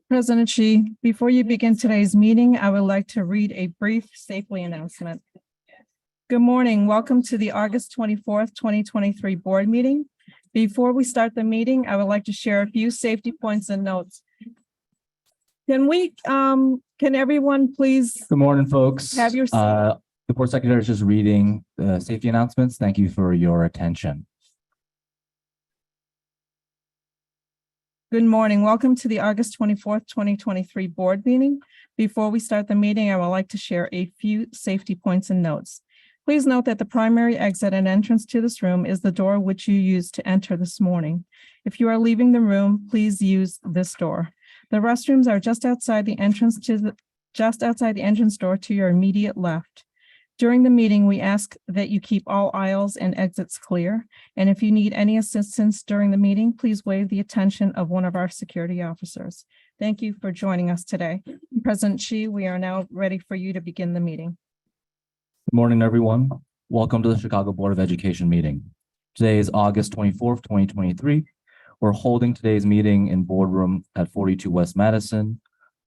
President Xi, before you begin today's meeting, I would like to read a brief safely announcement. Good morning. Welcome to the August 24th, 2023 board meeting. Before we start the meeting, I would like to share a few safety points and notes. Can everyone please? Good morning, folks. Have your the board secretary is just reading the safety announcements. Thank you for your attention. Good morning. Welcome to the August 24th, 2023 board meeting. Before we start the meeting, I would like to share a few safety points and notes. Please note that the primary exit and entrance to this room is the door which you used to enter this morning. If you are leaving the room, please use this door. The restrooms are just outside the entrance door to your immediate left. During the meeting, we ask that you keep all aisles and exits clear. And if you need any assistance during the meeting, please waive the attention of one of our security officers. Thank you for joining us today. President Xi, we are now ready for you to begin the meeting. Good morning, everyone. Welcome to the Chicago Board of Education meeting. Today is August 24th, 2023. We're holding today's meeting in boardroom at 42 West Madison.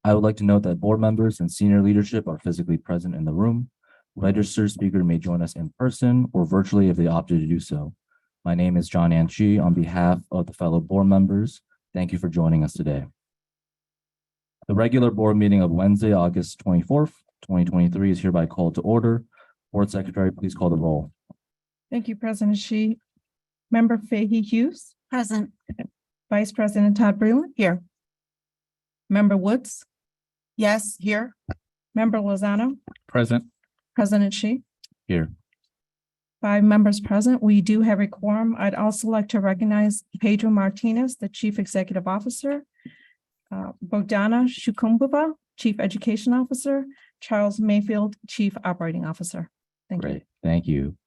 I would like to note that board members and senior leadership are physically present in the room. Registered speaker may join us in person or virtually if they opted to do so. My name is John Anchi on behalf of the fellow board members. Thank you for joining us today. The regular board meeting of Wednesday, August 24th, 2023 is hereby called to order. Board Secretary, please call the roll. Thank you, President Xi. Member Fahey Hughes. Present. Vice President Todd Breland. Here. Member Woods. Yes, here. Member Lozano. Present. President Xi. Here. 5 members present. We do have a quorum. I'd also like to recognize Pedro Martinez, the Chief Executive Officer, Bogdana Shukumbova, Chief Education Officer, Charles Mayfield, Chief Operating Officer. Thank you. Great. Thank you.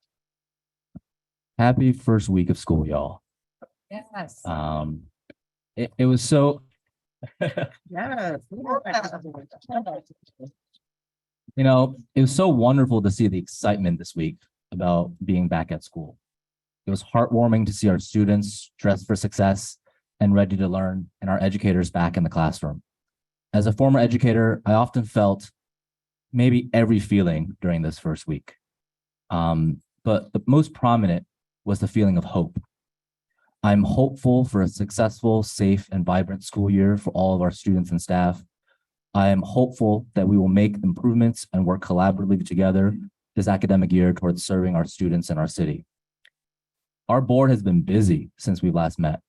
Happy first week of school, y'all. Yes. It was so Yes. it was so wonderful to see the excitement this week about being back at school. It was heartwarming to see our students dressed for success and ready to learn, and our educators back in the classroom. As a former educator, I often felt maybe every feeling during this first week. But the most prominent was the feeling of hope. I'm hopeful for a successful, safe, and vibrant school year for all of our students and staff. I am hopeful that we will make improvements and work collaboratively together this academic year towards serving our students in our city. Our board has been busy since we last met.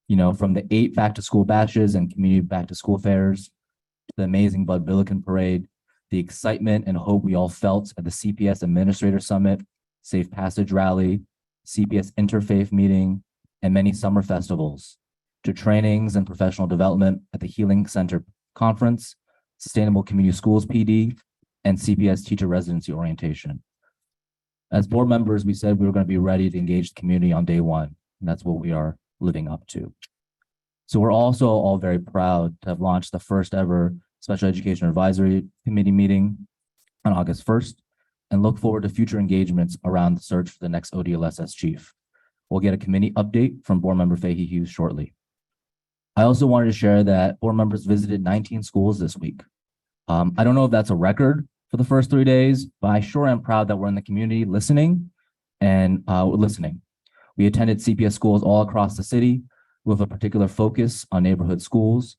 From the 8 back-to-school bashes and community back-to-school fairs, to the amazing Bud Billiken Parade, the excitement and hope we all felt at the CPS Administrator Summit, Safe Passage Rally, CPS Interfaith Meeting, and many summer festivals, to trainings and professional development at the Healing Center Conference, Sustainable Community Schools PD, and CPS Teacher Residency Orientation. As board members, we said we were going to be ready to engage the community on day one, and that's what we are living up to. So we're also all very proud to have launched the first ever Special Education Advisory Committee meeting on August 1st, and look forward to future engagements around the search for the next ODLSS chief. We'll get a committee update from board member Fahey Hughes shortly. I also wanted to share that board members visited 19 schools this week. I don't know if that's a record for the first 3 days, but I sure am proud that we're in the community listening and listening. We attended CPS schools all across the city with a particular focus on neighborhood schools.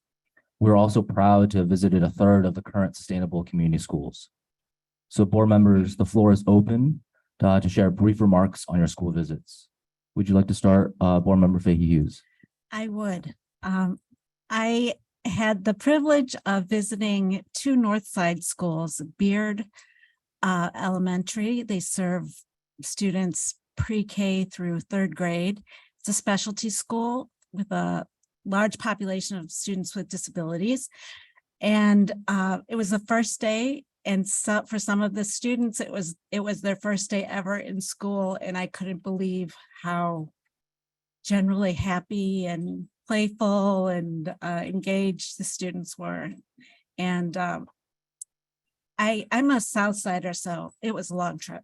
We're also proud to have visited a third of the current sustainable community schools. So board members, the floor is open to share brief remarks on your school visits. Would you like to start, board member Fahey Hughes? I would. I had the privilege of visiting 2 Northside schools, Beard Elementary. They serve students pre-K through 3rd grade. It's a specialty school with a large population of students with disabilities. And it was the first day. And so for some of the students, it was their first day ever in school. And I couldn't believe how generally happy and playful and engaged the students were. And I'm a South Sider, so it was a long trip.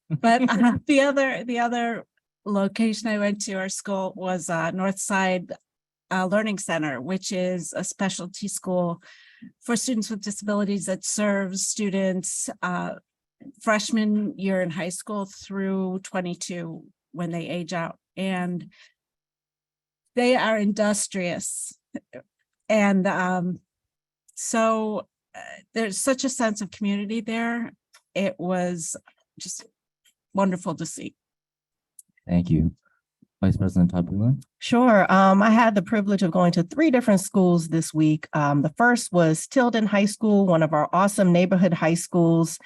But the other location I went to, our school, was Northside Learning Center, which is a specialty school for students with disabilities that serves students freshman year in high school through 22 when they age out. And they are industrious. And so there's such a sense of community there. It was just wonderful to see. Thank you. Vice President Todd Boulan. Sure. I had the privilege of going to 3 different schools this week. The first was Tilden High School, one of our awesome neighborhood high schools,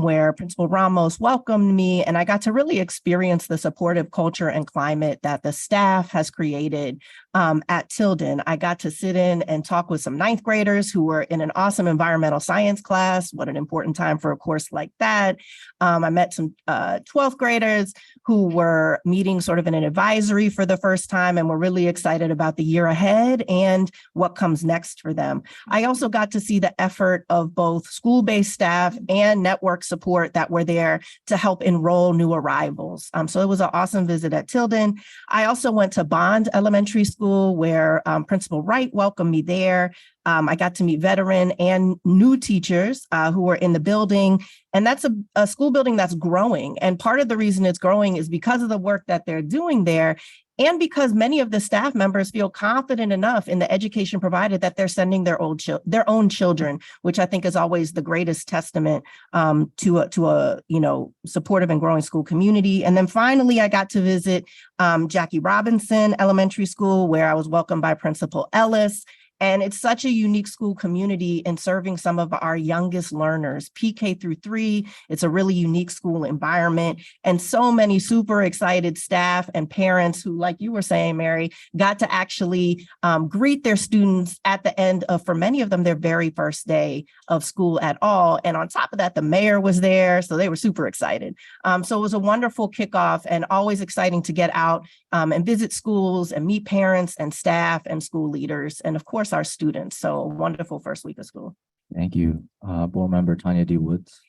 where Principal Ramos welcomed me, and I got to really experience the supportive culture and climate that the staff has created at Tilden. I got to sit in and talk with some 9th graders who were in an awesome environmental science class. What an important time for a course like that. I met some 12th graders who were meeting sort of in an advisory for the first time and were really excited about the year ahead and what comes next for them. I also got to see the effort of both school-based staff and network support that were there to help enroll new arrivals. So it was an awesome visit at Tilden. I also went to Bond Elementary School, where Principal Wright welcomed me there. I got to meet veteran and new teachers who were in the building. And that's a school building that's growing. And part of the reason it's growing is because of the work that they're doing there, and because many of the staff members feel confident enough in the education provided that they're sending their own children, which I think is always the greatest testament to a supportive and growing school community. And then finally, I got to visit Jackie Robinson Elementary School, where I was welcomed by Principal Ellis. And it's such a unique school community in serving some of our youngest learners, PK through 3. It's a really unique school environment, and so many super excited staff and parents who, like you were saying, Mary, got to actually greet their students at the end of, for many of them, their very first day of school at all. And on top of that, the mayor was there, so they were super excited. So it was a wonderful kickoff, and always exciting to get out and visit schools and meet parents and staff and school leaders, and of course, our students. So a wonderful first week of school. Thank you. Board Member Tanya D. Woods.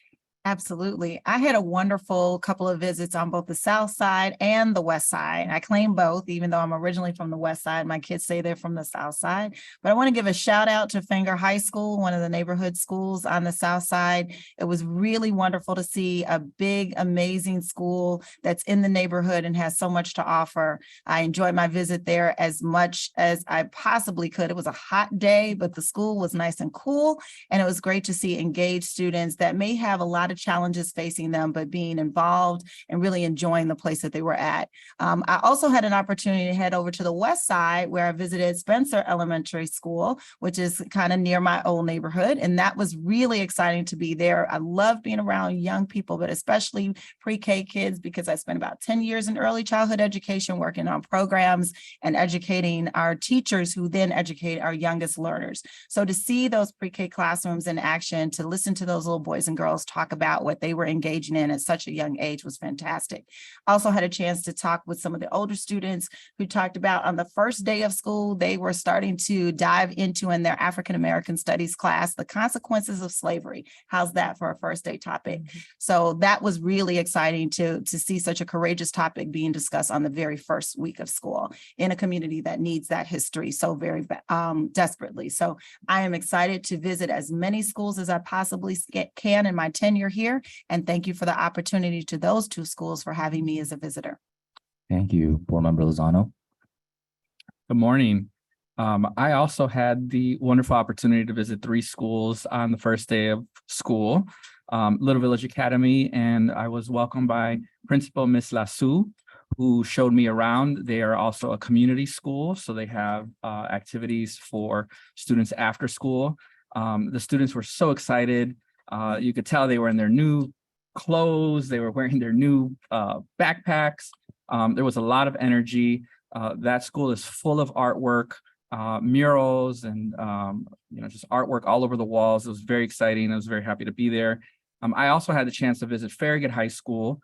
Absolutely. I had a wonderful couple of visits on both the South Side and the West Side. I claim both, even though I'm originally from the West Side. My kids say they're from the South Side. But I want to give a shout out to Fenger High School, one of the neighborhood schools on the South Side. It was really wonderful to see a big, amazing school that's in the neighborhood and has so much to offer. I enjoyed my visit there as much as I possibly could. It was a hot day, but the school was nice and cool. And it was great to see engaged students that may have a lot of challenges facing them, but being involved and really enjoying the place that they were at. I also had an opportunity to head over to the West Side, where I visited Spencer Elementary School, which is kind of near my old neighborhood. And that was really exciting to be there. I love being around young people, but especially pre-K kids, because I spent about 10 years in early childhood education, working on programs and educating our teachers who then educate our youngest learners. So to see those pre-K classrooms in action, to listen to those little boys and girls talk about what they were engaging in at such a young age was fantastic. Also had a chance to talk with some of the older students who talked about on the first day of school, they were starting to dive into in their African-American studies class, the consequences of slavery. How's that for a first day topic? So that was really exciting to see such a courageous topic being discussed on the very first week of school in a community that needs that history so very desperately. So I am excited to visit as many schools as I possibly can in my tenure here. And thank you for the opportunity to those 2 schools for having me as a visitor. Thank you. Board Member Lozano. Good morning. I also had the wonderful opportunity to visit 3 schools on the first day of school, Little Village Academy, and I was welcomed by Principal Miss Lassou, who showed me around. They are also a community school, so they have activities for students after school. The students were so excited. You could tell they were in their new clothes. They were wearing their new backpacks. There was a lot of energy. That school is full of artwork, murals, and just artwork all over the walls. It was very exciting. I was very happy to be there. I also had the chance to visit Farragut High School,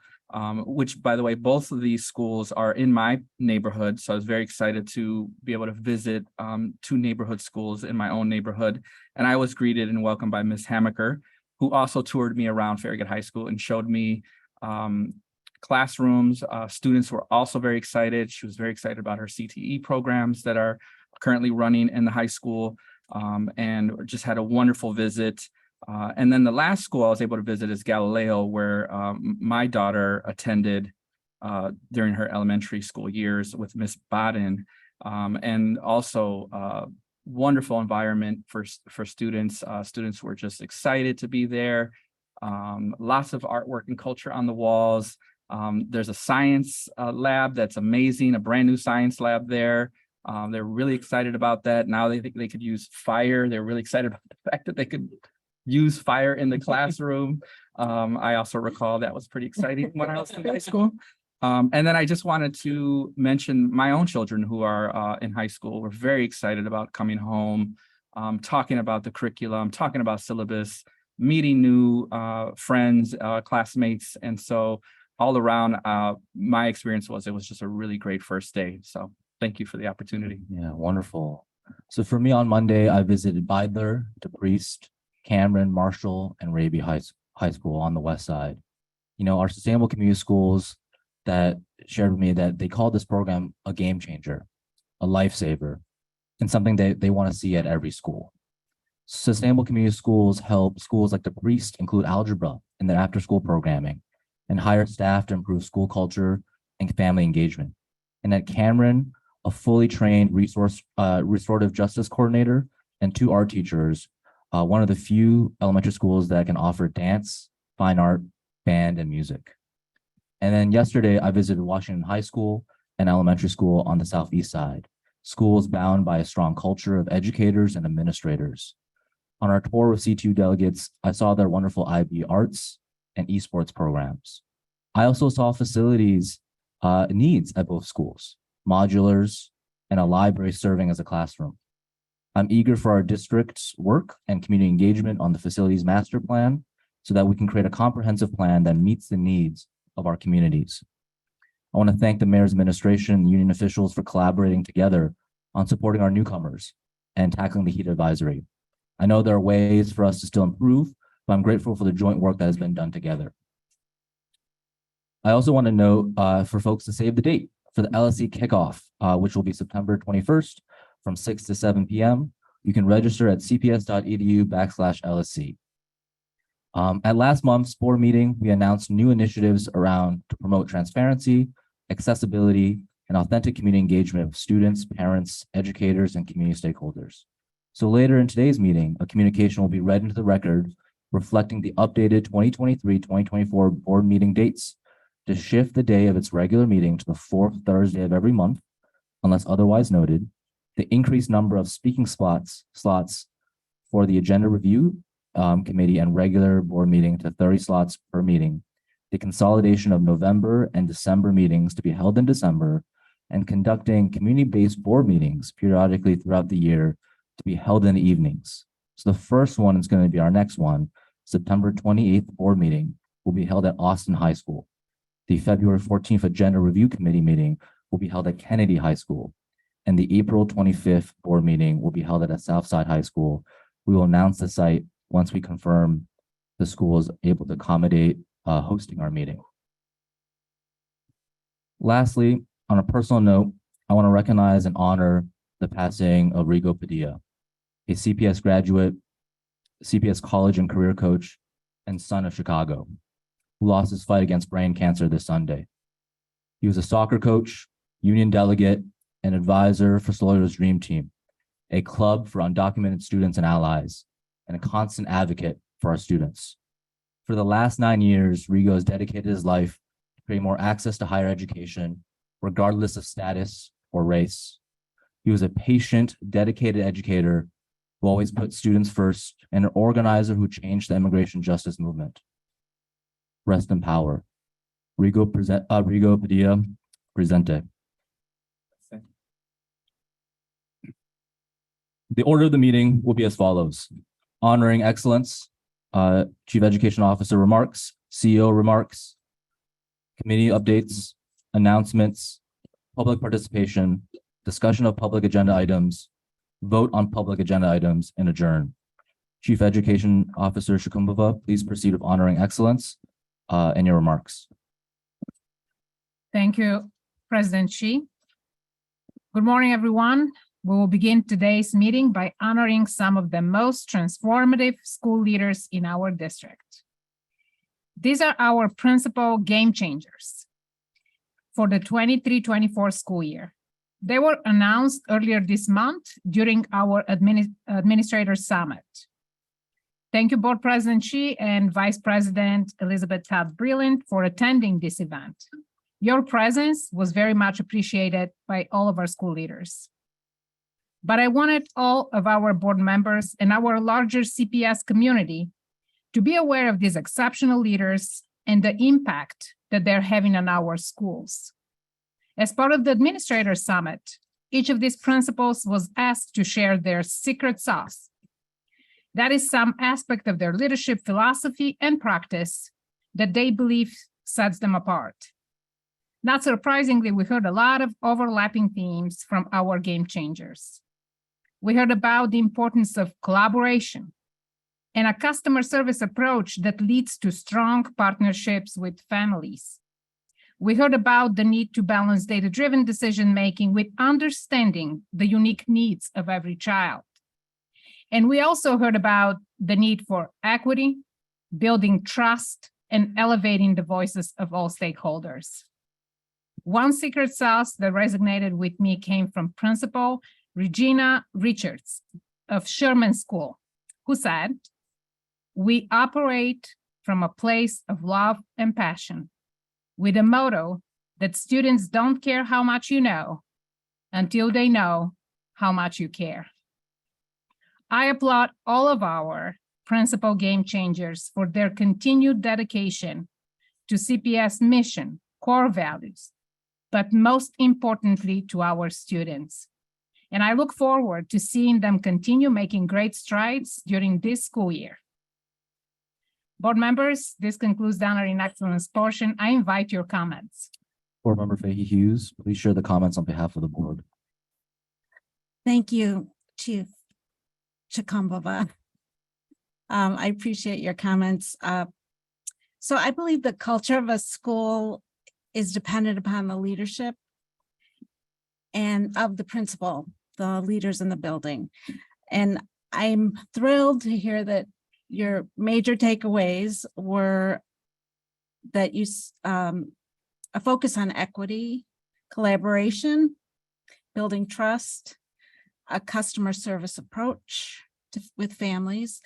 which, by the way, both of these schools are in my neighborhood. So I was very excited to be able to visit 2 neighborhood schools in my own neighborhood. And I was greeted and welcomed by Ms. Hamaker, who also toured me around Farragut High School and showed me classrooms. Students were also very excited. She was very excited about her CTE programs that are currently running in the high school, and just had a wonderful visit. And then the last school I was able to visit is Galileo, where my daughter attended during her elementary school years with Miss Baden, and also wonderful environment for students. Students were just excited to be there. Lots of artwork and culture on the walls. There's a science lab that's amazing, a brand new science lab there. They're really excited about that. Now they think they could use fire. They're really excited about the fact that they could use fire in the classroom. I also recall that was pretty exciting when I was in high school. And then I just wanted to mention my own children who are in high school. We're very excited about coming home, talking about the curriculum, talking about syllabus, meeting new friends, classmates. And so all around, my experience was it was just a really great first day. So thank you for the opportunity. Yeah, wonderful. So for me on Monday, I visited Beidler, DePriest, Cameron, Marshall, and Raby High School on the west side. You know, our sustainable community schools that shared with me that they call this program a game changer, a lifesaver, and something that they want to see at every school. Sustainable community schools help schools like DePriest include algebra in their after-school programming and hire staff to improve school culture and family engagement. And at Cameron, a fully trained restorative justice coordinator and 2 art teachers, one of the few elementary schools that can offer dance, fine art, band, and music. And then yesterday, I visited Washington High School and elementary school on the southeast side, schools bound by a strong culture of educators and administrators. On our tour with C2 delegates, I saw their wonderful IB arts and esports programs. I also saw facilities needs at both schools, modulars, and a library serving as a classroom. I'm eager for our district's work and community engagement on the facilities master plan so that we can create a comprehensive plan that meets the needs of our communities. I want to thank the mayor's administration and union officials for collaborating together on supporting our newcomers and tackling the heat advisory. I know there are ways for us to still improve, but I'm grateful for the joint work that has been done together. I also want to note for folks to save the date for the LSC kickoff, which will be September 21st from 6 to 7 p.m. You can register at cps.edu/LSC. At last month's board meeting, we announced new initiatives around to promote transparency, accessibility, and authentic community engagement with students, parents, educators, and community stakeholders. So later in today's meeting, a communication will be read into the record reflecting the updated 2023-2024 board meeting dates to shift the day of its regular meeting to the 4th Thursday of every month, unless otherwise noted, the increased number of speaking slots for the agenda review committee and regular board meeting to 30 slots per meeting, the consolidation of November and December meetings to be held in December, and conducting community-based board meetings periodically throughout the year to be held in the evenings. So the first one is going to be our next one, September 28th board meeting will be held at Austin High School. The February 14th agenda review committee meeting will be held at Kennedy High School. And the April 25th board meeting will be held at Southside High School. We will announce the site once we confirm the school is able to accommodate hosting our meeting. Lastly, on a personal note, I want to recognize and honor the passing of Rigo Padilla, a CPS graduate, CPS college and career coach, and son of Chicago, who lost his fight against brain cancer this Sunday. He was a soccer coach, union delegate, and advisor for Sawyer's Dream Team, a club for undocumented students and allies, and a constant advocate for our students. For the last 9 years, Rigo has dedicated his life to create more access to higher education, regardless of status or race. He was a patient, dedicated educator who always put students first and an organizer who changed the immigration justice movement. Rest in power. Rigo Padilla, presente. The order of the meeting will be as follows. Honoring excellence, Chief Education Officer remarks, CEO remarks, committee updates, announcements, public participation, discussion of public agenda items, vote on public agenda items, and adjourn. Chief Education Officer Shakumbova, please proceed with honoring excellence. in your remarks. Thank you, President Shi. Good morning, everyone. We will begin today's meeting by honoring some of the most transformative school leaders in our district. These are our principal game changers for the 23-24 school year. They were announced earlier this month during our Administrator Summit. Thank you, Board President Shi and Vice President Elizabeth Todd Breland for attending this event. Your presence was very much appreciated by all of our school leaders. But I wanted all of our board members and our larger CPS community to be aware of these exceptional leaders and the impact that they're having on our schools. As part of the Administrator Summit, each of these principals was asked to share their secret sauce. That is some aspect of their leadership philosophy and practice that they believe sets them apart. Not surprisingly, we heard a lot of overlapping themes from our game changers. We heard about the importance of collaboration and a customer service approach that leads to strong partnerships with families. We heard about the need to balance data-driven decision-making with understanding the unique needs of every child. And we also heard about the need for equity, building trust, and elevating the voices of all stakeholders. One secret sauce that resonated with me came from Principal Regina Richards of Sherman School, who said, "We operate from a place of love and passion, with a motto that students don't care how much you know until they know how much you care." I applaud all of our principal game changers for their continued dedication to CPS mission, core values, but most importantly to our students. And I look forward to seeing them continue making great strides during this school year. Board members, this concludes the Honoring Excellence portion. I invite your comments. Board Member Fahey Hughes, please share the comments on behalf of the board. Thank you, Chief Chikambova. I appreciate your comments. So I believe the culture of a school is dependent upon the leadership and of the principal, the leaders in the building. And I'm thrilled to hear that your major takeaways were that you a focus on equity, collaboration, building trust, a customer service approach with families,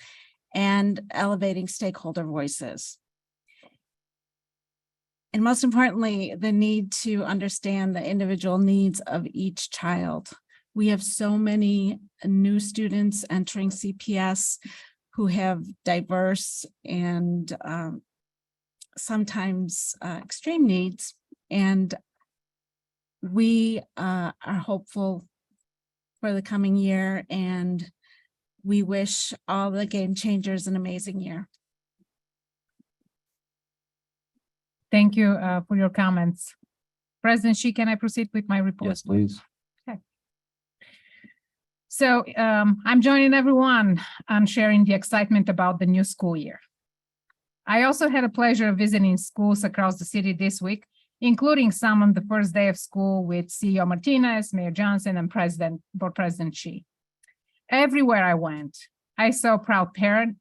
and elevating stakeholder voices. And most importantly, the need to understand the individual needs of each child. We have so many new students entering CPS who have diverse and sometimes extreme needs. And we are hopeful for the coming year, and we wish all the game changers an amazing year. Thank you for your comments. President Shi, can I proceed with my report? Yes, please. So I'm joining everyone on sharing the excitement about the new school year. I also had a pleasure of visiting schools across the city this week, including some on the first day of school with CEO Martinez, Mayor Johnson, and Board President Shi. Everywhere I went, I saw proud parents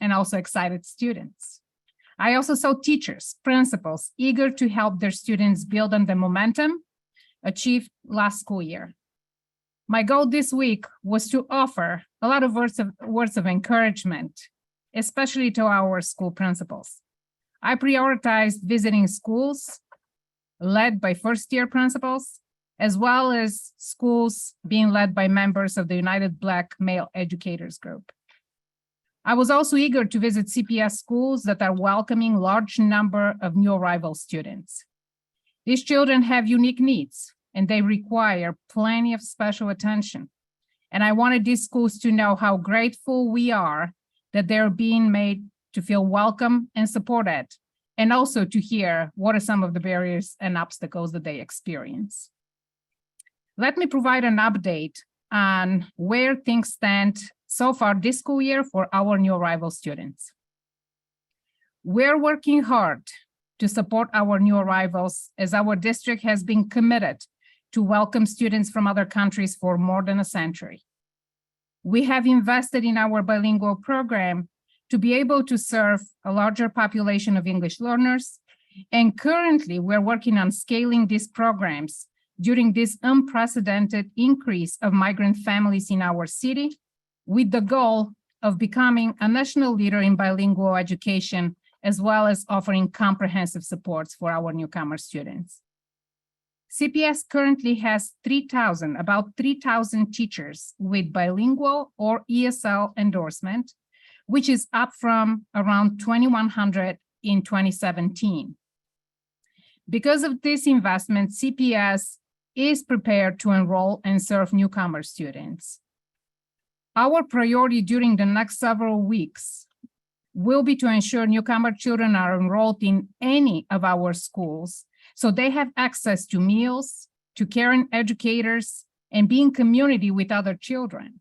and also excited students. I also saw teachers, principals, eager to help their students build on the momentum achieved last school year. My goal this week was to offer a lot of words of encouragement, especially to our school principals. I prioritized visiting schools led by first-year principals, as well as schools being led by members of the United Black Male Educators Group. I was also eager to visit CPS schools that are welcoming large number of new arrival students. These children have unique needs, and they require plenty of special attention. And I wanted these schools to know how grateful we are that they're being made to feel welcome and supported, and also to hear what are some of the barriers and obstacles that they experience. Let me provide an update on where things stand so far this school year for our new arrival students. We're working hard to support our new arrivals, as our district has been committed to welcome students from other countries for more than a century. We have invested in our bilingual program to be able to serve a larger population of English learners, and currently we're working on scaling these programs during this unprecedented increase of migrant families in our city, with the goal of becoming a national leader in bilingual education, as well as offering comprehensive supports for our newcomer students. CPS currently has about 3,000 teachers with bilingual or ESL endorsement, which is up from around 2,100 in 2017. Because of this investment, CPS is prepared to enroll and serve newcomer students. Our priority during the next several weeks will be to ensure newcomer children are enrolled in any of our schools, so they have access to meals, to caring educators, and be in community with other children.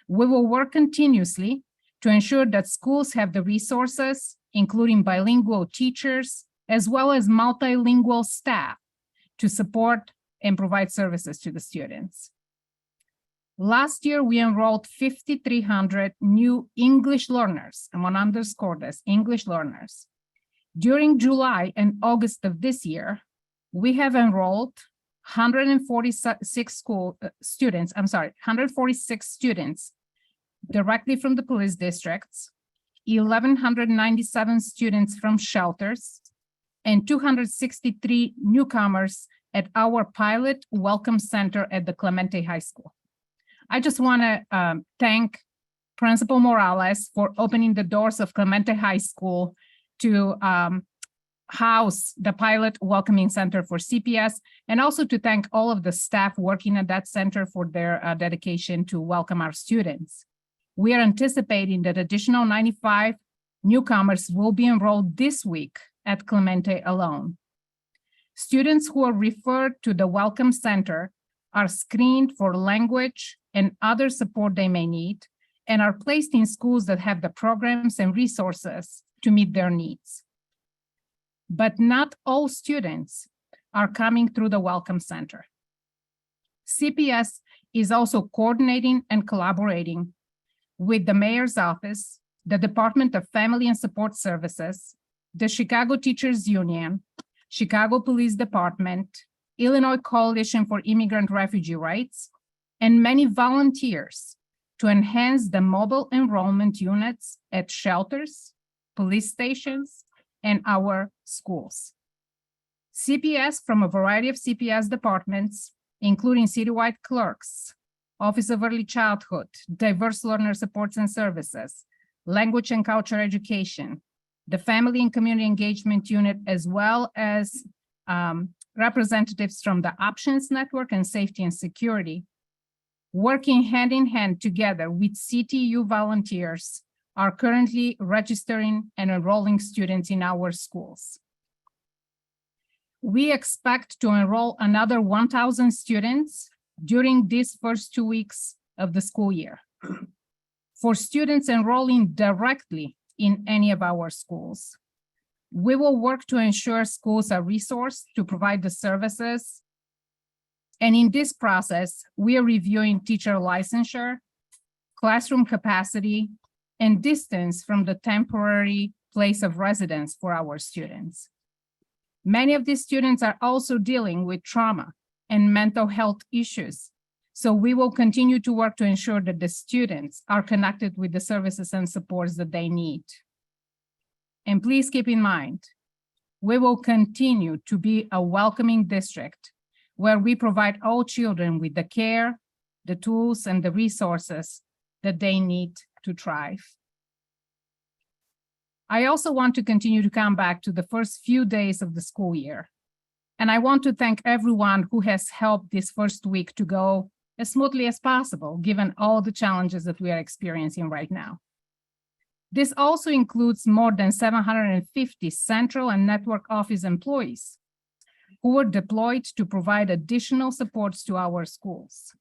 We will work continuously to ensure that schools have the resources, including bilingual teachers, as well as multilingual staff, to support and provide services to the students. Last year, we enrolled 5,300 new English learners. I want to underscore this, English learners. During July and August of this year, we have enrolled 146 students directly from the police districts, 1,197 students from shelters, and 263 newcomers at our pilot welcome center at the Clemente High School. I just want to thank Principal Morales for opening the doors of Clemente High School to house the pilot welcoming center for CPS, and also to thank all of the staff working at that center for their dedication to welcome our students. We are anticipating that additional 95 newcomers will be enrolled this week at Clemente alone. Students who are referred to the Welcome Center are screened for language and other support they may need, and are placed in schools that have the programs and resources to meet their needs. But not all students are coming through the Welcome Center. CPS is also coordinating and collaborating with the Mayor's Office, the Department of Family and Support Services, the Chicago Teachers Union, Chicago Police Department, Illinois Coalition for Immigrant Refugee Rights, and many volunteers to enhance the mobile enrollment units at shelters, police stations, and our schools. CPS from a variety of CPS departments, including citywide clerks, Office of Early Childhood, Diverse Learner Supports and Services, Language and Culture Education, the Family and Community Engagement Unit, as well as representatives from the Options Network and Safety and Security, working hand in hand together with CTU volunteers, are currently registering and enrolling students in our schools. We expect to enroll another 1,000 students during these first 2 weeks of the school year. For students enrolling directly in any of our schools, we will work to ensure schools are resourced to provide the services. And in this process, we are reviewing teacher licensure, classroom capacity, and distance from the temporary place of residence for our students. Many of these students are also dealing with trauma and mental health issues. So we will continue to work to ensure that the students are connected with the services and supports that they need. And please keep in mind, we will continue to be a welcoming district where we provide all children with the care, the tools, and the resources that they need to thrive. I also want to continue to come back to the first few days of the school year. And I want to thank everyone who has helped this first week to go as smoothly as possible, given all the challenges that we are experiencing right now. This also includes more than 750 central and network office employees who were deployed to provide additional supports to our schools.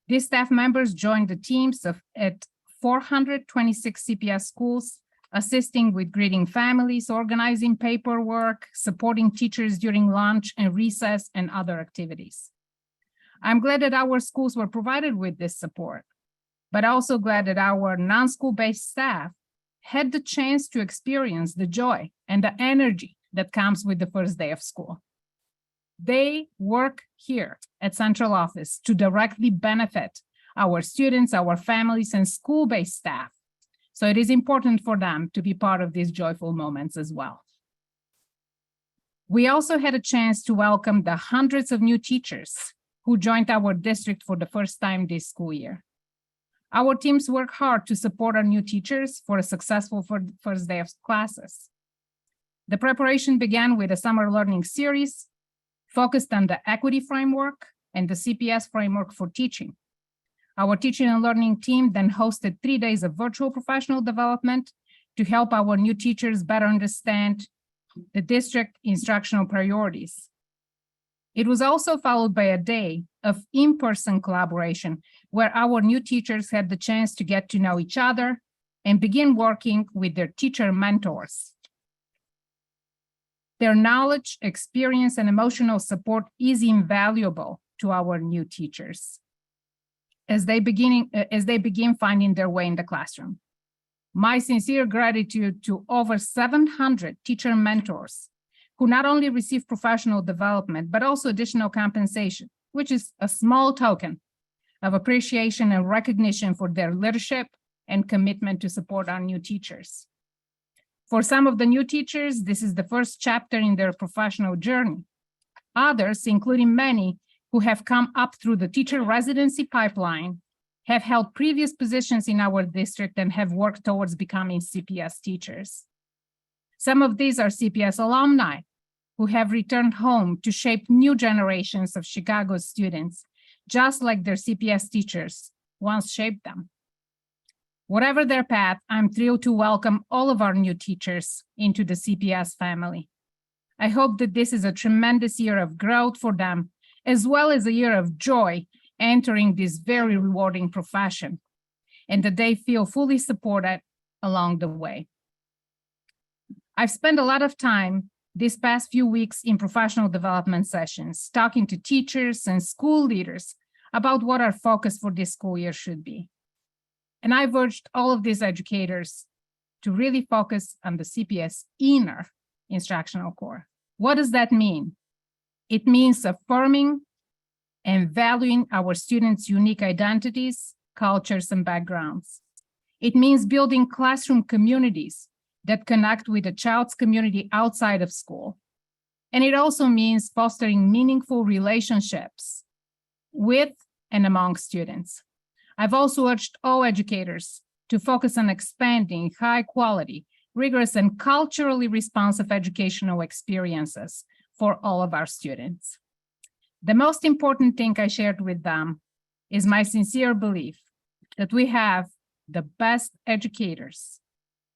These staff members joined the teams at 426 CPS schools assisting with greeting families, organizing paperwork, supporting teachers during lunch and recess, and other activities. I'm glad that our schools were provided with this support, but also glad that our non-school-based staff had the chance to experience the joy and the energy that comes with the first day of school. They work here at central office to directly benefit our students, our families, and school-based staff. So it is important for them to be part of these joyful moments as well. We also had a chance to welcome the hundreds of new teachers who joined our district for the first time this school year. Our teams work hard to support our new teachers for a successful first day of classes. The preparation began with a summer learning series focused on the equity framework and the CPS framework for teaching. Our teaching and learning team then hosted 3 days of virtual professional development to help our new teachers better understand the district instructional priorities. It was also followed by a day of in-person collaboration where our new teachers had the chance to get to know each other and begin working with their teacher mentors. Their knowledge, experience, and emotional support is invaluable to our new teachers as they begin finding their way in the classroom. My sincere gratitude to over 700 teacher mentors who not only receive professional development, but also additional compensation, which is a small token of appreciation and recognition for their leadership and commitment to support our new teachers. For some of the new teachers, this is the first chapter in their professional journey. Others, including many who have come up through the teacher residency pipeline, have held previous positions in our district and have worked towards becoming CPS teachers. Some of these are CPS alumni who have returned home to shape new generations of Chicago students, just like their CPS teachers once shaped them. Whatever their path, I'm thrilled to welcome all of our new teachers into the CPS family. I hope that this is a tremendous year of growth for them, as well as a year of joy entering this very rewarding profession, and that they feel fully supported along the way. I've spent a lot of time these past few weeks in professional development sessions, talking to teachers and school leaders about what our focus for this school year should be. And I've urged all of these educators to really focus on the CPS inner instructional core. What does that mean? It means affirming and valuing our students' unique identities, cultures, and backgrounds. It means building classroom communities that connect with the child's community outside of school. And it also means fostering meaningful relationships with and among students. I've also urged all educators to focus on expanding high quality, rigorous, and culturally responsive educational experiences for all of our students. The most important thing I shared with them is my sincere belief that we have the best educators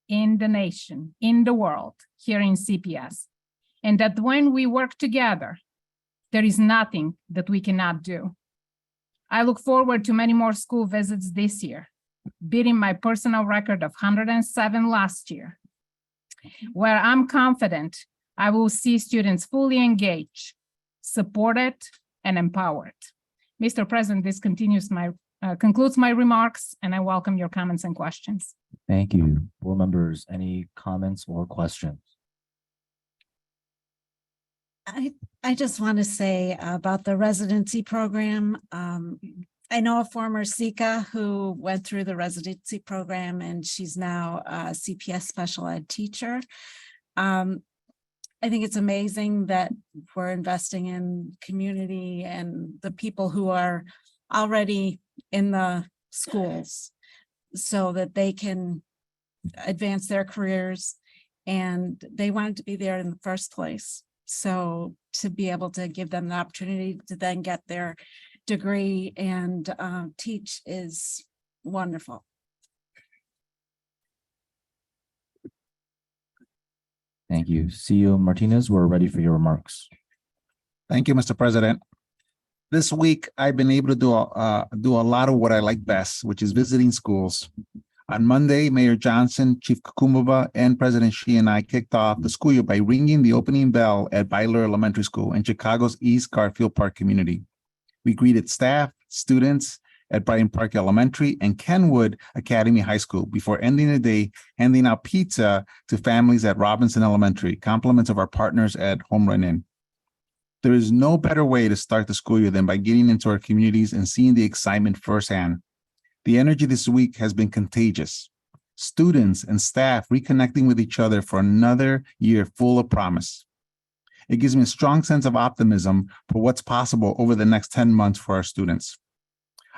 in the nation, in the world, here in CPS, and that when we work together, there is nothing that we cannot do. I look forward to many more school visits this year, beating my personal record of 107 last year, where I'm confident I will see students fully engaged, supported, and empowered. Mr. President, this concludes my remarks, and I welcome your comments and questions. Thank you. Board members, any comments or questions? I just want to say about the residency program. I know a former SICA who went through the residency program, and she's now a CPS special ed teacher. I think it's amazing that we're investing in community and the people who are already in the schools so that they can advance their careers, and they wanted to be there in the first place. So to be able to give them the opportunity to then get their degree and teach is wonderful. Thank you. CEO Martinez, we're ready for your remarks. Thank you, Mr. President. This week, I've been able to do a lot of what I like best, which is visiting schools. On Monday, Mayor Johnson, Chief Kukumbaba, and President Xi and I kicked off the school year by ringing the opening bell at Byler Elementary School in Chicago's East Garfield Park community. We greeted staff, students at Bryant Park Elementary and Kenwood Academy High School before ending the day handing out pizza to families at Robinson Elementary, compliments of our partners at Home Run Inn. There is no better way to start the school year than by getting into our communities and seeing the excitement firsthand. The energy this week has been contagious. Students and staff reconnecting with each other for another year full of promise. It gives me a strong sense of optimism for what's possible over the next 10 months for our students.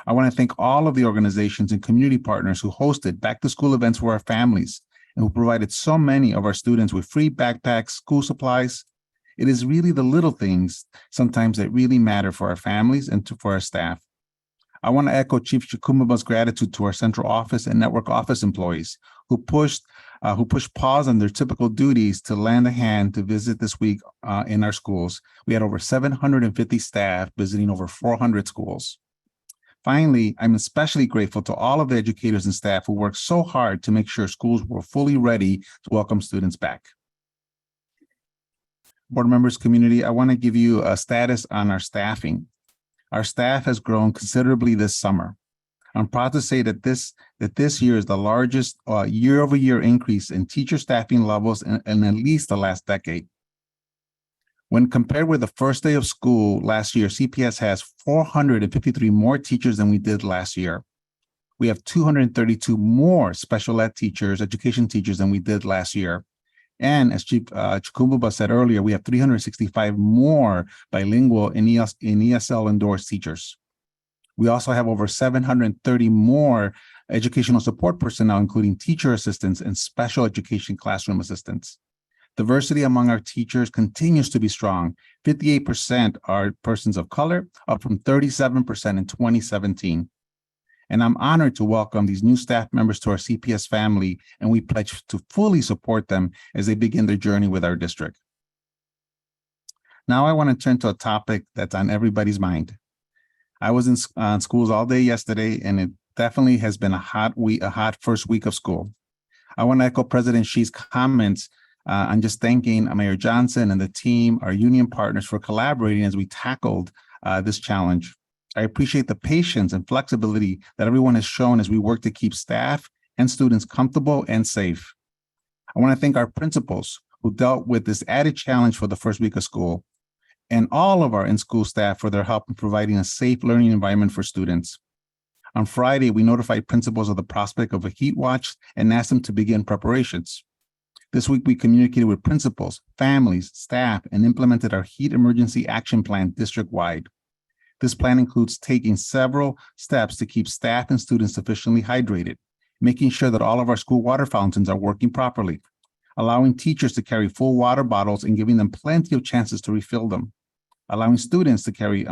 I want to thank all of the organizations and community partners who hosted back-to-school events for our families and who provided so many of our students with free backpacks, school supplies. It is really the little things sometimes that really matter for our families and for our staff. I want to echo Chief Chikumbaba's gratitude to our central office and network office employees who pushed pause on their typical duties to lend a hand to visit this week in our schools. We had over 750 staff visiting over 400 schools. Finally, I'm especially grateful to all of the educators and staff who worked so hard to make sure schools were fully ready to welcome students back. Board members, community, I want to give you a status on our staffing. Our staff has grown considerably this summer. I'm proud to say that this year is the largest year-over-year increase in teacher staffing levels in at least the last decade. When compared with the first day of school last year, CPS has 453 more teachers than we did last year. We have 232 more special ed teachers, education teachers than we did last year. And as Chief Chikumba said earlier, we have 365 more bilingual in ESL endorsed teachers. We also have over 730 more educational support personnel, including teacher assistants and special education classroom assistants. Diversity among our teachers continues to be strong. 58% are persons of color, up from 37% in 2017. And I'm honored to welcome these new staff members to our CPS family, and we pledge to fully support them as they begin their journey with our district. Now I want to turn to a topic that's on everybody's mind. I was in schools all day yesterday, and it definitely has been a hot first week of school. I want to echo President Xi's comments on just thanking Mayor Johnson and the team, our union partners, for collaborating as we tackled this challenge. I appreciate the patience and flexibility that everyone has shown as we work to keep staff and students comfortable and safe. I want to thank our principals who dealt with this added challenge for the first week of school, and all of our in-school staff for their help in providing a safe learning environment for students. On Friday, we notified principals of the prospect of a heat watch and asked them to begin preparations. This week, we communicated with principals, families, staff, and implemented our heat emergency action plan district-wide. This plan includes taking several steps to keep staff and students sufficiently hydrated, making sure that all of our school water fountains are working properly, allowing teachers to carry full water bottles and giving them plenty of chances to refill them, allowing students to carry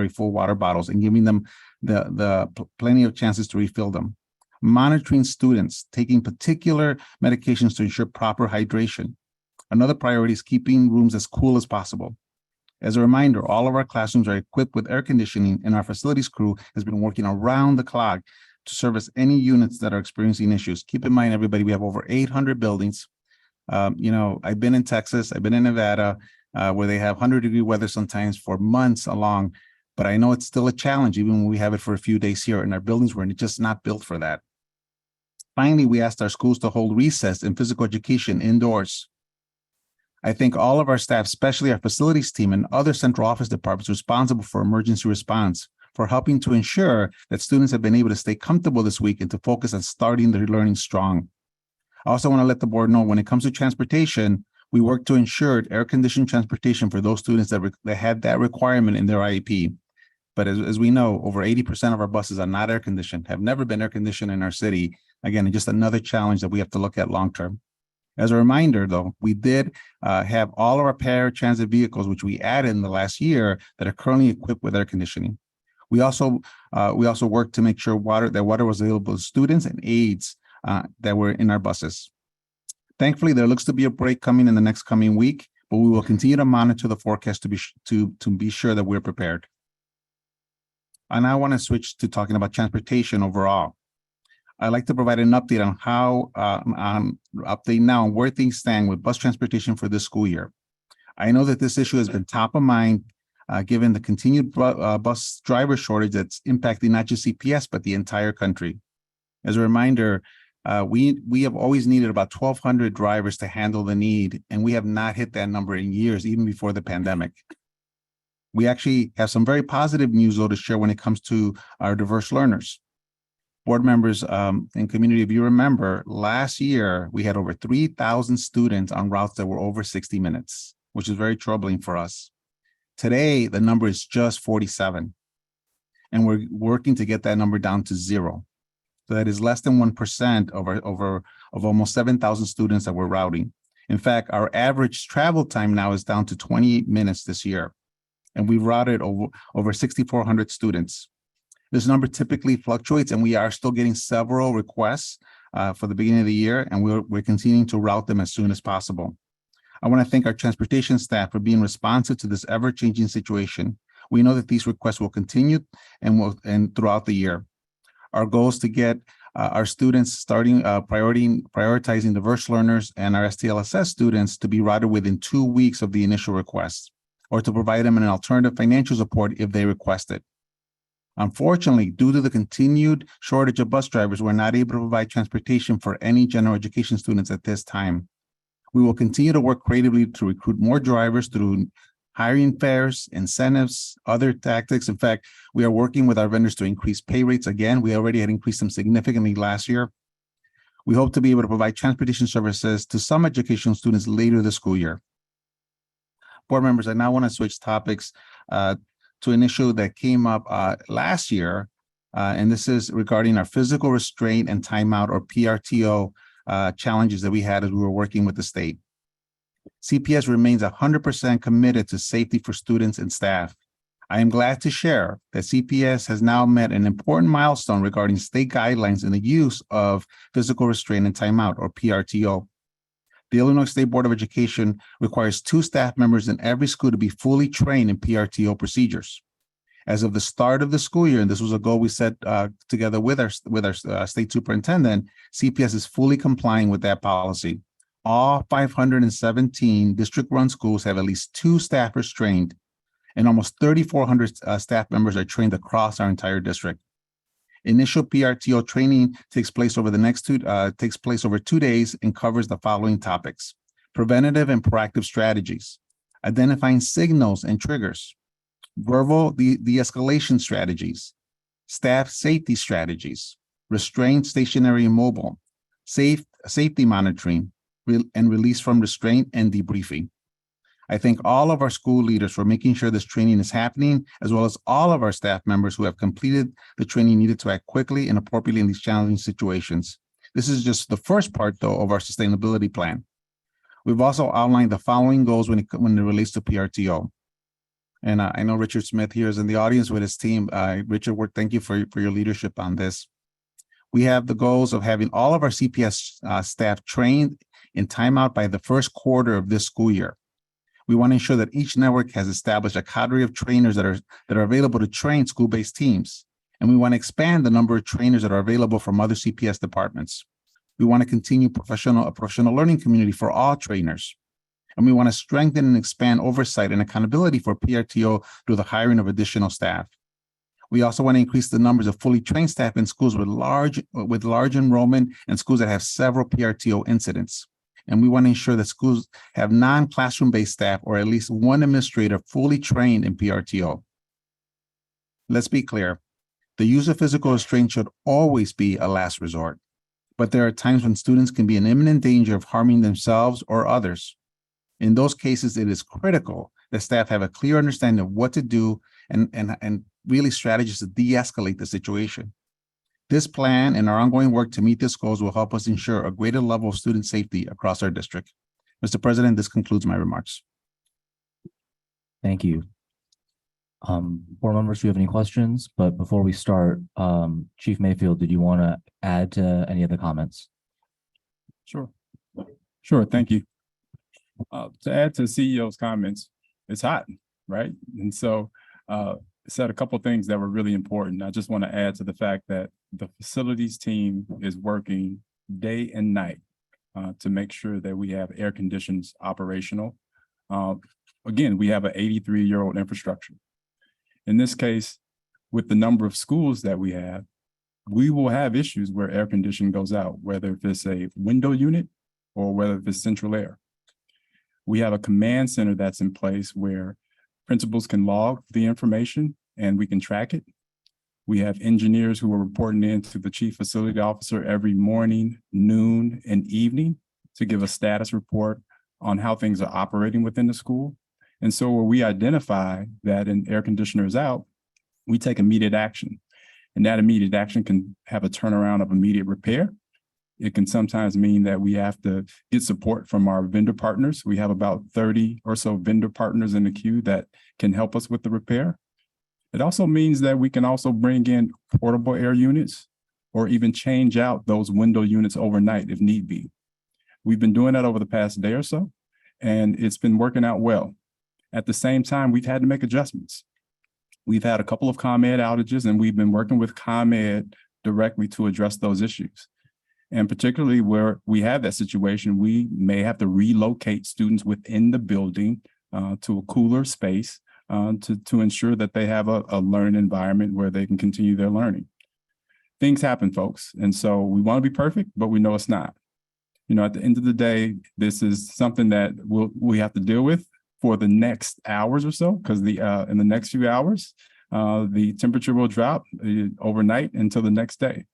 full water bottles and giving them plenty of chances to refill them, monitoring students, taking particular medications to ensure proper hydration. Another priority is keeping rooms as cool as possible. As a reminder, all of our classrooms are equipped with air conditioning, and our facilities crew has been working around the clock to service any units that are experiencing issues. Keep in mind, everybody, we have over 800 buildings. I've been in Texas, I've been in Nevada, where they have 100-degree weather sometimes for months along, but I know it's still a challenge even when we have it for a few days here, and our buildings were just not built for that. Finally, we asked our schools to hold recess and physical education indoors. I thank all of our staff, especially our facilities team and other central office departments responsible for emergency response, for helping to ensure that students have been able to stay comfortable this week and to focus on starting their learning strong. I also want to let the board know when it comes to transportation, we work to ensure air-conditioned transportation for those students that had that requirement in their IEP. But as we know, over 80% of our buses are not air-conditioned, have never been air-conditioned in our city. Again, just another challenge that we have to look at long-term. As a reminder, though, we did have all of our paratransit vehicles, which we added in the last year, that are currently equipped with air conditioning. We also worked to make sure that water was available to students and aides that were in our buses. Thankfully, there looks to be a break coming in the next coming week, but we will continue to monitor the forecast to be sure that we're prepared. And I want to switch to talking about transportation overall. I'd like to provide an update on update now on where things stand with bus transportation for this school year. I know that this issue has been top of mind, given the continued bus driver shortage that's impacting not just CPS, but the entire country. As a reminder, we have always needed about 1,200 drivers to handle the need, and we have not hit that number in years, even before the pandemic. We actually have some very positive news, though, to share when it comes to our diverse learners. Board members and community, if you remember, last year, we had over 3,000 students on routes that were over 60 minutes, which is very troubling for us. Today, the number is just 47, and we're working to get that number down to 0. So that is less than 1% of almost 7,000 students that we're routing. In fact, our average travel time now is down to 28 minutes this year, and we've routed over 6,400 students. This number typically fluctuates, and we are still getting several requests for the beginning of the year, and we're continuing to route them as soon as possible. I want to thank our transportation staff for being responsive to this ever-changing situation. We know that these requests will continue and throughout the year. Our goal is to get our students starting prioritizing diverse learners and our STLSS students to be routed within 2 weeks of the initial request, or to provide them an alternative financial support if they request it. Unfortunately, due to the continued shortage of bus drivers, we're not able to provide transportation for any general education students at this time. We will continue to work creatively to recruit more drivers through hiring fairs, incentives, other tactics. In fact, we are working with our vendors to increase pay rates again. We already had increased them significantly last year. We hope to be able to provide transportation services to some educational students later this school year. Board members, I now want to switch topics to an issue that came up last year, and this is regarding our physical restraint and timeout, or PRTO, challenges that we had as we were working with the state. CPS remains 100% committed to safety for students and staff. I am glad to share that CPS has now met an important milestone regarding state guidelines in the use of physical restraint and timeout, or PRTO. The Illinois State Board of Education requires 2 staff members in every school to be fully trained in PRTO procedures. As of the start of the school year, and this was a goal we set together with our state superintendent, CPS is fully complying with that policy. All 517 district-run schools have at least 2 staffers trained, and almost 3,400 staff members are trained across our entire district. Initial PRTO training takes place over 2 days and covers the following topics: preventative and proactive strategies, identifying signals and triggers, verbal de-escalation strategies, staff safety strategies, restraint, stationary and mobile, safety monitoring, and release from restraint, and debriefing. I thank all of our school leaders for making sure this training is happening, as well as all of our staff members who have completed the training needed to act quickly and appropriately in these challenging situations. This is just the first part, though, of our sustainability plan. We've also outlined the following goals when it relates to PRTO. And I know Richard Smith here is in the audience with his team. Richard, thank you for your leadership on this. We have the goals of having all of our CPS staff trained in timeout by the first quarter of this school year. We want to ensure that each network has established a cadre of trainers that are available to train school-based teams. And we want to expand the number of trainers that are available from other CPS departments. We want to continue a professional learning community for all trainers. And we want to strengthen and expand oversight and accountability for PRTO through the hiring of additional staff. We also want to increase the numbers of fully trained staff in schools with large enrollment and schools that have several PRTO incidents. And we want to ensure that schools have non-classroom based staff, or at least one administrator fully trained in PRTO. Let's be clear, the use of physical restraint should always be a last resort, but there are times when students can be in imminent danger of harming themselves or others. In those cases, it is critical that staff have a clear understanding of what to do and really strategies to de-escalate the situation. This plan and our ongoing work to meet these goals will help us ensure a greater level of student safety across our district. Mr. President, this concludes my remarks. Thank you. Board members, do you have any questions? But before we start, Chief Mayfield, did you want to add to any of the comments? Sure, thank you. To add to CEO's comments, it's hot, right? And so said a couple of things that were really important. I just want to add to the fact that the facilities team is working day and night to make sure that we have air conditions operational. Again, we have an 83-year-old infrastructure. In this case, with the number of schools that we will have issues where air conditioning goes out, whether if it's a window unit or whether if it's central air. We have a command center that's in place where principals can log the information and we can track it. We have engineers who are reporting in to the chief facility officer every morning, noon, and evening to give a status report on how things are operating within the school. And so where we identify that an air conditioner is out, we take immediate action. And that immediate action can have a turnaround of immediate repair. It can sometimes mean that we have to get support from our vendor partners. We have about 30 or so vendor partners in the queue that can help us with the repair. It also means that we can also bring in portable air units or even change out those window units overnight if need be. We've been doing that over the past day or so, and it's been working out well. At the same time, we've had to make adjustments. We've had a couple of ComEd outages, and we've been working with ComEd directly to address those issues. And particularly where we have that situation, we may have to relocate students within the building to a cooler space to ensure that they have a learning environment where they can continue their learning. Things happen, folks. And so we want to be perfect, but we know it's not. You know, at the end of the day, this is something that we have to deal with for the next hours or so, because in the next few hours, the temperature will drop overnight until the next day.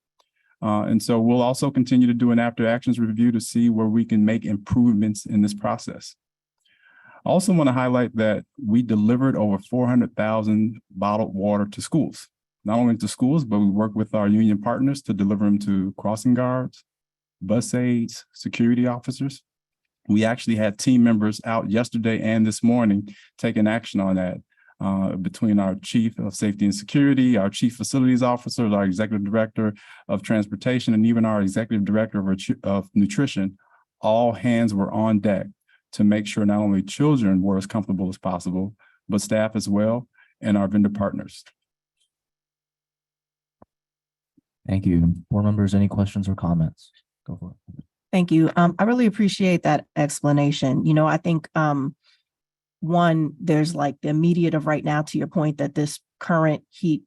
And so we'll also continue to do an after actions review to see where we can make improvements in this process. I also want to highlight that we delivered over 400,000 bottled water to schools, not only to schools, but we work with our union partners to deliver them to crossing guards, bus aides, security officers. We actually had team members out yesterday and this morning taking action on that between our chief of safety and security, our chief facilities officers, our executive director of transportation, and even our executive director of nutrition. All hands were on deck to make sure not only children were as comfortable as possible, but staff as well, and our vendor partners. Thank you. Board members, any questions or comments? Go for it. Thank you. I really appreciate that explanation. You know, I think one, there's like the immediate of right now, to your point, that this current heat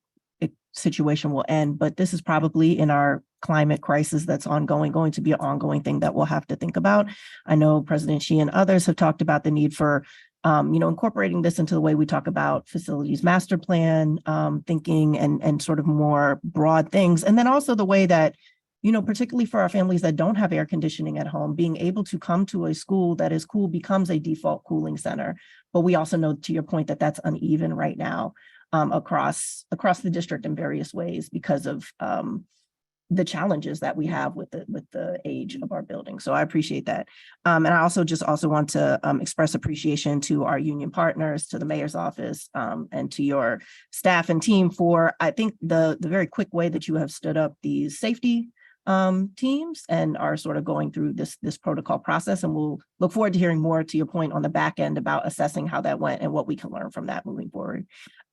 situation will end, but this is probably in our climate crisis that's ongoing, going to be an ongoing thing that we'll have to think about. I know President Xi and others have talked about the need for, incorporating this into the way we talk about facilities master plan, thinking and sort of more broad things. And then also the way that, particularly for our families that don't have air conditioning at home, being able to come to a school that is cool becomes a default cooling center. But we also know, to your point, that that's uneven right now across the district in various ways because of the challenges that we have with the age of our building. So I appreciate that. And I also want to express appreciation to our union partners, to the mayor's office, and to your staff and team for, I think, the very quick way that you have stood up these safety teams and are sort of going through this protocol process. And we'll look forward to hearing more, to your point, on the back end about assessing how that went and what we can learn from that moving forward.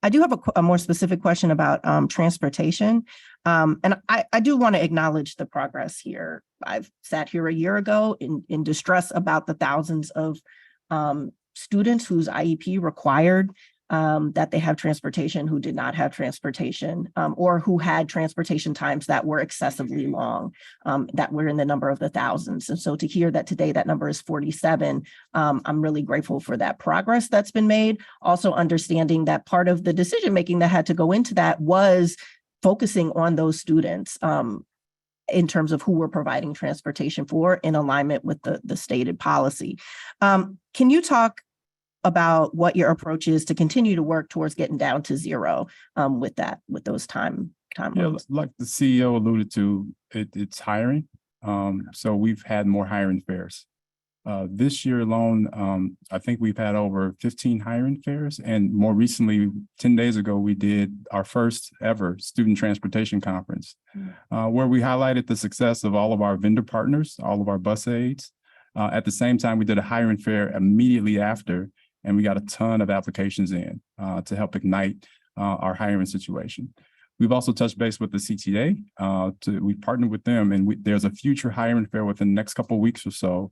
I do have a more specific question about transportation. And I do want to acknowledge the progress here. I've sat here a year ago in distress about the thousands of students whose IEP required that they have transportation, who did not have transportation, or who had transportation times that were excessively long, that were in the number of the thousands. And so to hear that today that number is 47, I'm really grateful for that progress that's been made. Also understanding that part of the decision-making that had to go into that was focusing on those students in terms of who we're providing transportation for in alignment with the stated policy. Can you talk about what your approach is to continue to work towards getting down to zero with those timelines? Yeah, like the CEO alluded to, it's hiring. So we've had more hiring fairs. This year alone, I think we've had over 15 hiring fairs. And more recently, 10 days ago, we did our first ever student transportation conference, where we highlighted the success of all of our vendor partners, all of our bus aides. At the same time, we did a hiring fair immediately after, and we got a ton of applications in to help ignite our hiring situation. We've also touched base with the CTA. We partnered with them, and there's a future hiring fair within the next couple of weeks or so,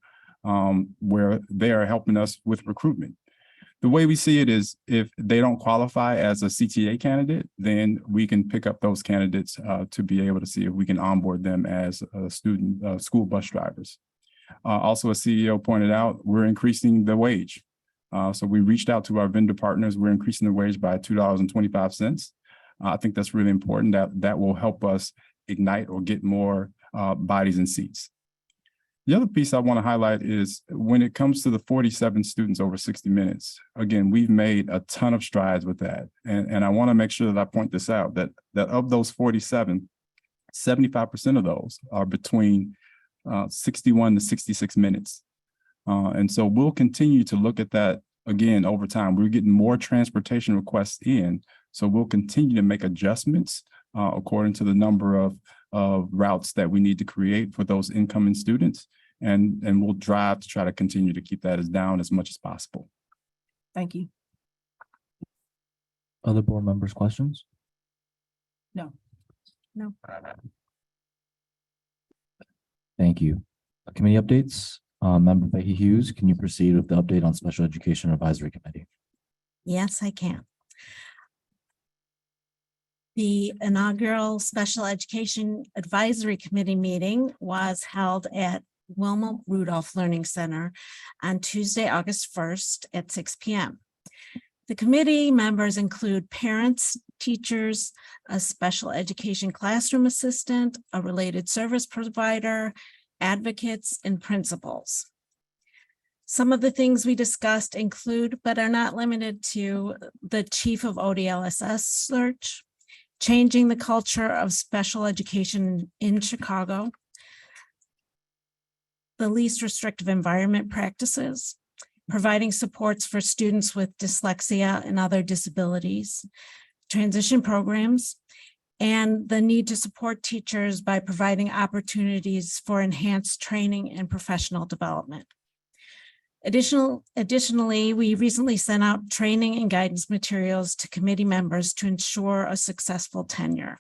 where they are helping us with recruitment. The way we see it is, if they don't qualify as a CTA candidate, then we can pick up those candidates to be able to see if we can onboard them as school bus drivers. Also, as CEO pointed out, we're increasing the wage. So we reached out to our vendor partners. We're increasing the wage by $2.25. I think that's really important. That will help us ignite or get more bodies and seats. The other piece I want to highlight is when it comes to the 47 students over 60 minutes, again, we've made a ton of strides with that. And I want to make sure that I point this out, that of those 47, 75% of those are between 61 to 66 minutes. And so we'll continue to look at that again over time. We're getting more transportation requests in, so we'll continue to make adjustments according to the number of routes that we need to create for those incoming students. And we'll drive to try to continue to keep that as down as much as possible. Thank you. Other board members' questions? No. No. Thank you. Committee updates. Member Becky Hughes, can you proceed with the update on Special Education Advisory Committee? Yes, I can. The inaugural Special Education Advisory Committee meeting was held at Wilma Rudolph Learning Center on Tuesday, August 1st at 6 p.m. The committee members include parents, teachers, a special education classroom assistant, a related service provider, advocates, and principals. Some of the things we discussed include, but are not limited to, the chief of ODLSS search, changing the culture of special education in Chicago, the least restrictive environment practices, providing supports for students with dyslexia and other disabilities, transition programs, and the need to support teachers by providing opportunities for enhanced training and professional development. Additionally, we recently sent out training and guidance materials to committee members to ensure a successful tenure.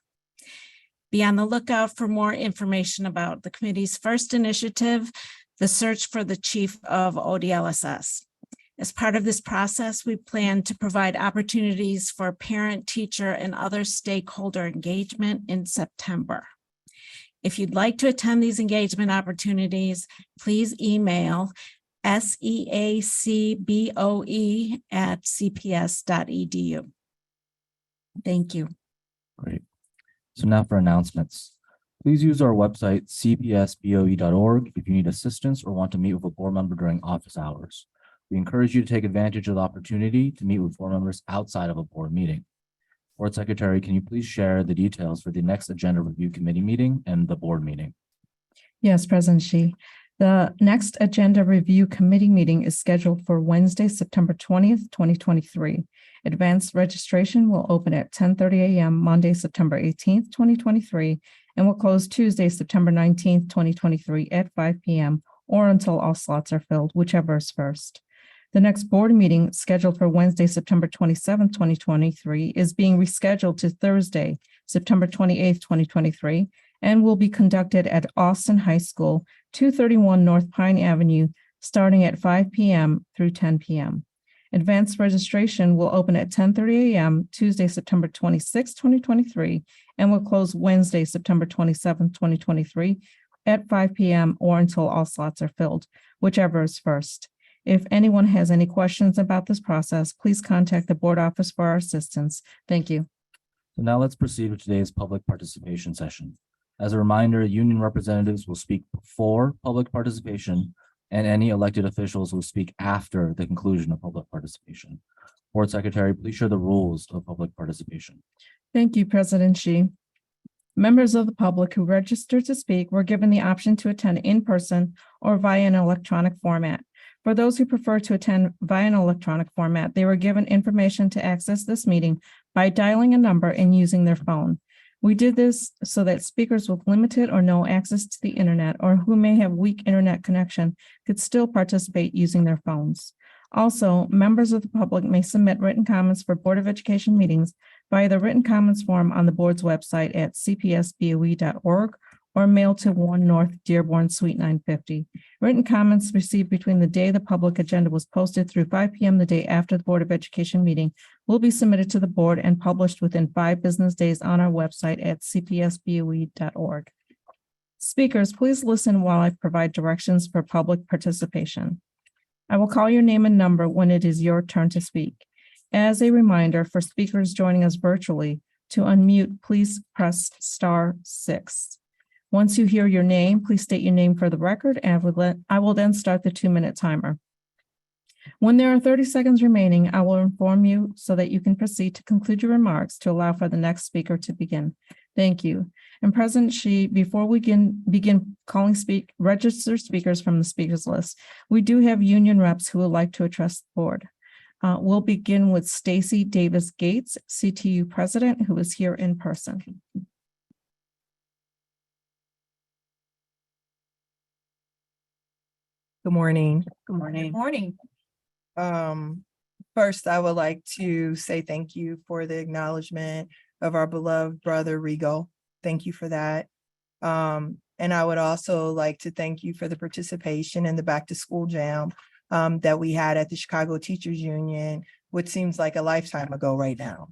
Be on the lookout for more information about the committee's first initiative, the search for the chief of ODLSS. As part of this process, we plan to provide opportunities for parent, teacher, and other stakeholder engagement in September. If you'd like to attend these engagement opportunities, please email seacboe@cps.edu. Thank you. Great. So now for announcements. Please use our website, cpsboe.org, if you need assistance or want to meet with a board member during office hours. We encourage you to take advantage of the opportunity to meet with board members outside of a board meeting. Board Secretary, can you please share the details for the next agenda review committee meeting and the board meeting? Yes, President Shi. The next agenda review committee meeting is scheduled for Wednesday, September 20th, 2023. Advanced registration will open at 10:30 a.m. Monday, September 18th, 2023, and will close Tuesday, September 19th, 2023 at 5 p.m. or until all slots are filled, whichever is first. The next board meeting, scheduled for Wednesday, September 27th, 2023, is being rescheduled to Thursday, September 28th, 2023, and will be conducted at Austin High School, 231 North Pine Avenue, starting at 5 p.m. through 10 p.m. Advanced registration will open at 10:30 a.m. Tuesday, September 26th, 2023, and will close Wednesday, September 27th, 2023 at 5 p.m. or until all slots are filled, whichever is first. If anyone has any questions about this process, please contact the board office for our assistance. Thank you. So now let's proceed with today's public participation session. As a reminder, union representatives will speak before public participation, and any elected officials will speak after the conclusion of public participation. Board Secretary, please share the rules of public participation. Thank you, President Shi. Members of the public who registered to speak were given the option to attend in person or via an electronic format. For those who prefer to attend via an electronic format, they were given information to access this meeting by dialing a number and using their phone. We did this so that speakers with limited or no access to the internet or who may have weak internet connection could still participate using their phones. Also, members of the public may submit written comments for Board of Education meetings via the written comments form on the board's website at cpsboe.org or mailed to 1 North Dearborn Suite 950. Written comments received between the day the public agenda was posted through 5 p.m. the day after the Board of Education meeting will be submitted to the board and published within 5 business days on our website at cpsboe.org. Speakers, please listen while I provide directions for public participation. I will call your name and number when it is your turn to speak. As a reminder for speakers joining us virtually, to unmute, please press *6. Once you hear your name, please state your name for the record, and I will then start the 2-minute timer. When there are 30 seconds remaining, I will inform you so that you can proceed to conclude your remarks to allow for the next speaker to begin. Thank you. And President Shi, before we begin calling registered speakers from the speakers list, we do have union reps who would like to address the board. We'll begin with Stacy Davis Gates, CTU president, who is here in person. Good morning. Good morning. Morning. First, I would like to say thank you for the acknowledgement of our beloved brother Rigo. Thank you for that. And I would also like to thank you for the participation in the Back to School Jam that we had at the Chicago Teachers Union, which seems like a lifetime ago right now.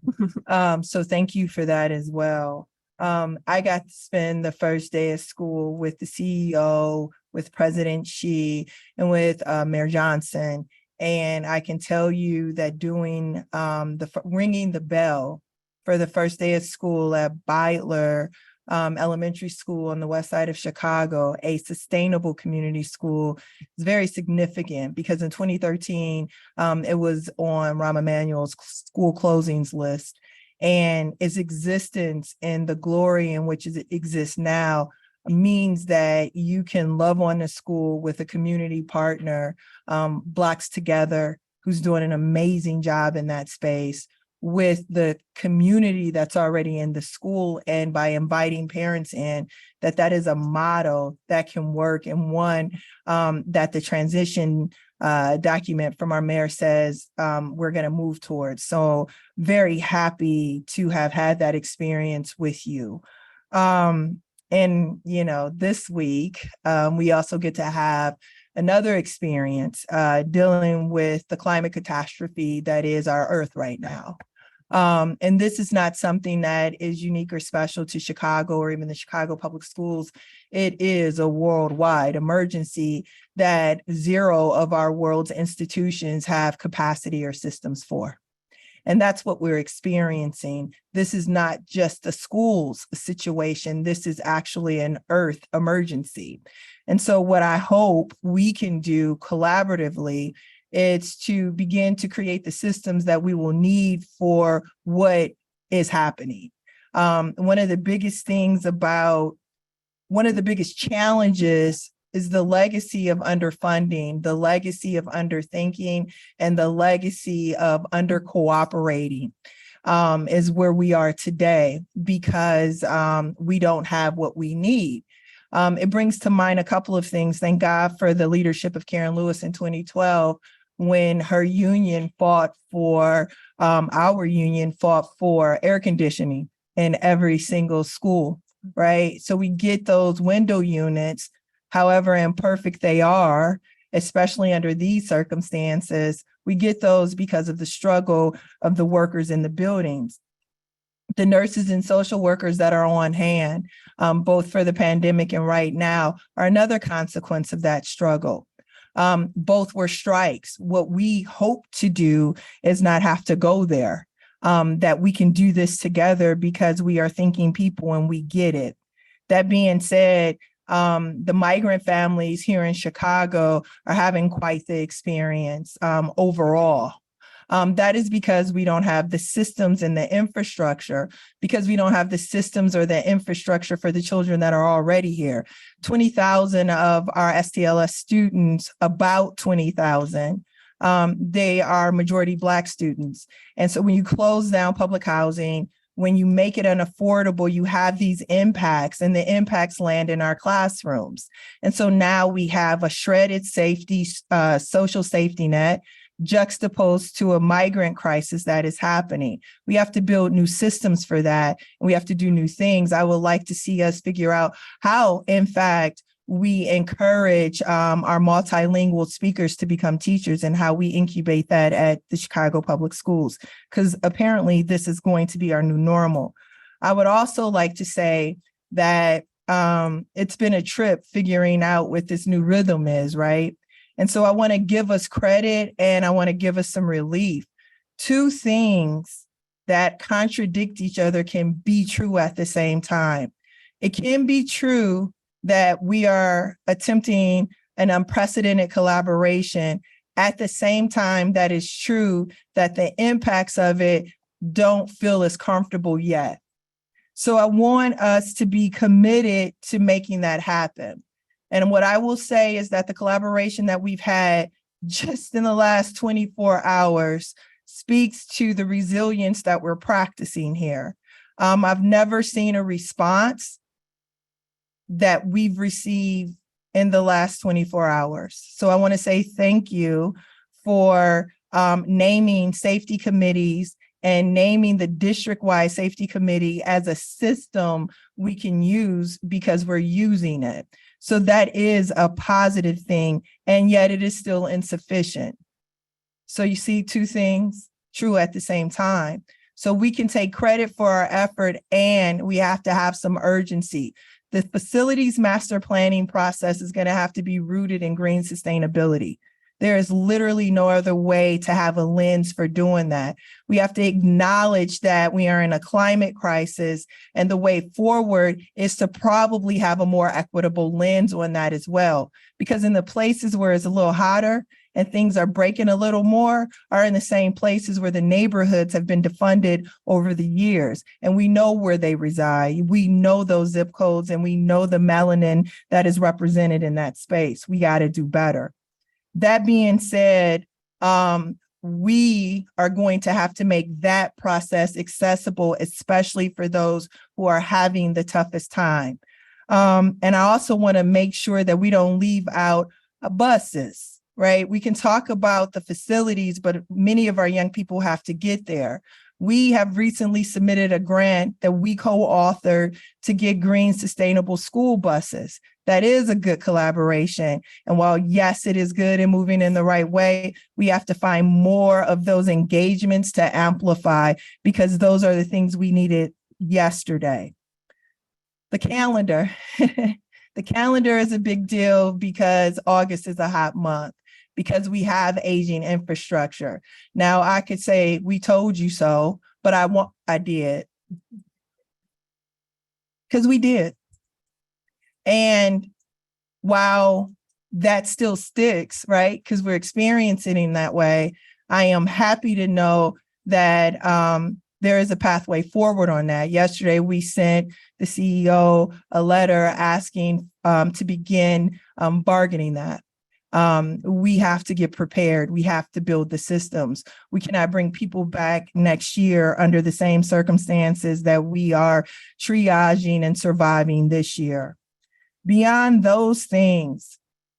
So thank you for that as well. I got to spend the first day of school with the CEO, with President Shi, and with Mayor Johnson. And I can tell you that doing ringing the bell for the first day of school at Beitler Elementary School on the west side of Chicago, a sustainable community school, is very significant because in 2013, it was on Rahm Emanuel's school closings list. And its existence and the glory in which it exists now means that you can love on a school with a community partner, Blacks Together, who's doing an amazing job in that space, with the community that's already in the school, and by inviting parents in, that is a model that can work, and one that the transition document from our mayor says we're going to move towards. So very happy to have had that experience with you. And, you know, this week, we also get to have another experience dealing with the climate catastrophe that is our Earth right now. And this is not something that is unique or special to Chicago or even the Chicago Public Schools. It is a worldwide emergency that 0 of our world's institutions have capacity or systems for. And that's what we're experiencing. This is not just a schools situation. This is actually an Earth emergency. And so what I hope we can do collaboratively is to begin to create the systems that we will need for what is happening. One of the biggest challenges is the legacy of underfunding, the legacy of underthinking, and the legacy of under-cooperating is where we are today because we don't have what we need. It brings to mind a couple of things. Thank God for the leadership of Karen Lewis in 2012, when her union fought for, our union fought for air conditioning in every single school, right? So we get those window units, however imperfect they are, especially under these circumstances, we get those because of the struggle of the workers in the buildings. The nurses and social workers that are on hand, both for the pandemic and right now, are another consequence of that struggle. Both were strikes. What we hope to do is not have to go there, that we can do this together because we are thinking people and we get it. That being said, the migrant families here in Chicago are having quite the experience overall. That is because we don't have the systems and the infrastructure, because we don't have the systems or the infrastructure for the children that are already here. 20,000 of our STLS students, about 20,000, they are majority Black students. And so when you close down public housing, when you make it unaffordable, you have these impacts, and the impacts land in our classrooms. And so now we have a shredded safety, social safety net juxtaposed to a migrant crisis that is happening. We have to build new systems for that. And we have to do new things. I would like to see us figure out how, in fact, we encourage our multilingual speakers to become teachers and how we incubate that at the Chicago Public Schools, because apparently this is going to be our new normal. I would also like to say that it's been a trip figuring out what this new rhythm is, right? And so I want to give us credit and I want to give us some relief. Two things that contradict each other can be true at the same time. It can be true that we are attempting an unprecedented collaboration. At the same time, that is true that the impacts of it don't feel as comfortable yet. So I want us to be committed to making that happen. And what I will say is that the collaboration that we've had just in the last 24 hours speaks to the resilience that we're practicing here. I've never seen a response that we've received in the last 24 hours. So I want to say thank you for naming safety committees and naming the district-wide safety committee as a system we can use because we're using it. So that is a positive thing, and yet it is still insufficient. So you see two things true at the same time. So we can take credit for our effort, and we have to have some urgency. The facilities master planning process is going to have to be rooted in green sustainability. There is literally no other way to have a lens for doing that. We have to acknowledge that we are in a climate crisis, and the way forward is to probably have a more equitable lens on that as well. Because in the places where it's a little hotter and things are breaking a little more are in the same places where the neighborhoods have been defunded over the years. And we know where they reside. We know those zip codes and we know the melanin that is represented in that space. We got to do better. That being said, we are going to have to make that process accessible, especially for those who are having the toughest time. And I also want to make sure that we don't leave out buses, right? We can talk about the facilities, but many of our young people have to get there. We have recently submitted a grant that we co-authored to get green sustainable school buses. That is a good collaboration. And while, yes, it is good and moving in the right way, we have to find more of those engagements to amplify, because those are the things we needed yesterday. The calendar. The calendar is a big deal because August is a hot month, because we have aging infrastructure. Now, I could say, we told you so, but I did. Because we did. And while that still sticks, right, because we're experiencing it in that way, I am happy to know that there is a pathway forward on that. Yesterday, we sent the CEO a letter asking to begin bargaining that. We have to get prepared. We have to build the systems. We cannot bring people back next year under the same circumstances that we are triaging and surviving this year. Beyond those things,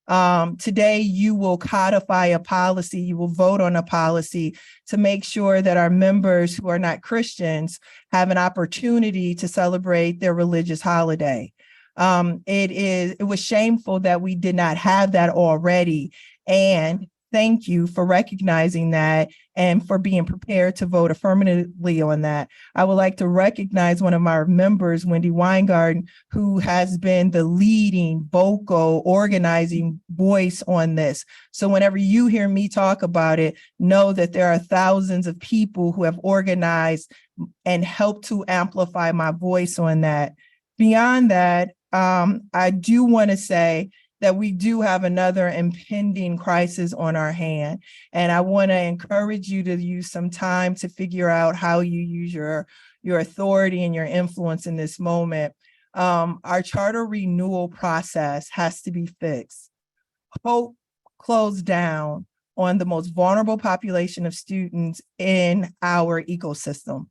today you will codify a policy, you will vote on a policy to make sure that our members who are not Christians have an opportunity to celebrate their religious holiday. It was shameful that we did not have that already. And thank you for recognizing that and for being prepared to vote affirmatively on that. I would like to recognize one of our members, Wendy Weingarten, who has been the leading vocal organizing voice on this. So whenever you hear me talk about it, know that there are thousands of people who have organized and helped to amplify my voice on that. Beyond that, I do want to say that we do have another impending crisis on our hand. And I want to encourage you to use some time to figure out how you use your authority and your influence in this moment. Our charter renewal process has to be fixed. Hope closed down on the most vulnerable population of students in our ecosystem.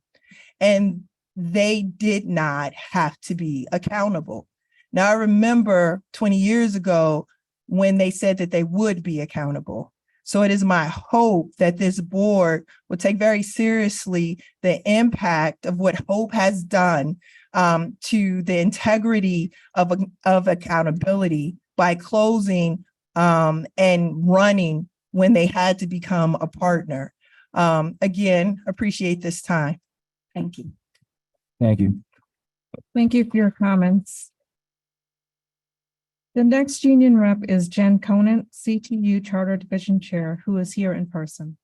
And they did not have to be accountable. Now, I remember 20 years ago when they said that they would be accountable. So it is my hope that this board will take very seriously the impact of what Hope has done to the integrity of accountability by closing and running when they had to become a partner. Again, appreciate this time. Thank you. Thank you. Thank you for your comments. The next union rep is Jen Conant, CTU Charter Division Chair, who is here in person.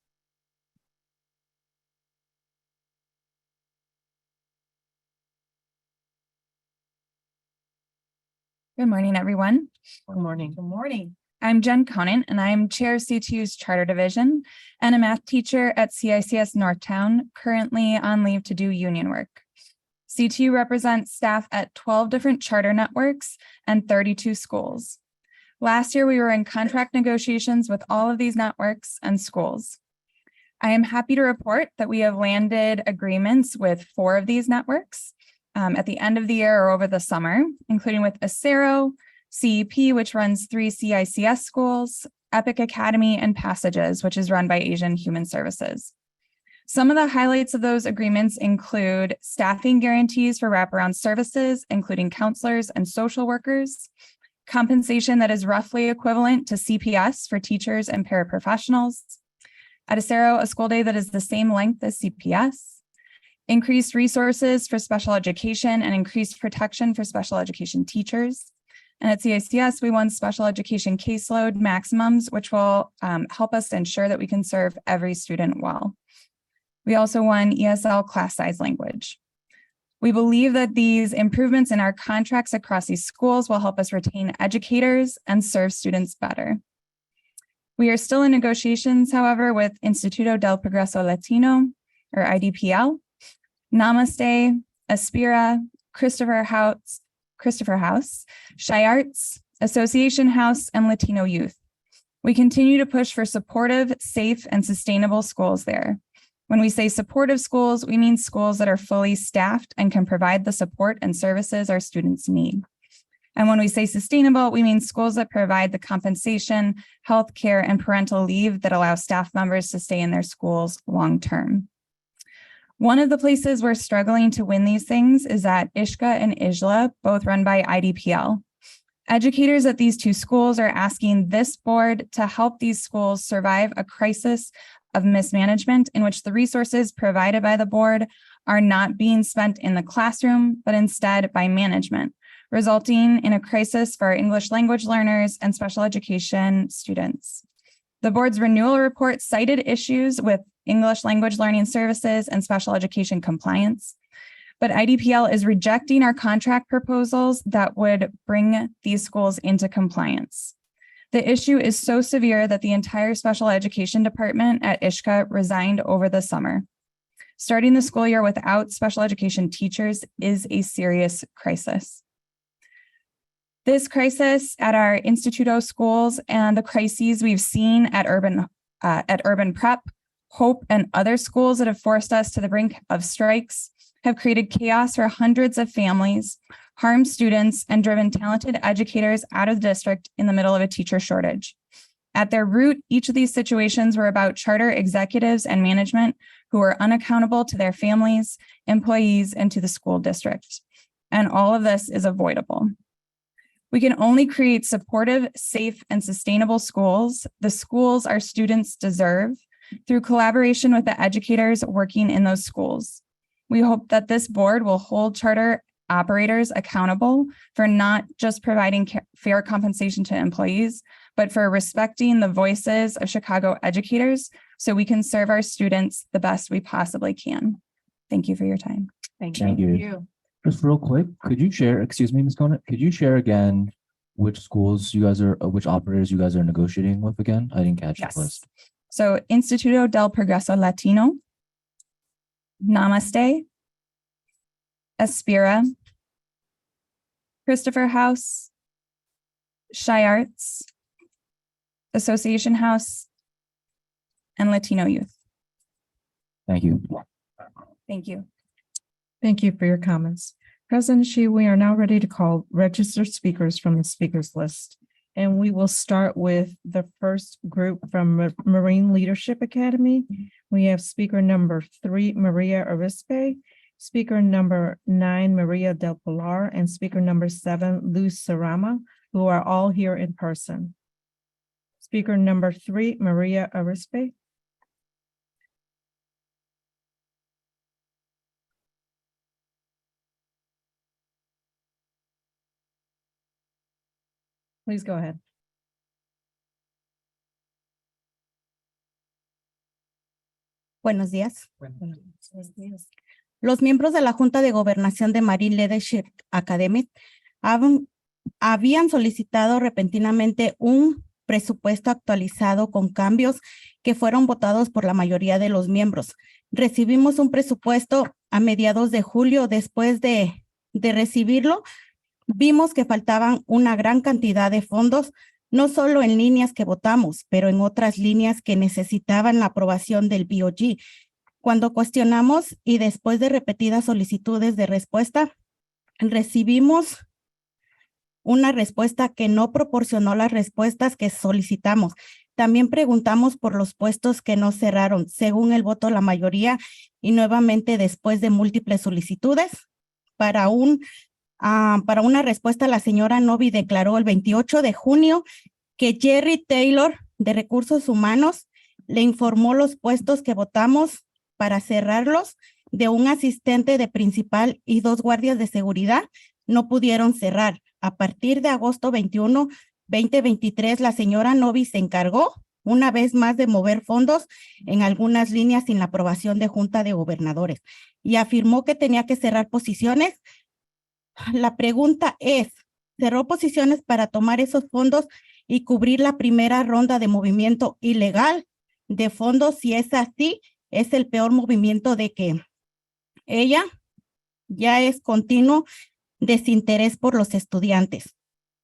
Good morning, everyone. Good morning. Good morning. I'm Jen Conant, and I'm Chair of CTU's Charter Division and a math teacher at CICS Northtown, currently on leave to do union work. CTU represents staff at 12 different charter networks and 32 schools. Last year, we were in contract negotiations with all of these networks and schools. I am happy to report that we have landed agreements with 4 of these networks at the end of the year or over the summer, including with Acero, CEP, which runs 3 CICS schools, Epic Academy, and Passages, which is run by Asian Human Services. Some of the highlights of those agreements include staffing guarantees for wraparound services, including counselors and social workers, compensation that is roughly equivalent to CPS for teachers and paraprofessionals, at Acero, a school day that is the same length as CPS, increased resources for special education and increased protection for special education teachers. And at CICS, we won special education caseload maximums, which will help us ensure that we can serve every student well. We also won ESL class size language. We believe that these improvements in our contracts across these schools will help us retain educators and serve students better. We are still in negotiations, however, with Instituto del Progreso Latino, or IDPL, Namaste, Aspira, Christopher House, Shy Arts, Association House, and Latino Youth. We continue to push for supportive, safe, and sustainable schools there. When we say supportive schools, we mean schools that are fully staffed and can provide the support and services our students need. And when we say sustainable, we mean schools that provide the compensation, healthcare, and parental leave that allow staff members to stay in their schools long-term. One of the places we're struggling to win these things is at Ishka and Isla, both run by IDPL. Educators at these 2 schools are asking this board to help these schools survive a crisis of mismanagement in which the resources provided by the board are not being spent in the classroom, but instead by management, resulting in a crisis for English language learners and special education students. The board's renewal report cited issues with English language learning services and special education compliance, but IDPL is rejecting our contract proposals that would bring these schools into compliance. The issue is so severe that the entire special education department at Ishka resigned over the summer. Starting the school year without special education teachers is a serious crisis. This crisis at our Instituto schools and the crises we've seen at Urban Prep, Hope, and other schools that have forced us to the brink of strikes have created chaos for hundreds of families, harmed students, and driven talented educators out of the district in the middle of a teacher shortage. At their root, each of these situations were about charter executives and management who were unaccountable to their families, employees, and to the school district. And all of this is avoidable. We can only create supportive, safe, and sustainable schools, the schools our students deserve, through collaboration with the educators working in those schools. We hope that this board will hold charter operators accountable for not just providing fair compensation to employees, but for respecting the voices of Chicago educators so we can serve our students the best we possibly can. Thank you for your time. Thank Thank you. you. Just real quick, could you share, excuse me, Ms. Conant, could you share again which schools you guys are, which operators you guys are negotiating with again? I didn't catch the Yes. list. So Instituto del Progreso Latino, Namaste, Aspira, Christopher House, Shy Arts, Association House, and Latino Youth. Thank you. Thank you. Thank you for your comments. President Shi, we are now ready to call registered speakers from the speakers list. And we will start with the first group from Marine Leadership Academy. We have speaker number 3, Maria Arispe, speaker number 9, Maria Del Pilar, and speaker number 7, Luz Sarama, who are all here in person. Speaker number 3, Maria Arispe. Please go ahead. Buenos días. Los miembros de la Junta de Gobernación de Marine Leadership Academy habían solicitado repentinamente un presupuesto actualizado con cambios que fueron votados por la mayoría de los miembros. Recibimos un presupuesto a mediados de julio. Después de recibirlo, vimos que faltaban una gran cantidad de fondos, no solo en líneas que votamos, pero en otras líneas que necesitaban la aprobación del BOG. Cuando cuestionamos y después de repetidas solicitudes de respuesta, recibimos una respuesta que no proporcionó las respuestas que solicitamos. También preguntamos por los puestos que no cerraron, según el voto de la mayoría, y nuevamente después de múltiples solicitudes. Para una respuesta, la señora Novi declaró el 28 de junio que Jerry Taylor, de Recursos Humanos, le informó los puestos que votamos para cerrarlos de un asistente de principal y 2 guardias de seguridad no pudieron cerrar. A partir de agosto 21, 2023, la señora Novi se encargó una vez más de mover fondos en algunas líneas sin la aprobación de Junta de Gobernadores y afirmó que tenía que cerrar posiciones. La pregunta es, ¿cerró posiciones para tomar esos fondos y cubrir la primera ronda de movimiento ilegal de fondos? Si es así, es el peor movimiento de que ella ya es continuo desinterés por los estudiantes,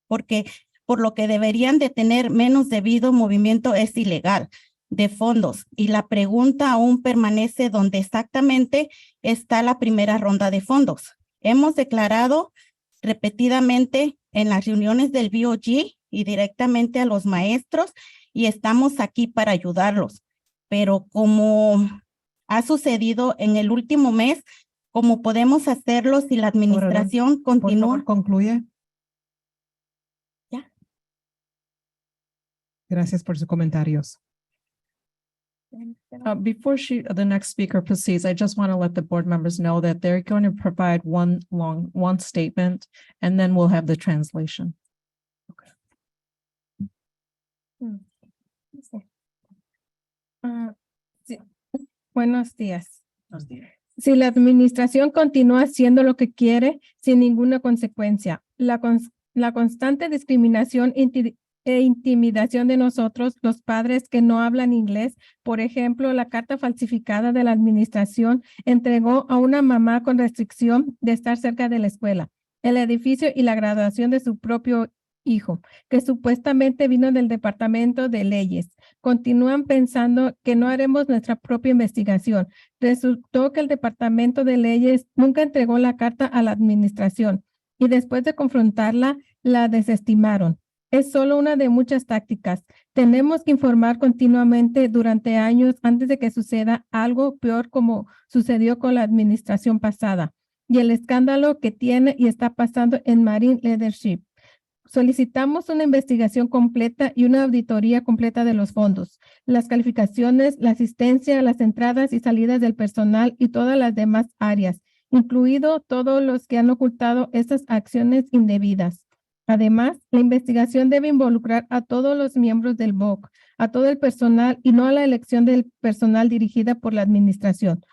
porque por lo que deberían de tener menos debido movimiento es ilegal de fondos. Y la pregunta aún permanece donde exactamente está la primera ronda de fondos. Hemos declarado repetidamente en las reuniones del BOG y directamente a los maestros y estamos aquí para ayudarlos. Pero como ha sucedido en el último mes, ¿cómo podemos hacerlo si la administración continúa? Concluye. Ya. Gracias por sus comentarios. Before the next speaker proceeds, I just want to let the board members know that they're going to provide one statement, and then we'll have the translation. Buenos días. Si la administración continúa haciendo lo que quiere sin ninguna consecuencia, la constante discriminación e intimidación de nosotros, los padres que no hablan inglés, por ejemplo, la carta falsificada de la administración entregó a una mamá con restricción de estar cerca de la escuela, el edificio y la graduación de su propio hijo, que supuestamente vino del Departamento de Leyes. Continúan pensando que no haremos nuestra propia investigación. Resultó que el Departamento de Leyes nunca entregó la carta a la administración y después de confrontarla, la desestimaron. Es solo una de muchas tácticas. Tenemos que informar continuamente durante años antes de que suceda algo peor como sucedió con la administración pasada y el escándalo que tiene y está pasando en Marine Leadership. Solicitamos una investigación completa y una auditoría completa de los fondos, las calificaciones, la asistencia, las entradas y salidas del personal y todas las demás áreas, incluido todos los que han ocultado estas acciones indebidas. Además, la investigación debe involucrar a todos los miembros del BOC, a todo el personal y no a la elección del personal dirigida por la administración,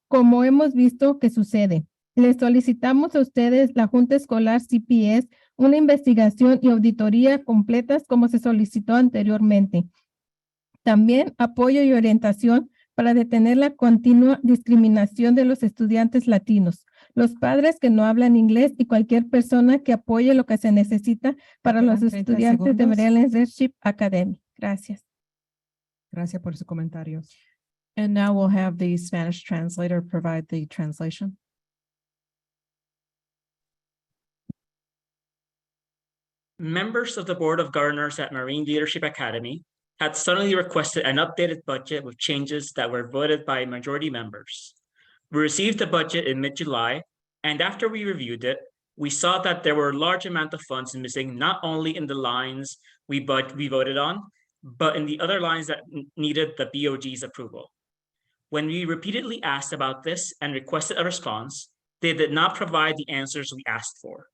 como hemos visto que sucede. Les solicitamos a ustedes, la Junta Escolar CPS, una investigación y auditoría completas como se solicitó anteriormente. También apoyo y orientación para detener la continua discriminación de los estudiantes latinos, los padres que no hablan inglés y cualquier persona que apoye lo que se necesita para los estudiantes de Marine Leadership Academy. Gracias. Gracias por sus comentarios. And now we'll have the Spanish translator provide the translation. members of the Board of Governors at Marine Leadership Academy had suddenly requested an updated budget with changes that were voted by majority members. We received the budget in mid-July, and after we reviewed it, we saw that there were a large amount of funds missing, not only in the lines we voted on, but in the other lines that needed the BOG's approval. When we repeatedly asked about this and requested a response, they did not provide the answers we asked for.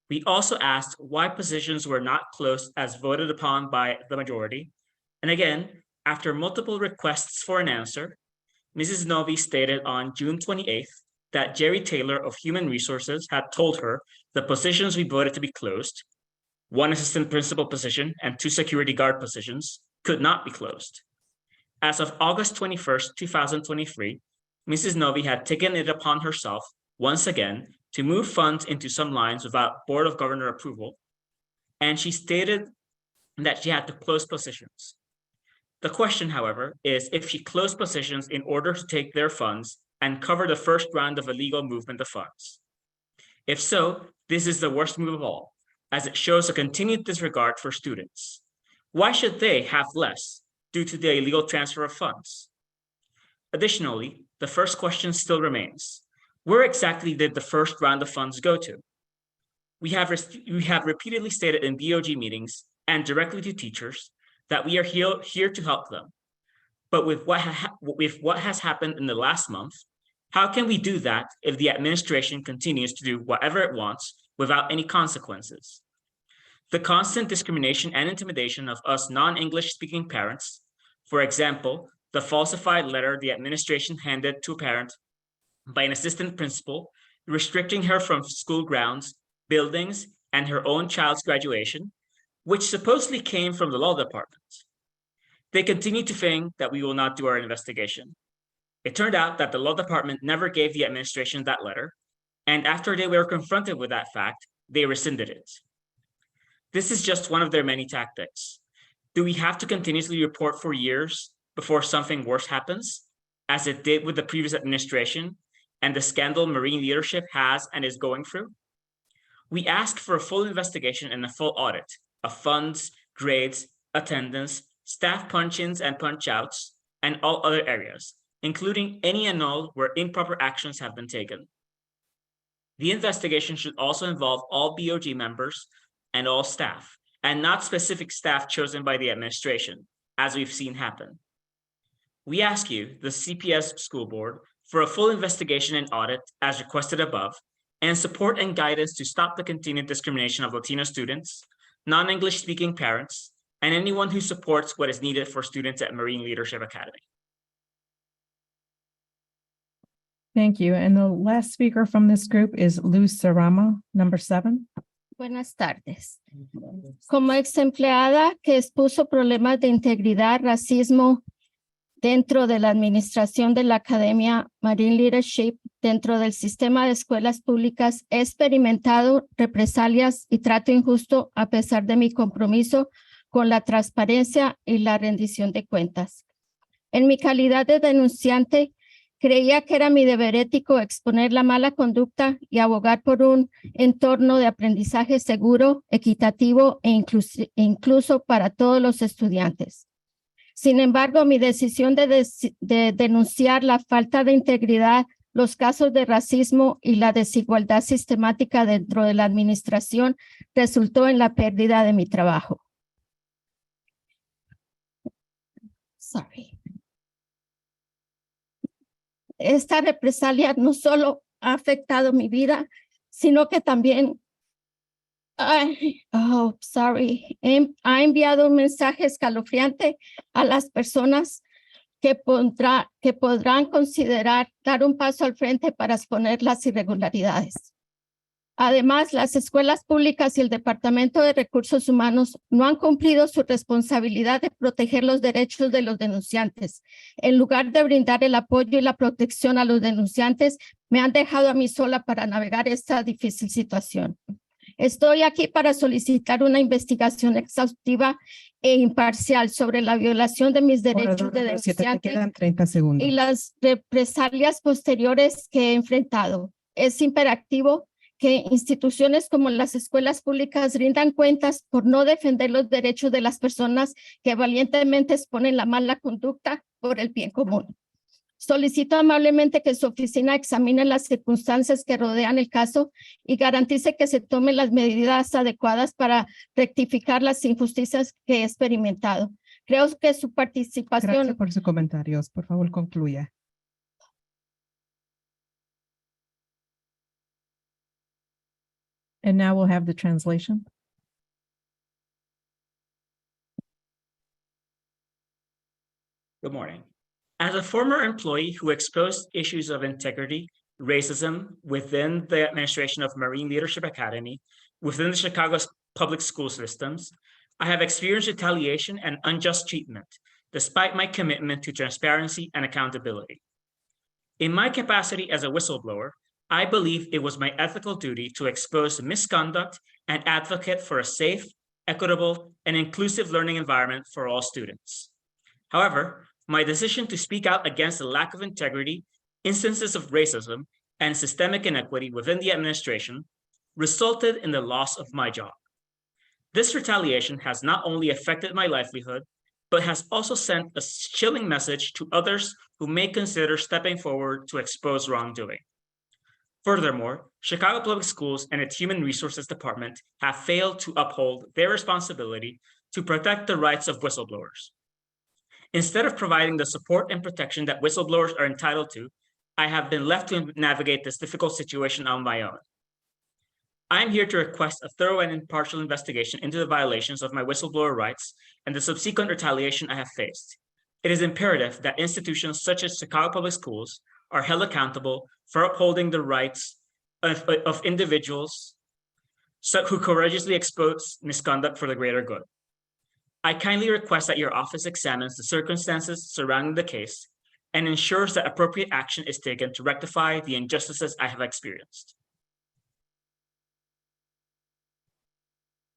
We also asked why positions were not closed as voted upon by the majority. And again, after multiple requests for an answer, Mrs. Novi stated on June 28th that Jerry Taylor of Human Resources had told her the positions we voted to be closed, one assistant principal position and 2 security guard positions, could not be closed. As of August 21st, 2023, Mrs. Novi had taken it upon herself once again to move funds into some lines without Board of Governor approval, and she stated that she had to close positions. The question, however, is if she closed positions in order to take their funds and cover the first round of illegal movement of funds. If so, this is the worst move of all, as it shows a continued disregard for students. Why should they have less due to the illegal transfer of funds? Additionally, the first question still remains. Where exactly did the first round of funds go to? We have repeatedly stated in BOG meetings and directly to teachers that we are here to help them. But with what has happened in the last month, how can we do that if the administration continues to do whatever it wants without any consequences? The constant discrimination and intimidation of us non-English speaking parents, for example, the falsified letter the administration handed to a parent by an assistant principal, restricting her from school grounds, buildings, and her own child's graduation, which supposedly came from the law department. They continue to think that we will not do our investigation. It turned out that the law department never gave the administration that letter, and after they were confronted with that fact, they rescinded it. This is just one of their many tactics. Do we have to continuously report for years before something worse happens, as it did with the previous administration and the scandal Marine leadership has and is going through? We ask for a full investigation and a full audit of funds, grades, attendance, staff punch-ins and punch-outs, and all other areas, including any and all where improper actions have been taken. The investigation should also involve all BOG members and all staff, and not specific staff chosen by the administration, as we've seen happen. We ask you, the CPS School Board, for a full investigation and audit as requested above, and support and guidance to stop the continued discrimination of Latino students, non-English speaking parents, and anyone who supports what is needed for students at Marine Leadership Academy. Thank you. And the last speaker from this group is Luz Sarama, number 7. Buenas tardes. Como ex empleada que expuso problemas de integridad, racismo dentro de la administración de la Academia Marine Leadership, dentro del sistema de escuelas públicas, he experimentado represalias y trato injusto a pesar de mi compromiso con la transparencia y la rendición de cuentas. En mi calidad de denunciante, creía que era mi deber ético exponer la mala conducta y abogar por un entorno de aprendizaje seguro, equitativo e incluso para todos los estudiantes. Sin embargo, mi decisión de denunciar la falta de integridad, los casos de racismo y la desigualdad sistemática dentro de la administración resultó en la pérdida de mi trabajo. Esta represalia no solo ha afectado mi vida, sino que también ha enviado un mensaje escalofriante a las personas que podrán considerar dar un paso al frente para exponer las irregularidades. Además, las escuelas públicas y el Departamento de Recursos Humanos no han cumplido su responsabilidad de proteger los derechos de los denunciantes. En lugar de brindar el apoyo y la protección a los denunciantes, me han dejado a mí sola para navegar esta difícil situación. Estoy aquí para solicitar una investigación exhaustiva e imparcial sobre la violación de mis derechos de denunciante y las represalias posteriores que he enfrentado. Es imperativo que instituciones como las escuelas públicas rindan cuentas por no defender los derechos de las personas que valientemente exponen la mala conducta por el bien común. Solicito amablemente que su oficina examine las circunstancias que rodean el caso y garantice que se tomen las medidas adecuadas para rectificar las injusticias que he experimentado. Creo que su participación... Gracias por sus comentarios. Por favor, concluya. And now we'll have the translation. Good morning. As a former employee who exposed issues of integrity, racism within the administration of Marine Leadership Academy, within the Chicago public school systems, I have experienced retaliation and unjust treatment, despite my commitment to transparency and accountability. In my capacity as a whistleblower, I believe it was my ethical duty to expose misconduct and advocate for a safe, equitable, and inclusive learning environment for all students. However, my decision to speak out against the lack of integrity, instances of racism, and systemic inequity within the administration resulted in the loss of my job. This retaliation has not only affected my livelihood, but has also sent a chilling message to others who may consider stepping forward to expose wrongdoing. Furthermore, Chicago Public Schools and its Human Resources Department have failed to uphold their responsibility to protect the rights of whistleblowers. Instead of providing the support and protection that whistleblowers are entitled to, I have been left to navigate this difficult situation on my own. I am here to request a thorough and impartial investigation into the violations of my whistleblower rights and the subsequent retaliation I have faced. It is imperative that institutions such as Chicago Public Schools are held accountable for upholding the rights of individuals who courageously expose misconduct for the greater good. I kindly request that your office examines the circumstances surrounding the case and ensures that appropriate action is taken to rectify the injustices I have experienced.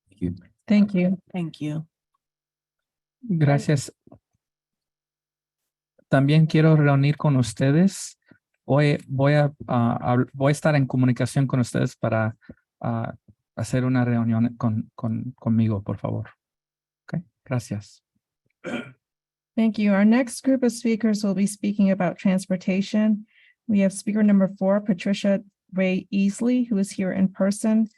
Thank you. Thank you. Thank you. Gracias. También quiero reunir con ustedes. Hoy voy a estar en comunicación con ustedes para hacer una reunión conmigo, por favor. Okay, gracias. Thank you. Our next group of speakers will be speaking about transportation. We have speaker number 4, Patricia Ray Easley, who is here in person,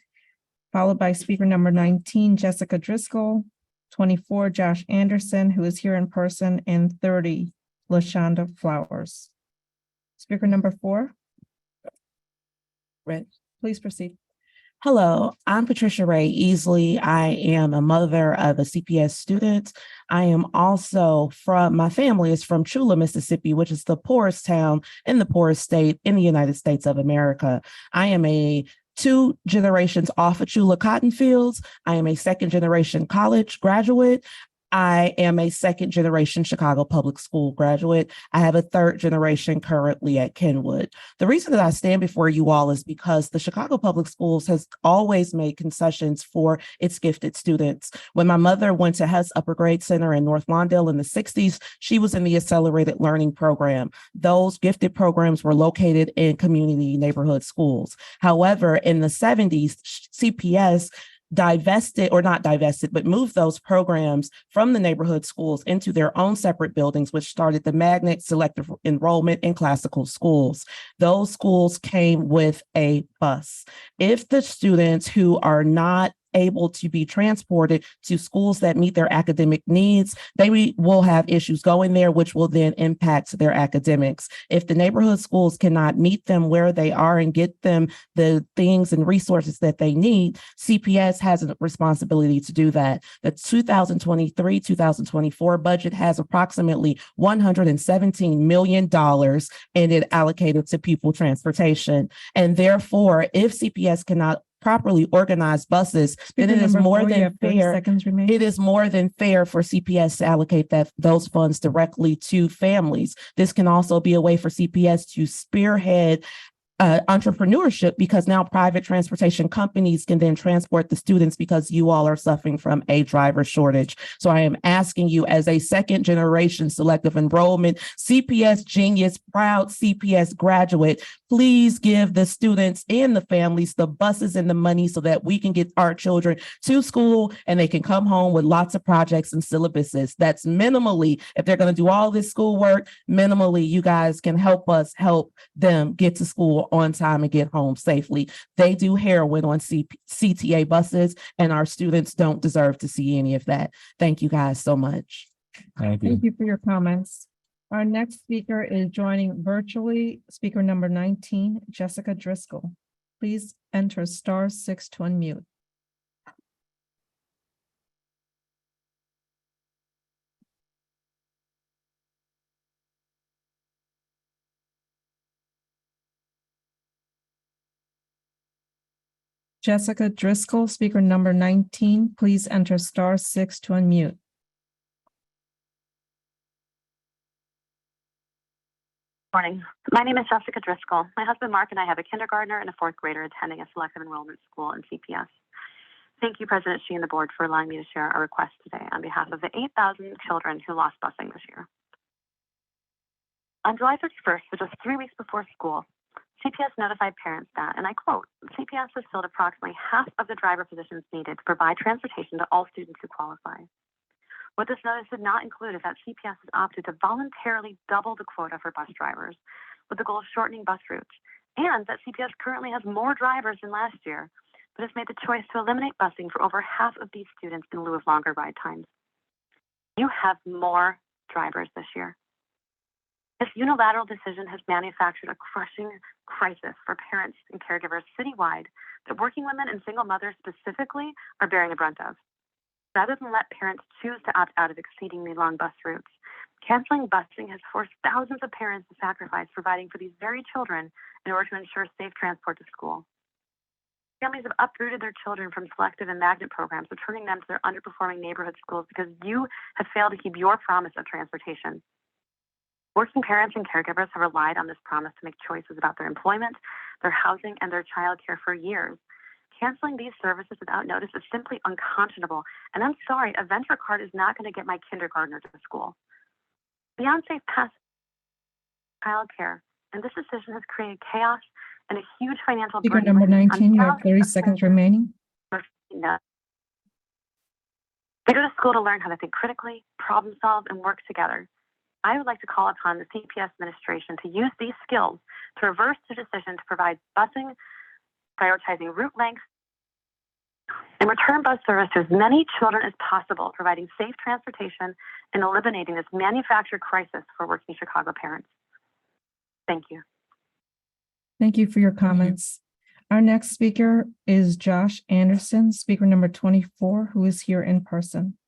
followed by speaker number 19, Jessica Driscoll, 24, Josh Anderson, who is here in person, and 30, LaShonda Flowers. Speaker number 4. Right. Please proceed. Hello, I'm Patricia Ray Easley. I am a mother of a CPS student. I am also my family is from Chula, Mississippi, which is the poorest town in the poorest state in the United States of America. I am a 2 generations off of Chula cotton fields. I am a 2nd generation college graduate. I am a 2nd generation Chicago Public School graduate. I have a 3rd generation currently at Kenwood. The reason that I stand before you all is because the Chicago Public Schools has always made concessions for its gifted students. When my mother went to Hess Upper Grade Center in North Lawndale in the 60s, she was in the Accelerated Learning Program. Those gifted programs were located in community neighborhood schools. However, in the 70s, CPS moved those programs from the neighborhood schools into their own separate buildings, which started the magnet selective enrollment in classical schools. Those schools came with a bus. If the students who are not able to be transported to schools that meet their academic needs, they will have issues going there, which will then impact their academics. If the neighborhood schools cannot meet them where they are and get them the things and resources that they need, CPS has a responsibility to do that. The 2023-2024 budget has approximately $117 million in it allocated to pupil transportation. And therefore, if CPS cannot properly organized buses, then it is more than fair. It is more than fair for CPS to allocate those funds directly to families. This can also be a way for CPS to spearhead entrepreneurship, because now private transportation companies can then transport the students because you all are suffering from a driver shortage. So I am asking you, as a 2nd generation selective enrollment CPS genius, proud CPS graduate, please give the students and the families the buses and the money so that we can get our children to school and they can come home with lots of projects and syllabuses. That's minimally, if they're going to do all this schoolwork, minimally, you guys can help us help them get to school on time and get home safely. They do heroin on CTA buses, and our students don't deserve to see any of that. Thank you guys so much. Thank you. Thank you for your comments. Our next speaker is joining virtually, speaker number 19, Jessica Driscoll. Please enter *6 to unmute. Jessica Driscoll, speaker number 19, please enter *6 to unmute. Morning. My name is Jessica Driscoll. My husband Mark and I have a kindergartner and a fourth grader attending a selective enrollment school in CPS. Thank you, President Xi and the board, for allowing me to share our request today on behalf of the 8,000 children who lost busing this year. On July 31st, so just 3 weeks before school, CPS notified parents that, and I quote, CPS has filled approximately half of the driver positions needed to provide transportation to all students who qualify. What this notice did not include is that CPS has opted to voluntarily double the quota for bus drivers with the goal of shortening bus routes, and that CPS currently has more drivers than last year, but has made the choice to eliminate busing for over half of these students in lieu of longer ride times. You have more drivers this year. This unilateral decision has manufactured a crushing crisis for parents and caregivers citywide that working women and single mothers specifically are bearing the brunt of. Rather than let parents choose to opt out of exceedingly long bus routes, canceling busing has forced thousands of parents to sacrifice providing for these very children in order to ensure safe transport to school. Families have uprooted their children from selective and magnet programs, returning them to their underperforming neighborhood schools because you have failed to keep your promise of transportation. Working parents and caregivers have relied on this promise to make choices about their employment, their housing, and their childcare for years. Canceling these services without notice is simply unconscionable, and I'm sorry, a Venture card is not going to get my kindergartner to school. Beyond safe pass childcare, and this decision has created chaos and a huge financial Speaker burden. number 19, you have on 30 seconds remaining. No. They go to school to learn how to think critically, problem solve, and work together. I would like to call upon the CPS administration to use these skills to reverse the decision to provide busing, prioritizing route length, and return bus service to as many children as possible, providing safe transportation and eliminating this manufactured crisis for working Chicago parents. Thank you. Thank you for your comments. Our next speaker is Josh Anderson, speaker number 24, who is here in person.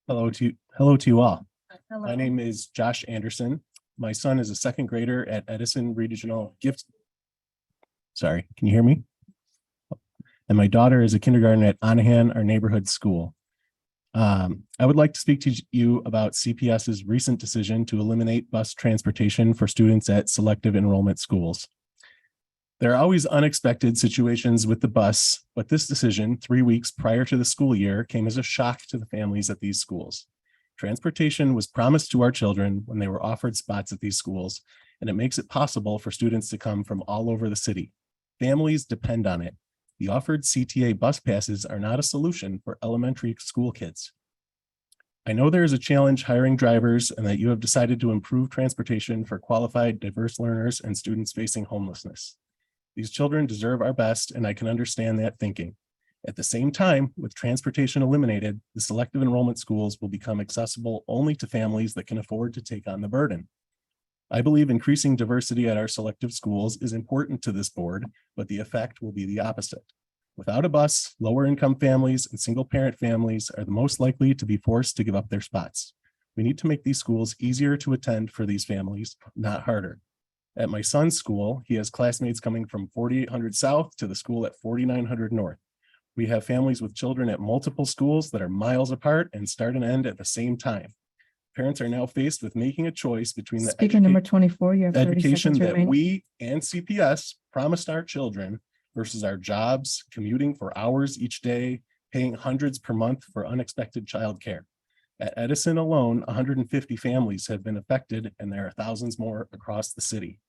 Hello to you all. Hello. My name is Josh Anderson. My son is a second grader at Edison Regional Gift. Sorry, can you hear me? And my daughter is a kindergarten at Onahan, our neighborhood school. I would like to speak to you about CPS's recent decision to eliminate bus transportation for students at selective enrollment schools. There are always unexpected situations with the bus, but this decision 3 weeks prior to the school year came as a shock to the families at these schools. Transportation was promised to our children when they were offered spots at these schools, and it makes it possible for students to come from all over the city. Families depend on it. The offered CTA bus passes are not a solution for elementary school kids. I know there is a challenge hiring drivers and that you have decided to improve transportation for qualified, diverse learners and students facing homelessness. These children deserve our best, and I can understand that thinking. At the same time, with transportation eliminated, the selective enrollment schools will become accessible only to families that can afford to take on the burden. I believe increasing diversity at our selective schools is important to this board, but the effect will be the opposite. Without a bus, lower income families and single parent families are the most likely to be forced to give up their spots. We need to make these schools easier to attend for these families, not harder. At my son's school, he has classmates coming from 4800 South to the school at 4900 North. We have families with children at multiple schools that are miles apart and start and end at the same time. Parents are now faced with making a choice between the Speaker number 24, you have 30 education seconds that remaining. we and CPS promised our children versus our jobs, commuting for hours each day, paying hundreds per month for unexpected childcare. At Edison alone, 150 families have been affected, and there are thousands more across the city.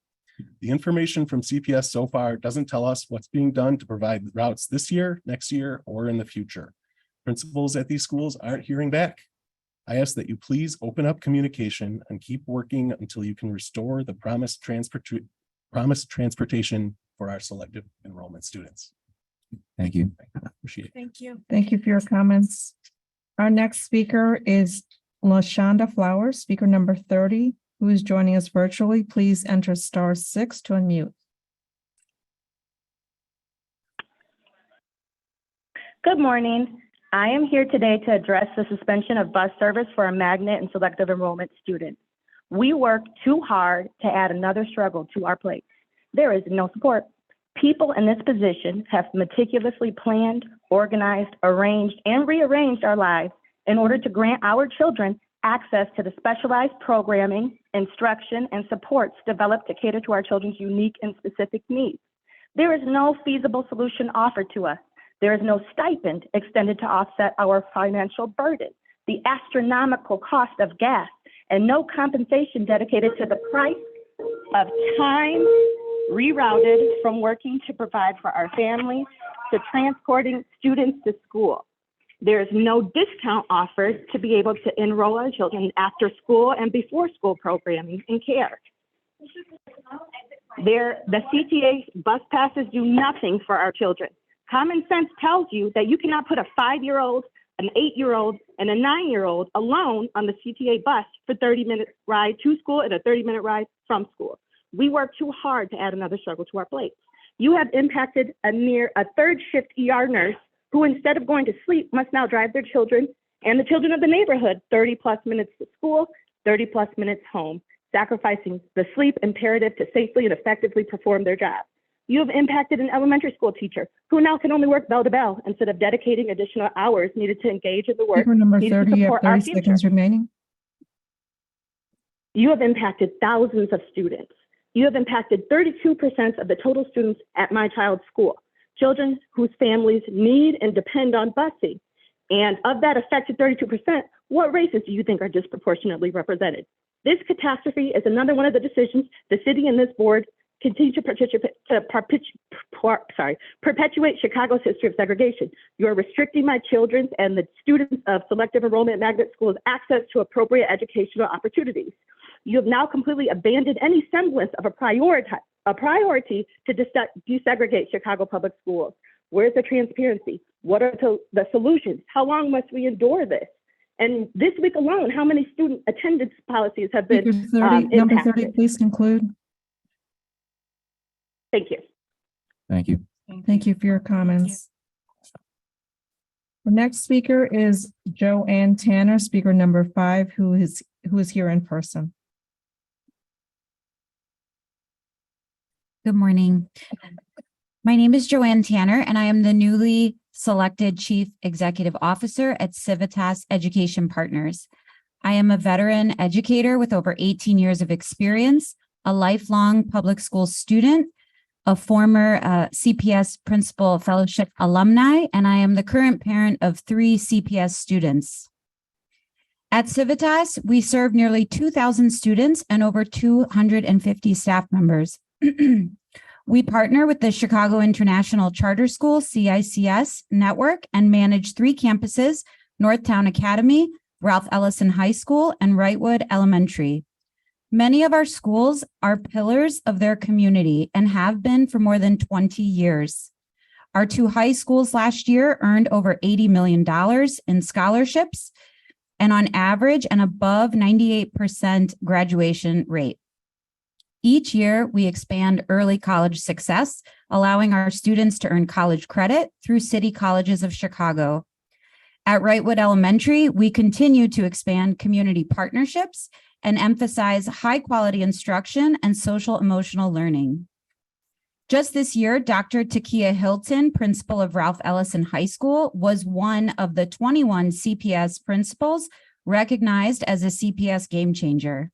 The information from CPS so far doesn't tell us what's being done to provide routes this year, next year, or in the future. Principals at these schools aren't hearing back. I ask that you please open up communication and keep working until you can restore the promised transportation for our selective enrollment students. Thank you. Appreciate it. Thank you. Thank you for your comments. Our next speaker is LaShonda Flowers, speaker number 30, who is joining us virtually. Please enter *6 to unmute. Good morning. I am here today to address the suspension of bus service for a magnet and selective enrollment student. We work too hard to add another struggle to our plate. There is no support. People in this position have meticulously planned, organized, arranged, and rearranged our lives in order to grant our children access to the specialized programming, instruction, and supports developed to cater to our children's unique and specific needs. There is no feasible solution offered to us. There is no stipend extended to offset our financial burden, the astronomical cost of gas, and no compensation dedicated to the price of time rerouted from working to provide for our families to transporting students to school. There is no discount offered to be able to enroll our children after school and before school programming and care. The CTA bus passes do nothing for our children. Common sense tells you that you cannot put a 5-year-old, an 8-year-old, and a 9-year-old alone on the CTA bus for 30-minute ride to school and a 30-minute ride from school. We work too hard to add another struggle to our plate. You have impacted a third shift ER nurse who, instead of going to sleep, must now drive their children and the children of the neighborhood 30+ minutes to school, 30+ minutes home, sacrificing the sleep imperative to safely and effectively perform their job. You have impacted an elementary school teacher who now can only work bell to bell instead of dedicating additional hours needed to engage in the work Speaker number needed to 30, you have support our 30 future. seconds remaining. You have impacted thousands of students. You have impacted 32% of the total students at my child's school, children whose families need and depend on busing. And of that affected 32%, what races do you think are disproportionately represented? This catastrophe is another one of the decisions the city and this board continue to perpetuate Chicago's history of segregation. You are restricting my children's and the students of selective enrollment magnet schools access to appropriate educational opportunities. You have now completely abandoned any semblance of a priority to desegregate Chicago public schools. Where's the transparency? What are the solutions? How long must we endure this? And this week alone, how many student attendance policies have been Speaker 30, number 30, impacted? please conclude. Thank you. Thank you. Thank you for your comments. The next speaker is Joanne Tanner, speaker number 5, who is here in person. Good morning. My name is Joanne Tanner, and I am the newly selected Chief Executive Officer at Civitas Education Partners. I am a veteran educator with over 18 years of experience, a lifelong public school student, a former CPS Principal Fellowship alumni, and I am the current parent of 3 CPS students. At Civitas, we serve nearly 2,000 students and over 250 staff members. We partner with the Chicago International Charter School, CICS network, and manage 3 campuses, Northtown Academy, Ralph Ellison High School, and Wrightwood Elementary. Many of our schools are pillars of their community and have been for more than 20 years. Our 2 high schools last year earned over $80 million in scholarships and on average an above 98% graduation rate. Each year, we expand early college success, allowing our students to earn college credit through City Colleges of Chicago. At Wrightwood Elementary, we continue to expand community partnerships and emphasize high-quality instruction and social-emotional learning. Just this year, Dr. Takia Hilton, principal of Ralph Ellison High School, was one of the 21 CPS principals recognized as a CPS game changer.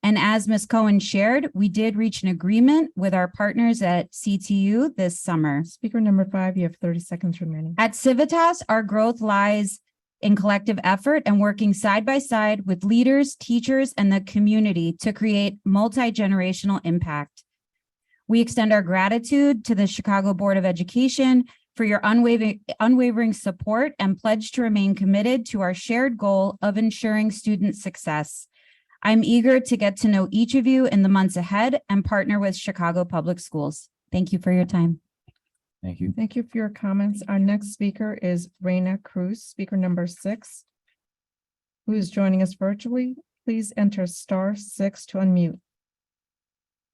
And as Ms. Cohen shared, we did reach an agreement with our partners at CTU this summer. Speaker number 5, you have 30 seconds remaining. At Civitas, our growth lies in collective effort and working side by side with leaders, teachers, and the community to create multi-generational impact. We extend our gratitude to the Chicago Board of Education for your unwavering support and pledge to remain committed to our shared goal of ensuring student success. I'm eager to get to know each of you in the months ahead and partner with Chicago Public Schools. Thank you for your time. Thank you. Thank you for your comments. Our next speaker is Reina Cruz, speaker number 6, who is joining us virtually. Please enter *6 to unmute.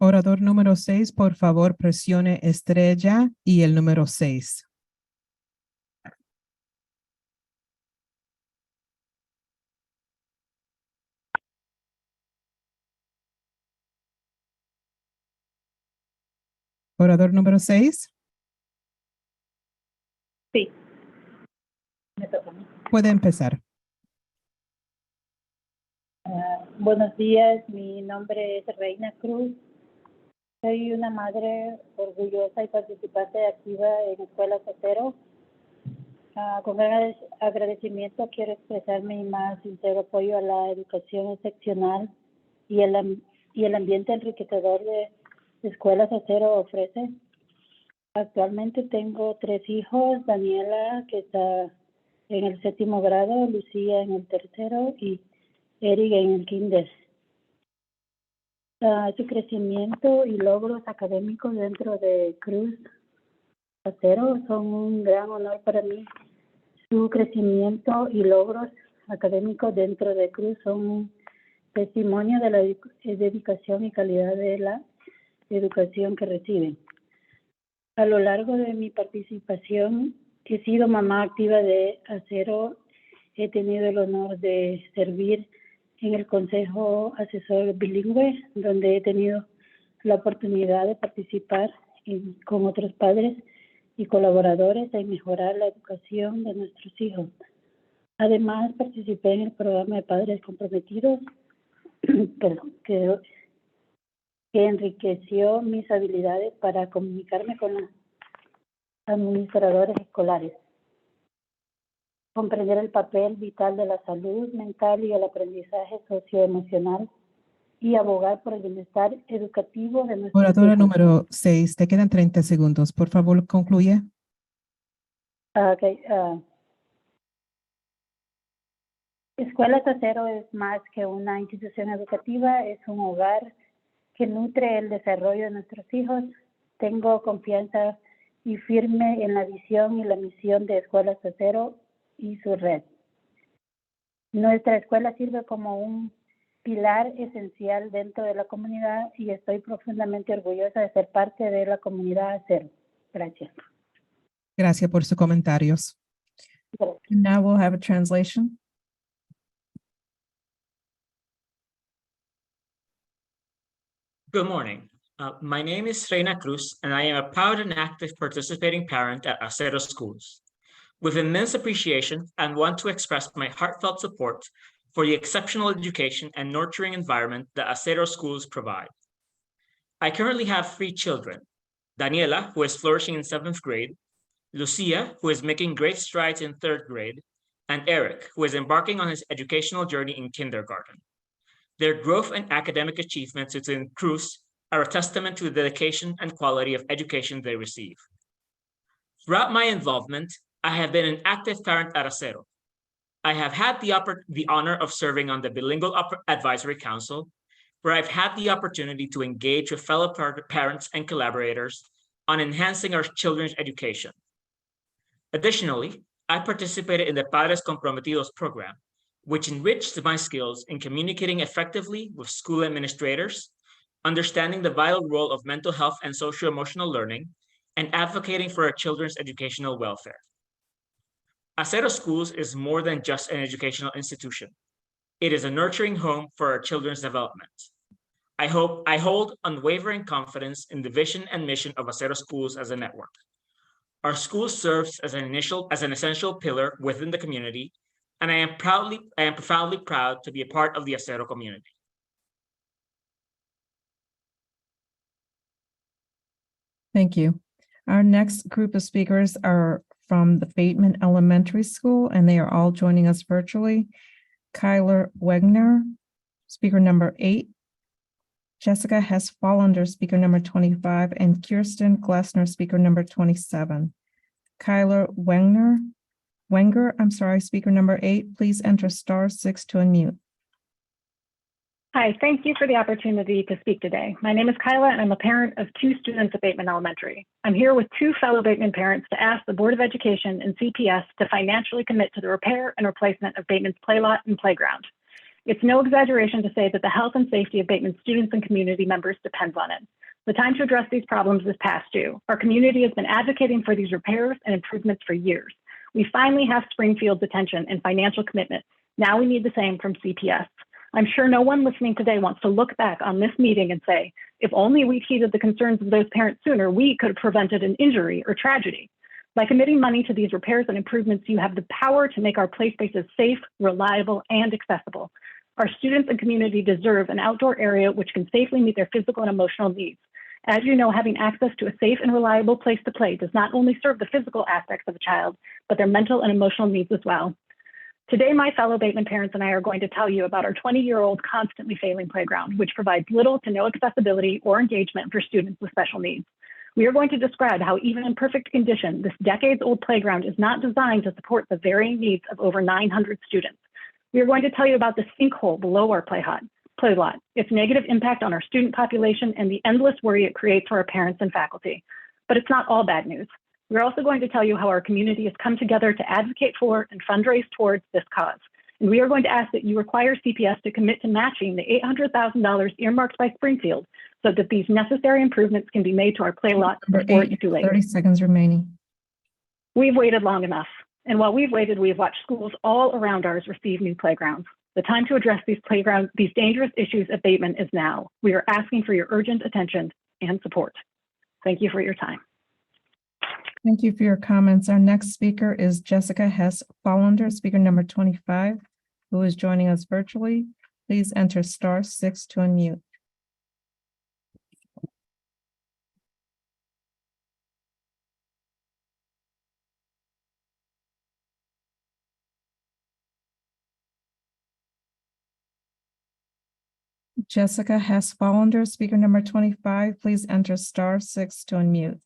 Orador número 6, por favor, presione estrella y el número 6. Orador número 6. Sí. Me toca a mí. Puede empezar. Buenos días, mi nombre es Reina Cruz. Soy una madre orgullosa y participante activa en Escuelas Acero. Con gran agradecimiento quiero expresar mi más sincero apoyo a la educación excepcional y el ambiente enriquecedor de Escuelas Acero ofrece. Actualmente tengo 3 hijos, Daniela, que está en el 7º grado, Lucía en el 3º y Eric en el kinder. Su crecimiento y logros académicos dentro de Cruz Acero son un gran honor para mí. Su crecimiento y logros académicos dentro de Cruz son un testimonio de la dedicación y calidad de la educación que reciben. A lo largo de mi participación, he sido mamá activa de Acero. He tenido el honor de servir en el Consejo Asesor Bilingüe, donde he tenido la oportunidad de participar con otros padres y colaboradores en mejorar la educación de nuestros hijos. Además, participé en el programa de Padres Comprometidos, que enriqueció mis habilidades para comunicarme con los administradores escolares, comprender el papel vital de la salud mental y el aprendizaje socioemocional y abogar por el bienestar educativo de nuestros Oradora hijos. número 6, te quedan 30 segundos. Por favor, concluye. Escuelas Acero es más que una institución educativa, es un hogar que nutre el desarrollo de nuestros hijos. Tengo confianza y firme en la visión y la misión de Escuelas Acero y su red. Nuestra escuela sirve como un pilar esencial dentro de la comunidad y estoy profundamente orgullosa de ser parte de la comunidad Acero. Gracias. Gracias por sus comentarios. Now we'll have a translation. Good morning. My name is Reina Cruz, and I am a proud and active participating parent at Acero Schools. With immense appreciation, I want to express my heartfelt support for the exceptional education and nurturing environment that Acero Schools provide. I currently have 3 children, Daniela, who is flourishing in 7th grade, Lucia, who is making great strides in 3rd grade, and Eric, who is embarking on his educational journey in kindergarten. Their growth and academic achievements within Cruz are a testament to the dedication and quality of education they receive. Throughout my involvement, I have been an active parent at Acero. I have had the honor of serving on the Bilingual Advisory Council, where I've had the opportunity to engage with fellow parents and collaborators on enhancing our children's education. Additionally, I participated in the Padres Comprometidos program, which enriched my skills in communicating effectively with school administrators, understanding the vital role of mental health and socio-emotional learning, and advocating for our children's educational welfare. Acero Schools is more than just an educational institution. It is a nurturing home for our children's development. I hold unwavering confidence in the vision and mission of Acero Schools as a network. Our school serves as an essential pillar within the community, and I am profoundly proud to be a part of the Acero community. Thank you. Our next group of speakers are from the Bateman Elementary School, and they are all joining us virtually. Kyler Wegner, speaker number 8. Jessica Hess Follander, speaker number 25, and Kirsten Glessner, speaker number 27. Kyler Wenger, speaker number 8, please enter *6 to unmute. Hi, thank you for the opportunity to speak today. My name is Kyla, and I'm a parent of 2 students at Bateman Elementary. I'm here with 2 fellow Bateman parents to ask the Board of Education and CPS to financially commit to the repair and replacement of Bateman's playlot and playground. It's no exaggeration to say that the health and safety of Bateman students and community members depends on it. The time to address these problems is past due. Our community has been advocating for these repairs and improvements for years. We finally have Springfield's attention and financial commitment. Now we need the same from CPS. I'm sure no one listening today wants to look back on this meeting and say, if only we heeded the concerns of those parents sooner, we could have prevented an injury or tragedy. By committing money to these repairs and improvements, you have the power to make our play spaces safe, reliable, and accessible. Our students and community deserve an outdoor area which can safely meet their physical and emotional needs. As you know, having access to a safe and reliable place to play does not only serve the physical aspects of a child, but their mental and emotional needs as well. Today, my fellow Bateman parents and I are going to tell you about our 20-year-old constantly failing playground, which provides little to no accessibility or engagement for students with special needs. We are going to describe how even in perfect condition, this decades-old playground is not designed to support the varying needs of over 900 students. We are going to tell you about the sinkhole below our playlot, its negative impact on our student population, and the endless worry it creates for our parents and faculty. But it's not all bad news. We're also going to tell you how our community has come together to advocate for and fundraise towards this cause. And we are going to ask that you require CPS to commit to matching the $800,000 earmarked by Springfield so that these necessary improvements can be made to our playlot before it's too late. 30 seconds remaining. We've waited long enough. And while we've waited, we've watched schools all around ours receive new playgrounds. The time to address these dangerous issues at Bateman is now. We are asking for your urgent attention and support. Thank you for your time. Thank you for your comments. Our next speaker is Jessica Hess Follander, speaker number 25, who is joining us virtually. Please enter *6 to unmute. Jessica Hess Follander, speaker number 25, please enter *6 to unmute.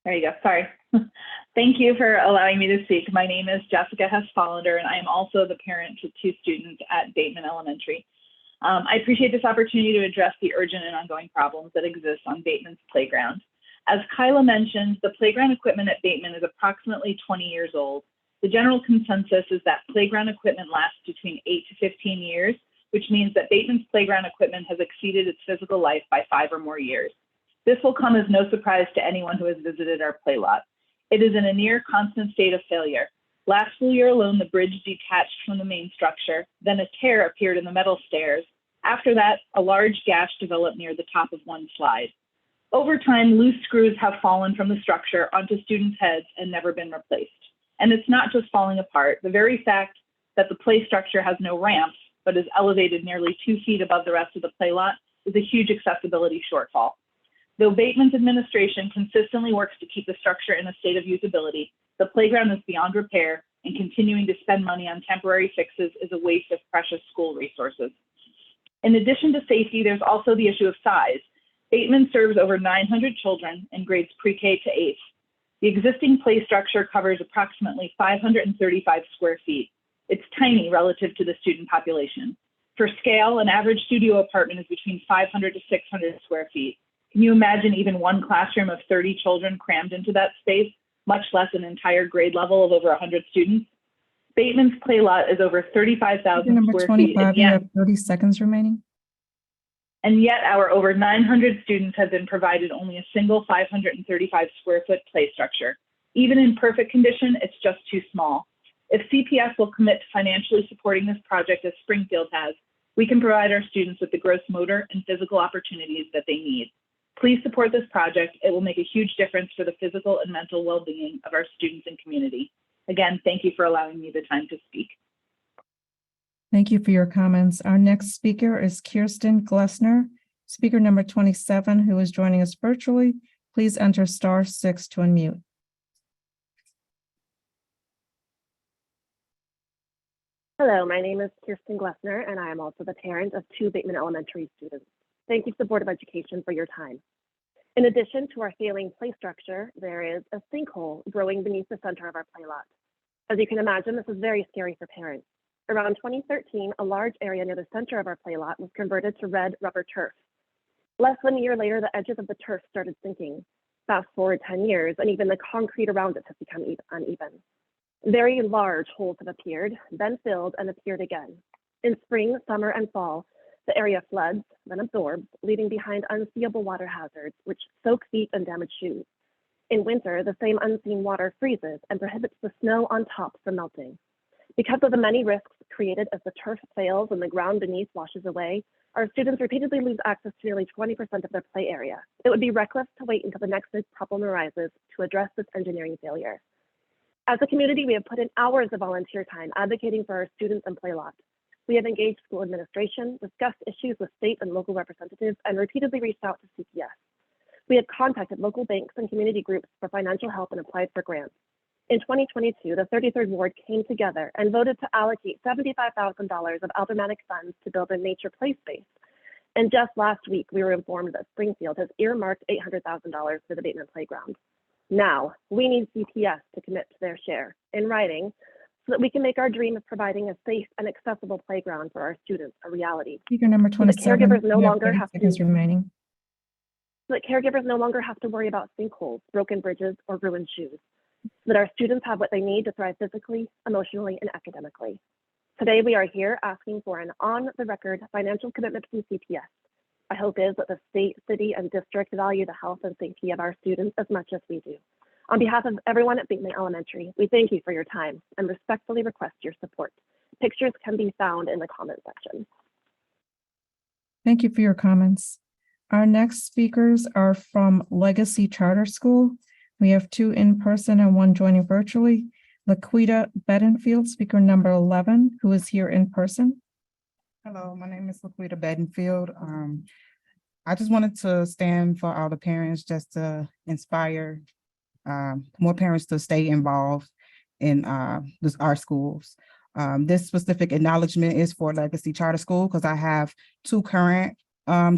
There you go. Sorry. Thank you for allowing me to speak. My name is Jessica Hess Follander, and I am also the parent to 2 students at Bateman Elementary. I appreciate this opportunity to address the urgent and ongoing problems that exist on Bateman's playground. As Kyla mentioned, the playground equipment at Bateman is approximately 20 years old. The general consensus is that playground equipment lasts between 8 to 15 years, which means that Bateman's playground equipment has exceeded its physical life by 5 or more years. This will come as no surprise to anyone who has visited our playlot. It is in a near constant state of failure. Last school year alone, the bridge detached from the main structure, then a tear appeared in the metal stairs. After that, a large gash developed near the top of one slide. Over time, loose screws have fallen from the structure onto students' heads and never been replaced. And it's not just falling apart. The very fact that the play structure has no ramps, but is elevated nearly 2 feet above the rest of the playlot is a huge accessibility shortfall. Though Bateman's administration consistently works to keep the structure in a state of usability, the playground is beyond repair, and continuing to spend money on temporary fixes is a waste of precious school resources. In addition to safety, there's also the issue of size. Bateman serves over 900 children in grades pre-K to 8th. The existing play structure covers approximately 535 square feet. It's tiny relative to the student population. For scale, an average studio apartment is between 500 to 600 square feet. Can you imagine even one classroom of 30 children crammed into that space, much less an entire grade level of over 100 students? Bateman's play lot is over 35,000 Number square 25, feet. you have 30 seconds remaining. And yet our over 900 students have been provided only a single 535 square foot play structure. Even in perfect condition, it's just too small. If CPS will commit to financially supporting this project as Springfield has, we can provide our students with the gross motor and physical opportunities that they need. Please support this project. It will make a huge difference for the physical and mental well-being of our students and community. Again, thank you for allowing me the time to speak. Thank you for your comments. Our next speaker is Kirsten Glessner, speaker number 27, who is joining us virtually. Please enter *6 to unmute. Hello, my name is Kirsten Glessner, and I am also the parent of 2 Bateman Elementary students. Thank you to the Board of Education for your time. In addition to our failing play structure, there is a sinkhole growing beneath the center of our play lot. As you can imagine, this is very scary for parents. Around 2013, a large area near the center of our play lot was converted to red rubber turf. Less than a year later, the edges of the turf started sinking. Fast forward 10 years, and even the concrete around it has become uneven. Very large holes have appeared, then filled and appeared again. In spring, summer, and fall, the area floods, then absorbs, leaving behind unseeable water hazards, which soak feet and damage shoes. In winter, the same unseen water freezes and prohibits the snow on top from melting. Because of the many risks created as the turf fails and the ground beneath washes away, our students repeatedly lose access to nearly 20% of their play area. It would be reckless to wait until the next big problem arises to address this engineering failure. As a community, we have put in hours of volunteer time advocating for our students and play lots. We have engaged school administration, discussed issues with state and local representatives, and repeatedly reached out to CPS. We have contacted local banks and community groups for financial help and applied for grants. In 2022, the 33rd Ward came together and voted to allocate $75,000 of Aldermanic funds to build a nature play space. And just last week, we were informed that Springfield has earmarked $800,000 for the Bateman Playground. Now, we need CPS to commit to their share in writing so that we can make our dream of providing a safe and accessible playground for our students a reality. Speaker number So that 27. caregivers no You have longer 30 have to seconds remaining. so that caregivers no longer have to worry about sinkholes, broken bridges, or ruined shoes, so that our students have what they need to thrive physically, emotionally, and academically. Today, we are here asking for an on-the-record financial commitment from CPS. My hope is that the state, city, and district value the health and safety of our students as much as we do. On behalf of everyone at Bateman Elementary, we thank you for your time and respectfully request your support. Pictures can be found in the comment section. Thank you for your comments. Our next speakers are from Legacy Charter School. We have 2 in person and 1 joining virtually. Laquita Bedingfield, speaker number 11, who is here in person. Hello, my name is Laquita Bedingfield. I just wanted to stand for all the parents just to inspire more parents to stay involved in our schools. This specific acknowledgement is for Legacy Charter School because I have 2 current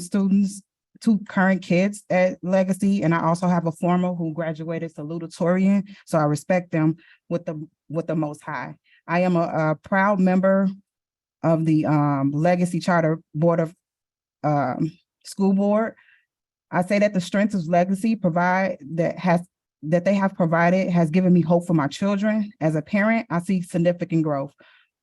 students, 2 current kids at Legacy, and I also have a former who graduated salutatorian. So I respect them with the Most High. I am a proud member of the Legacy Charter Board of School Board. I say that the strength of Legacy that they have provided has given me hope for my children. As a parent, I see significant growth,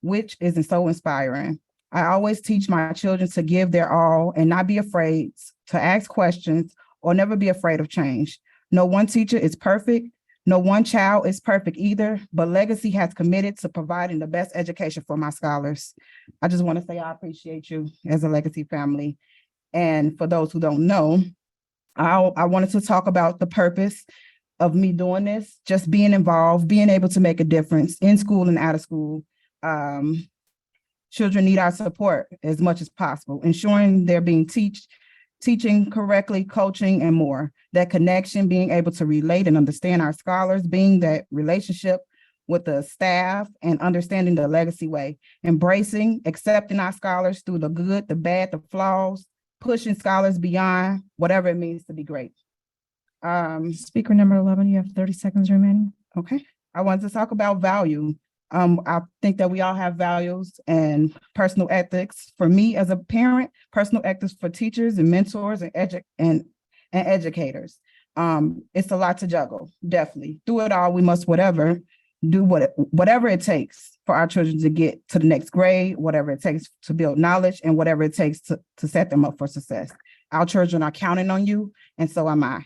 which is so inspiring. I always teach my children to give their all and not be afraid to ask questions or never be afraid of change. No one teacher is perfect. No one child is perfect either, but Legacy has committed to providing the best education for my scholars. I just want to say I appreciate you as a Legacy family. And for those who don't know, I wanted to talk about the purpose of me doing this, just being involved, being able to make a difference in school and out of school. Children need our support as much as possible, ensuring they're being teaching correctly, coaching, and more. That connection, being able to relate and understand our scholars, being that relationship with the staff and understanding the Legacy way, embracing, accepting our scholars through the good, the bad, the flaws, pushing scholars beyond whatever it means to be great. Speaker number 11, you have 30 seconds remaining. Okay, I wanted to talk about value. I think that we all have values and personal ethics. For me as a parent, personal ethics for teachers and mentors and educators. It's a lot to juggle, definitely. Through it all, we must do whatever it takes for our children to get to the next grade, whatever it takes to build knowledge, and whatever it takes to set them up for success. Our children are counting on you, and so am I.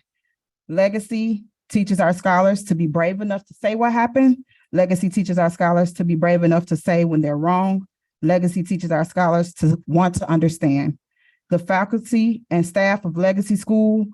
Legacy teaches our scholars to be brave enough to say what happened. Legacy teaches our scholars to be brave enough to say when they're wrong. Legacy teaches our scholars to want to understand. The faculty and staff of Legacy School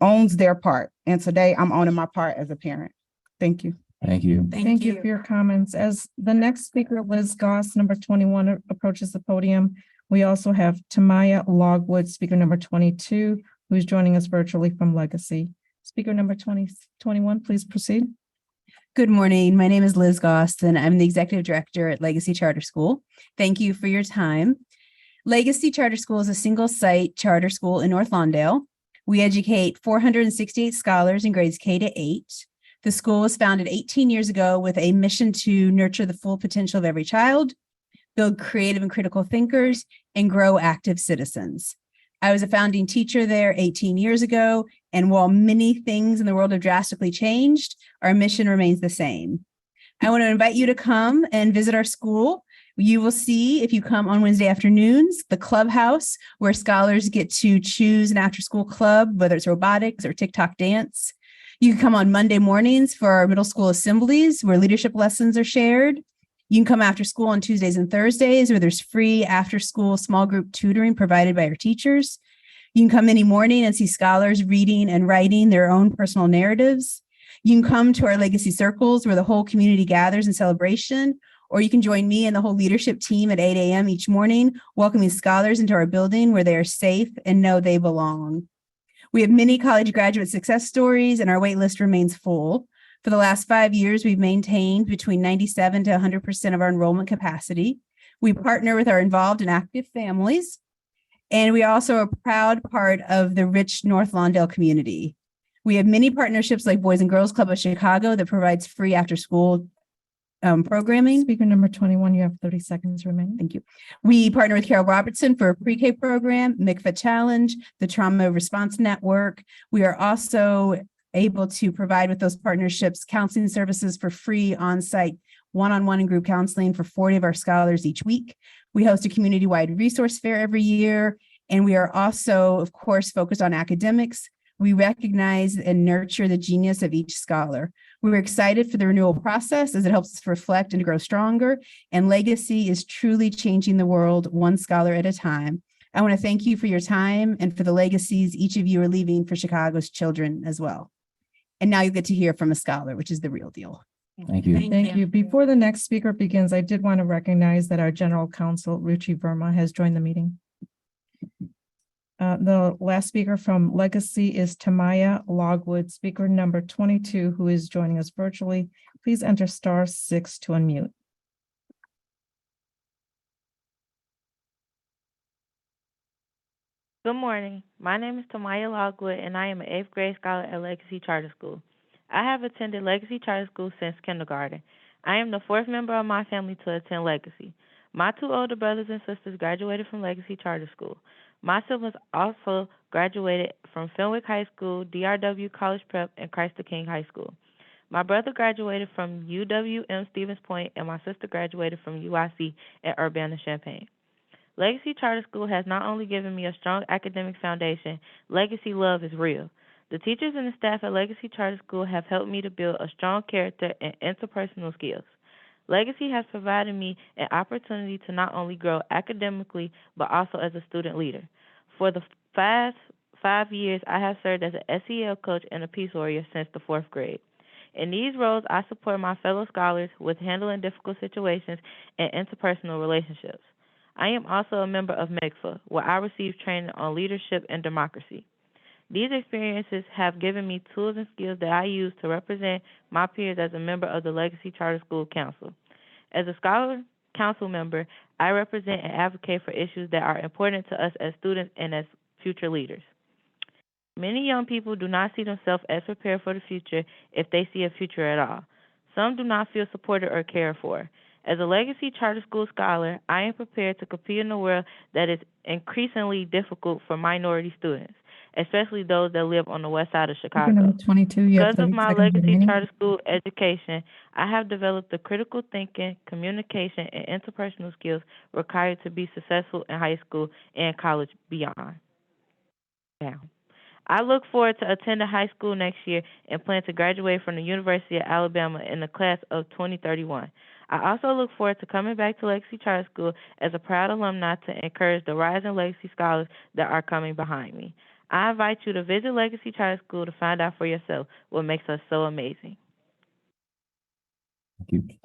owns their part. And today I'm owning my part as a parent. Thank you. Thank you. Thank you for your comments. As the next speaker, Liz Goss, number 21, approaches the podium, we also have Tamaya Logwood, speaker number 22, who's joining us virtually from Legacy. Speaker number 21, please proceed. Good morning. My name is Liz Gostin. I'm the Executive Director at Legacy Charter School. Thank you for your time. Legacy Charter School is a single-site charter school in North Lawndale. We educate 468 scholars in grades K to 8. The school was founded 18 years ago with a mission to nurture the full potential of every child, build creative and critical thinkers, and grow active citizens. I was a founding teacher there 18 years ago, and while many things in the world have drastically changed, our mission remains the same. I want to invite you to come and visit our school. You will see, if you come on Wednesday afternoons, the clubhouse where scholars get to choose an after-school club, whether it's robotics or TikTok dance. You can come on Monday mornings for our middle school assemblies where leadership lessons are shared. You can come after school on Tuesdays and Thursdays where there's free after-school small group tutoring provided by our teachers. You can come any morning and see scholars reading and writing their own personal narratives. You can come to our legacy circles where the whole community gathers in celebration, or you can join me and the whole leadership team at 8 a.m. each morning, welcoming scholars into our building where they are safe and know they belong. We have many college graduate success stories and our wait list remains full. For the last 5 years, we've maintained between 97 to 100% of our enrollment capacity. We partner with our involved and active families, and we also are a proud part of the rich North Lawndale community. We have many partnerships like Boys and Girls Club of Chicago that provides free after-school programming. Speaker number 21, you have 30 seconds remaining. Thank you. We partner with Carol Robertson for a pre-K program, MCFA Challenge, the Trauma Response Network. We are also able to provide with those partnerships counseling services for free on-site one-on-one and group counseling for 40 of our scholars each week. We host a community-wide resource fair every year, and we are also, of course, focused on academics. We recognize and nurture the genius of each scholar. We're excited for the renewal process as it helps us reflect and to grow stronger, and Legacy is truly changing the world one scholar at a time. I want to thank you for your time and for the legacies each of you are leaving for Chicago's children as well. And now you get to hear from a scholar, which is the real deal. Thank you. Thank you. Before the next speaker begins, I did want to recognize that our General Counsel, Ruchi Verma, has joined the meeting. The last speaker from Legacy is Tamaya Logwood, speaker number 22, who is joining us virtually. Please enter *6 to unmute. Good morning. My name is Tamaya Logwood, and I am an 8th grade scholar at Legacy Charter School. I have attended Legacy Charter School since kindergarten. I am the 4th member of my family to attend Legacy. My 2 older brothers and sisters graduated from Legacy Charter School. My siblings also graduated from Fenwick High School, DRW College Prep, and Christ the King High School. My brother graduated from UWM Stevens Point, and my sister graduated from UIC at Urbana-Champaign. Legacy Charter School has not only given me a strong academic foundation, legacy love is real. The teachers and the staff at Legacy Charter School have helped me to build a strong character and interpersonal skills. Legacy has provided me an opportunity to not only grow academically, but also as a student leader. For the past 5 years, I have served as an SEL coach and a peace warrior since the 4th grade. In these roles, I support my fellow scholars with handling difficult situations and interpersonal relationships. I am also a member of MCFA, where I receive training on leadership and democracy. These experiences have given me tools and skills that I use to represent my peers as a member of the Legacy Charter School Council. As a scholar council member, I represent and advocate for issues that are important to us as students and as future leaders. Many young people do not see themselves as prepared for the future if they see a future at all. Some do not feel supported or cared for. As a Legacy Charter School scholar, I am prepared to compete in a world that is increasingly difficult for minority students, especially those that live on the west side of Speaker Chicago. number 22, you have Because of 30 my seconds Legacy remaining. Charter School education, I have developed the critical thinking, communication, and interpersonal skills required to be successful in high school and college beyond. Now, I look forward to attending high school next year and plan to graduate from the University of Alabama in the class of 2031. I also look forward to coming back to Legacy Charter School as a proud alumni to encourage the rising Legacy scholars that are coming behind me. I invite you to visit Legacy Charter School to find out for yourself what makes us so amazing.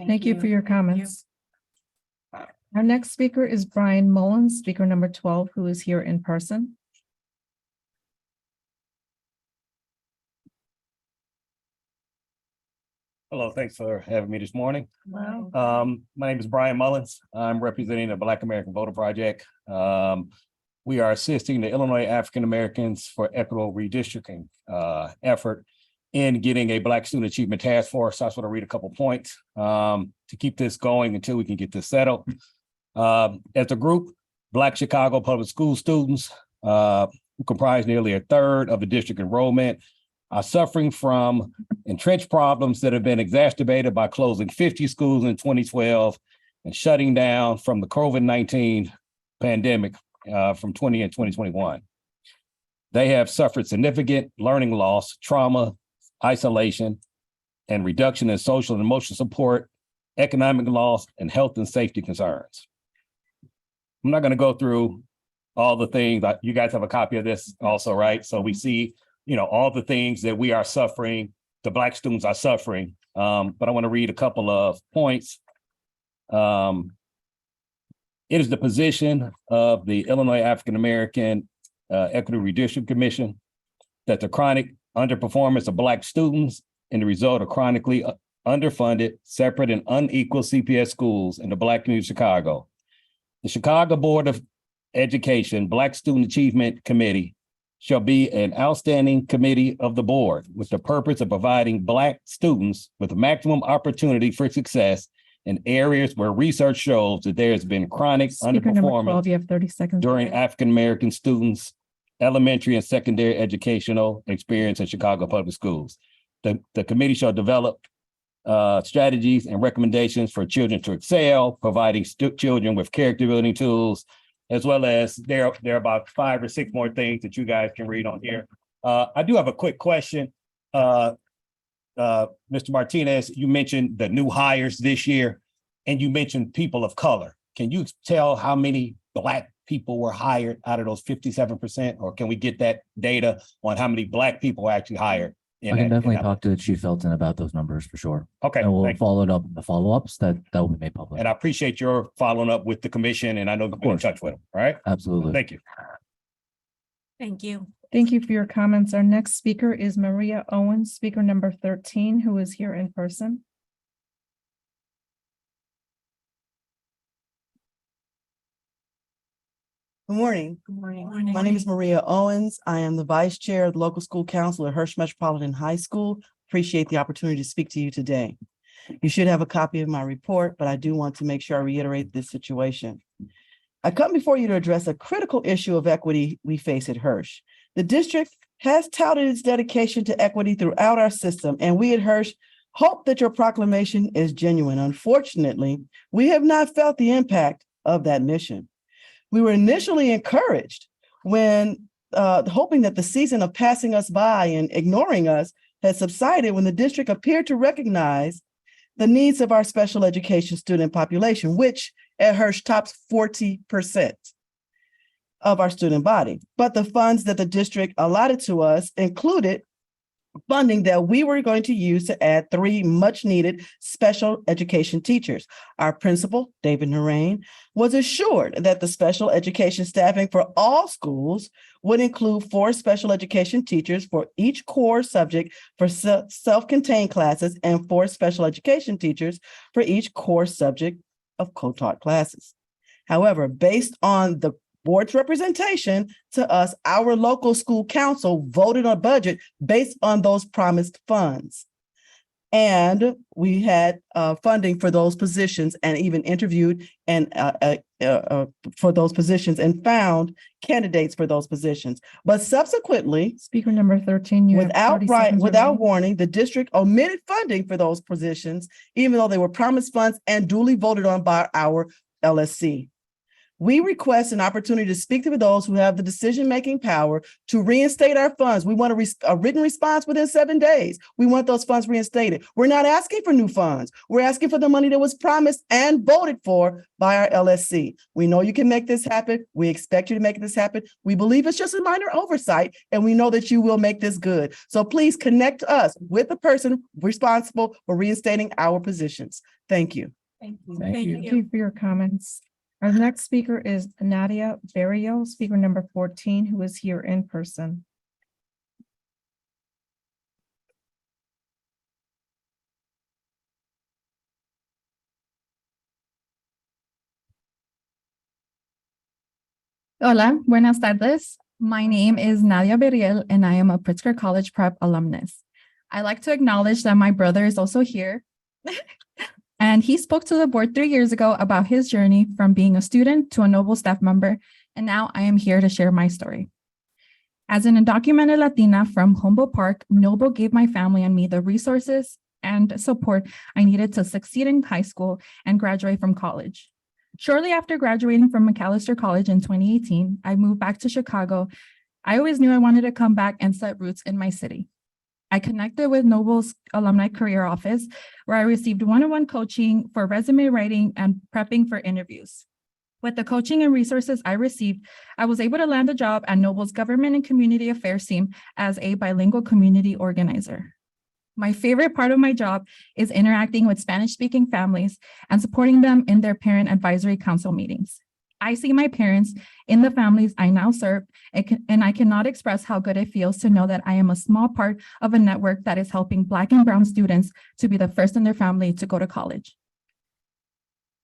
Thank you for your comments. Our next speaker is Brian Mullins, speaker number 12, who is here in person. Hello, thanks for having me this morning. Wow. My name is Brian Mullins. I'm representing the Black American Voter Project. We are assisting the Illinois African Americans for Equitable Redistricting effort in getting a Black Student Achievement Task Force. I just want to read a couple points to keep this going until we can get this settled. As a group, Black Chicago Public School students, who comprise nearly a third of the district enrollment, are suffering from entrenched problems that have been exacerbated by closing 50 schools in 2012 and shutting down from the COVID-19 pandemic from 20 and 2021. They have suffered significant learning loss, trauma, isolation, and reduction in social and emotional support, economic loss, and health and safety concerns. I'm not going to go through all the things. You guys have a copy of this also, right? So we see, all the things that we are suffering, the Black students are suffering. But I want to read a couple of points. It is the position of the Illinois African American Equity Redistricting Commission that the chronic underperformance of Black students and the result of chronically underfunded, separate, and unequal CPS schools in the Black community of Chicago. The Chicago Board of Education Black Student Achievement Committee shall be an outstanding committee of the board with the purpose of providing Black students with maximum opportunity for success in areas where research shows that there has been chronic Speaker number 12, underperformance you have 30 seconds. during African American students' elementary and secondary educational experience in Chicago public schools. The committee shall develop strategies and recommendations for children to excel, providing children with character building tools, as well as there are about 5 or 6 more things that you guys can read on here. I do have a quick question. Mr. Martinez, you mentioned the new hires this year, and you mentioned people of color. Can you tell how many Black people were hired out of those 57%? Or can we get that data on how many Black people were actually hired? I can definitely talk to Chief Felton about those numbers for sure. Okay, And we'll thank you. follow it up, the follow-ups that will be made public. And I appreciate your following up with the commission, and I know you've been in touch with them, all right? Absolutely. Thank you. Thank you. Thank you for your comments. Our next speaker is Maria Owens, speaker number 13, who is here in person. Good morning. Good morning. My name is Maria Owens. I am the Vice Chair of the Local School Council at Hirsch Metropolitan High School. Appreciate the opportunity to speak to you today. You should have a copy of my report, but I do want to make sure I reiterate this situation. I come before you to address a critical issue of equity we face at Hirsch. The district has touted its dedication to equity throughout our system, and we at Hirsch hope that your proclamation is genuine. Unfortunately, we have not felt the impact of that mission. We were initially encouraged when hoping that the season of passing us by and ignoring us had subsided when the district appeared to recognize the needs of our special education student population, which at Hirsch tops 40% of our student body. But the funds that the district allotted to us included funding that we were going to use to add 3 much needed special education teachers. Our principal, David Narain, was assured that the special education staffing for all schools would include 4 special education teachers for each core subject for self-contained classes and 4 special education teachers for each core subject of co-taught classes. However, based on the board's representation to us, our local school council voted on budget based on those promised funds. And we had funding for those positions and even interviewed and for those positions and found candidates for those positions. But subsequently, speaker number 13, you without warning, the district omitted funding for those positions, even though they were promised funds and duly voted on by our LSC. We request an opportunity to speak to those who have the decision-making power to reinstate our funds. We want a written response within 7 days. We want those funds reinstated. We're not asking for new funds. We're asking for the money that was promised and voted for by our LSC. We know you can make this happen. We expect you to make this happen. We believe it's just a minor oversight, and we know that you will make this good. So please connect us with the person responsible for reinstating our positions. Thank you. Thank you for your comments. Our next speaker is Nadia Barrio, speaker number 14, who is here in person. Hola, buenas tardes. My name is Nadia Beriel, and I am a Pritzker College Prep alumnus. I'd like to acknowledge that my brother is also here. And he spoke to the board 3 years ago about his journey from being a student to a Noble staff member, and now I am here to share my story. As an undocumented Latina from Humboldt Park, Noble gave my family and me the resources and support I needed to succeed in high school and graduate from college. Shortly after graduating from Macalester College in 2018, I moved back to Chicago. I always knew I wanted to come back and set roots in my city. I connected with Noble's Alumni Career Office, where I received one-on-one coaching for resume writing and prepping for interviews. With the coaching and resources I received, I was able to land a job at Noble's Government and Community Affairs team as a bilingual community organizer. My favorite part of my job is interacting with Spanish-speaking families and supporting them in their parent advisory council meetings. I see my parents in the families I now serve, and I cannot express how good it feels to know that I am a small part of a network that is helping Black and Brown students to be the first in their family to go to college.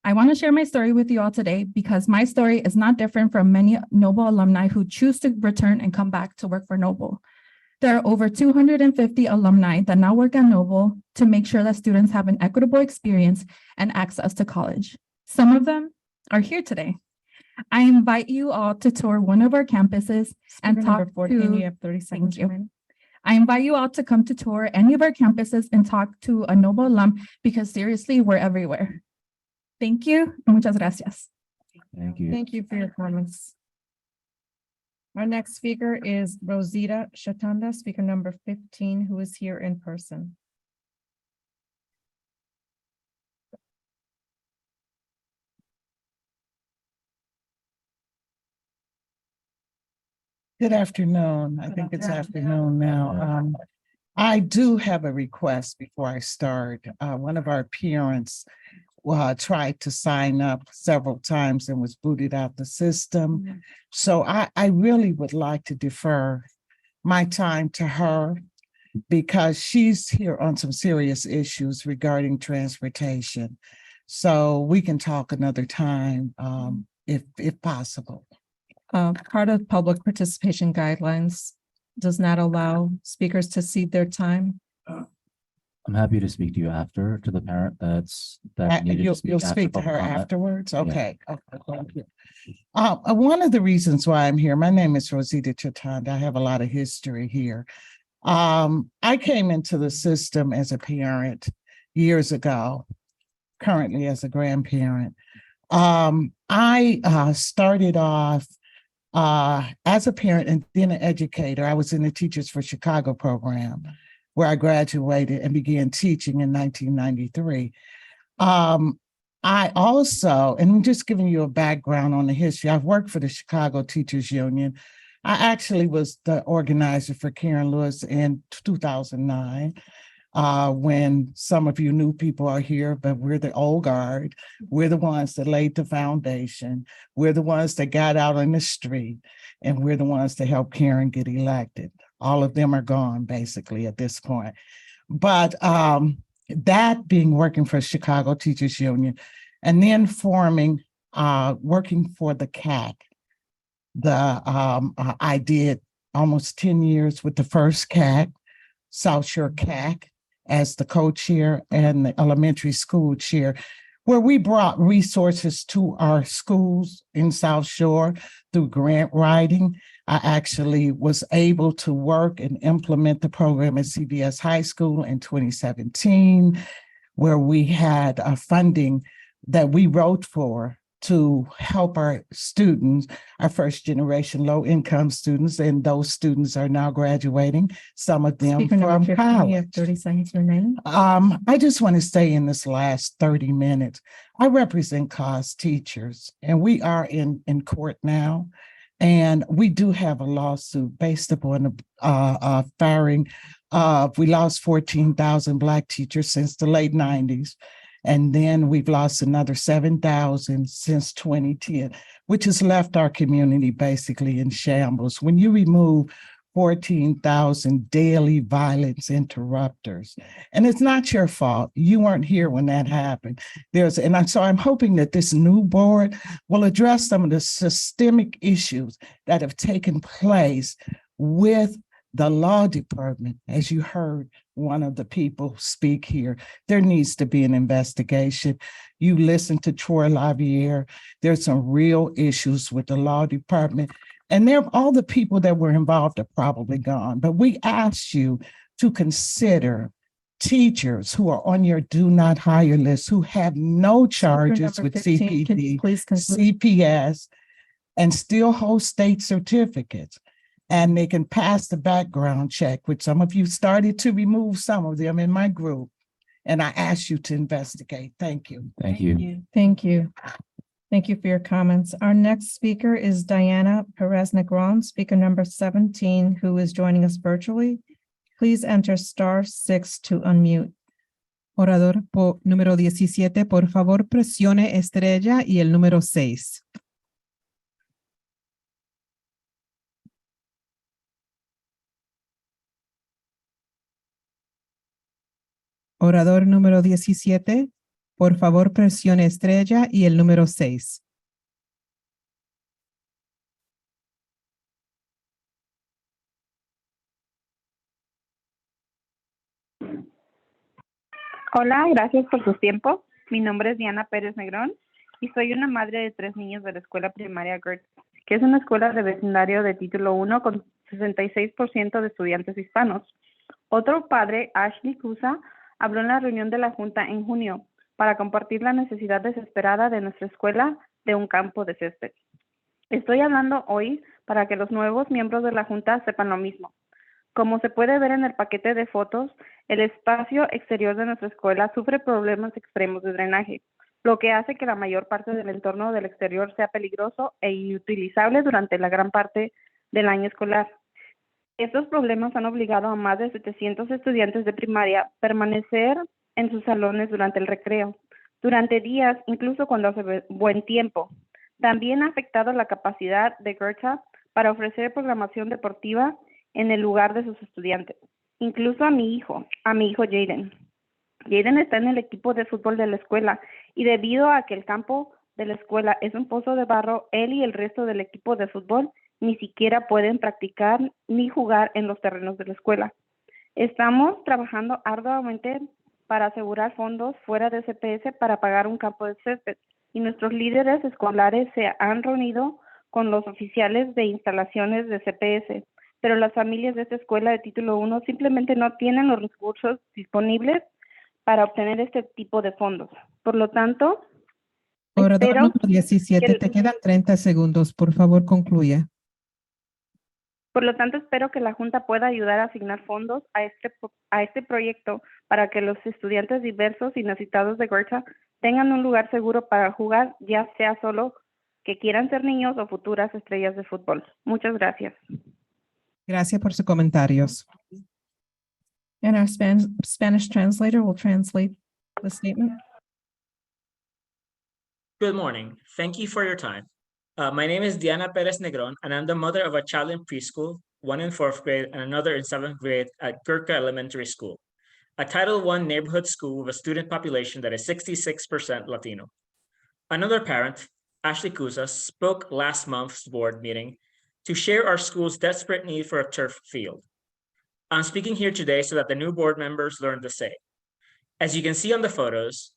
I want to share my story with you all today because my story is not different from many Noble alumni who choose to return and come back to work for Noble. There are over 250 alumni that now work at Noble to make sure that students have an equitable experience and access to college. Some of them are here today. I invite you all to tour one of our campuses and Speaker talk number 14, to. you have 30 seconds you. remaining. I invite you all to come to tour any of our campuses and talk to a Noble alum because seriously, we're everywhere. Thank you and muchas gracias. Thank you. Thank you for your comments. Our next speaker is Rosita Shatanda, speaker number 15, who is here in person. Good afternoon. I think it's afternoon now. I do have a request before I start. One of our parents tried to sign up several times and was booted out the system. So I really would like to defer my time to her because she's here on some serious issues regarding transportation. So we can talk another time if possible. Part of public participation guidelines does not allow speakers to cede their time. I'm happy to speak to you after, to the parent that needed to You'll speak after speak to her public comment. afterwards? Yeah. Okay. Okay, thank you. One of the reasons why I'm here, my name is Rosita Chatanda. I have a lot of history here. I came into the system as a parent years ago, currently as a grandparent. I started off as a parent and then an educator. I was in the Teachers for Chicago program, where I graduated and began teaching in 1993. I also, and I'm just giving you a background on the history, I've worked for the Chicago Teachers Union. I actually was the organizer for Karen Lewis in 2009, when some of you new people are here, but we're the old guard. We're the ones that laid the foundation. We're the ones that got out on the street, and we're the ones that helped Karen get elected. All of them are gone basically at this point. But that being working for Chicago Teachers Union and then forming, working for the CAC. I did almost 10 years with the first CAC, South Shore CAC, as the co-chair and the elementary school chair, where we brought resources to our schools in South Shore through grant writing. I actually was able to work and implement the program at CBS High School in 2017, where we had funding that we wrote for to help our students, our first generation low income students, and those students are now graduating, some of them Speaker number from 15, college. you have 30 seconds remaining. I just want to say in this last 30 minutes, I represent COS teachers, and we are in court now. And we do have a lawsuit based upon the firing of, we lost 14,000 Black teachers since the late 90s. And then we've lost another 7,000 since 2010, which has left our community basically in shambles. When you remove 14,000 daily violence interrupters. And it's not your fault. You weren't here when that happened. So I'm hoping that this new board will address some of the systemic issues that have taken place with the law department. As you heard one of the people speak here, there needs to be an investigation. You listened to Troy Lavier. There's some real issues with the law department. And all the people that were involved are probably gone. But we asked you to consider teachers who are on your do not hire list, who have no charges Number with 15, can you CPD, please conclude? CPS, and still hold state certificates. And they can pass the background check, which some of you started to remove some of them in my group. And I asked you to investigate. Thank you. Thank you. Thank you. Thank you for your comments. Our next speaker is Diana Perez Negron, speaker number 17, who is joining us virtually. Please enter *6 to unmute. Orador número 17, por favor, presione estrella y el número 6. Orador número 17, por favor, presione estrella y el número 6. Hola, gracias por su tiempo. Mi nombre es Diana Pérez Negrón y soy una madre de 3 niños de la escuela primaria Goethe, que es una escuela de vecindario de título 1 con 66% de estudiantes hispanos. Otro padre, Ashley Cusa, habló en la reunión de la Junta en junio para compartir la necesidad desesperada de nuestra escuela de un campo de césped. Estoy hablando hoy para que los nuevos miembros de la Junta sepan lo mismo. Como se puede ver en el paquete de fotos, el espacio exterior de nuestra escuela sufre problemas extremos de drenaje, lo que hace que la mayor parte del entorno del exterior sea peligroso e inutilizable durante la gran parte del año escolar. Estos problemas han obligado a más de 700 estudiantes de primaria a permanecer en sus salones durante el recreo, durante días, incluso cuando hace buen tiempo. También ha afectado la capacidad de Goethe para ofrecer programación deportiva en el lugar de sus estudiantes, incluso a mi hijo Jaden. Jaden está en el equipo de fútbol de la escuela y debido a que el campo de la escuela es un pozo de barro, él y el resto del equipo de fútbol ni siquiera pueden practicar ni jugar en los terrenos de la escuela. Estamos trabajando arduamente para asegurar fondos fuera de CPS para pagar un campo de césped y nuestros líderes escolares se han reunido con los oficiales de instalaciones de CPS, pero las familias de esta escuela de título 1 simplemente no tienen los recursos disponibles para obtener este tipo de fondos. Por lo tanto, Orador espero número 17, que- te quedan 30 segundos. Por favor, concluya. Por lo tanto, espero que la Junta pueda ayudar a asignar fondos a este proyecto para que los estudiantes diversos y necesitados de Goethe tengan un lugar seguro para jugar, ya sea solo que quieran ser niños o futuras estrellas de fútbol. Muchas gracias. Gracias por sus comentarios. And our Spanish translator will translate the statement. Good morning. Thank you for your time. My name is Diana Perez Negron, and I'm the mother of a child in preschool, one in 4th grade, and another in 7th grade at Gurkha Elementary School, a Title I neighborhood school with a student population that is 66% Latino. Another parent, Ashley Cusa, spoke last month's board meeting to share our school's desperate need for a turf field. I'm speaking here today so that the new board members learn the same. As you can see on the photos,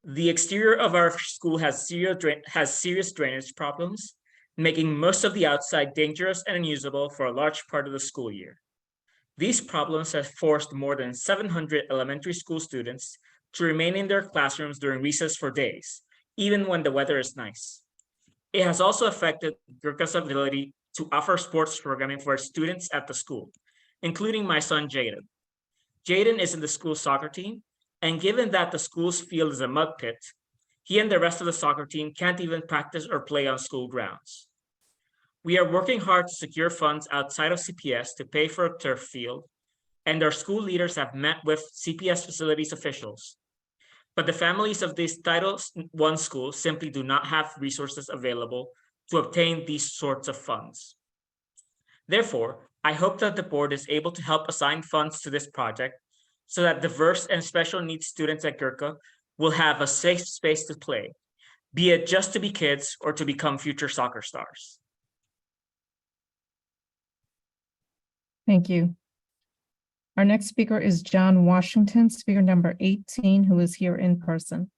the exterior of our school has serious drainage problems, making most of the outside dangerous and unusable for a large part of the school year. These problems have forced more than 700 elementary school students to remain in their classrooms during recess for days, even when the weather is nice. It has also affected Gurkha's ability to offer sports programming for students at the school, including my son, Jaden. Jaden is in the school soccer team, and given that the school's field is a mud pit, he and the rest of the soccer team can't even practice or play on school grounds. We are working hard to secure funds outside of CPS to pay for a turf field, and our school leaders have met with CPS facilities officials. But the families of these Title I schools simply do not have resources available to obtain these sorts of funds. Therefore, I hope that the board is able to help assign funds to this project so that diverse and special needs students at Gurkha will have a safe space to play, be it just to be kids or to become future soccer stars. Thank you. Our next speaker is John Washington, speaker number 18, who is here in person.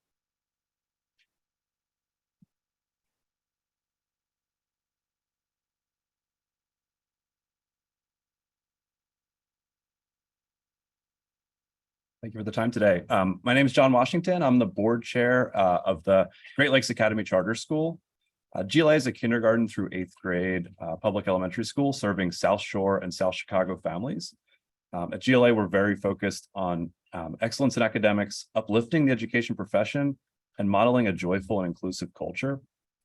Thank you for the time today. My name is John Washington. I'm the board chair of the Great Lakes Academy Charter School. GLA is a kindergarten through 8th grade public elementary school serving South Shore and South Chicago families. At GLA, we're very focused on excellence in academics, uplifting the education profession, and modeling a joyful and inclusive culture.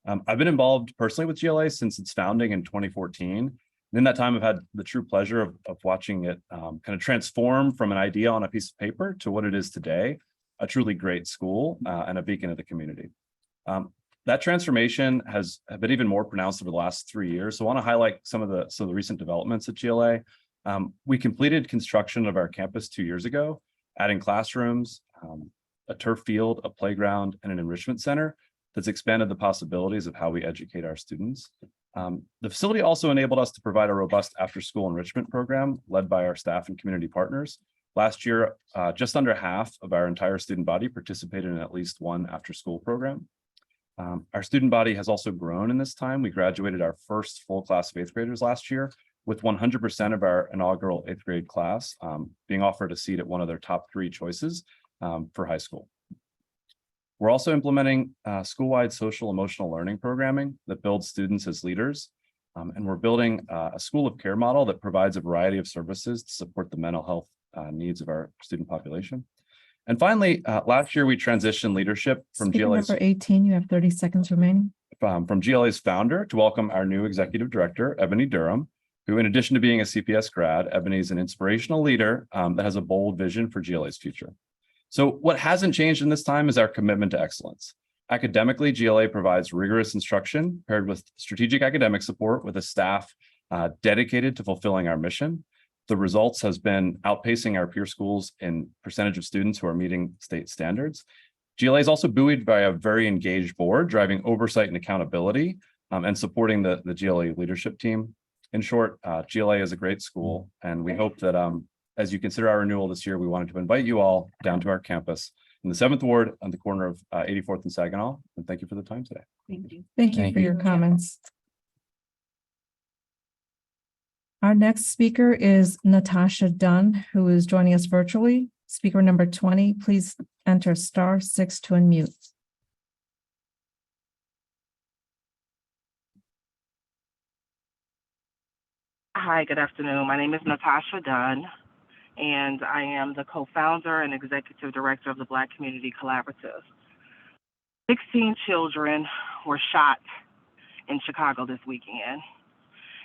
I've been involved personally with GLA since its founding in 2014. In that time, I've had the true pleasure of watching it kind of transform from an idea on a piece of paper to what it is today, a truly great school and a beacon of the community. That transformation has been even more pronounced over the last 3 years. So I want to highlight some of the recent developments at GLA. We completed construction of our campus 2 years ago, adding classrooms, a turf field, a playground, and an enrichment center that's expanded the possibilities of how we educate our students. The facility also enabled us to provide a robust after-school enrichment program led by our staff and community partners. Last year, just under half of our entire student body participated in at least one after-school program. Our student body has also grown in this time. We graduated our first full class of 8th graders last year, with 100% of our inaugural 8th grade class being offered a seat at one of their top 3 choices for high school. We're also implementing school-wide social emotional learning programming that builds students as leaders. And we're building a school of care model that provides a variety of services to support the mental health needs of our student population. And finally, last year we transitioned leadership from Speaker GLA's number 18, you have 30 seconds remaining. From GLA's founder to welcome our new executive director, Ebony Durham, who in addition to being a CPS grad, Ebony is an inspirational leader that has a bold vision for GLA's future. So what hasn't changed in this time is our commitment to excellence. Academically, GLA provides rigorous instruction paired with strategic academic support with a staff dedicated to fulfilling our mission. The results has been outpacing our peer schools in percentage of students who are meeting state standards. GLA is also buoyed by a very engaged board, driving oversight and accountability and supporting the GLA leadership team. In short, GLA is a great school, and we hope that as you consider our renewal this year, we wanted to invite you all down to our campus in the 7th Ward on the corner of 84th and Saginaw. And thank you for the time today. Thank you. Thank you for your comments. Our next speaker is Natasha Dunn, who is joining us virtually. Speaker number 20, please enter *6 to unmute. Hi, good afternoon. My name is Natasha Dunn, and I am the co-founder and executive director of the Black Community Collaborative. 16 children were shot in Chicago this weekend,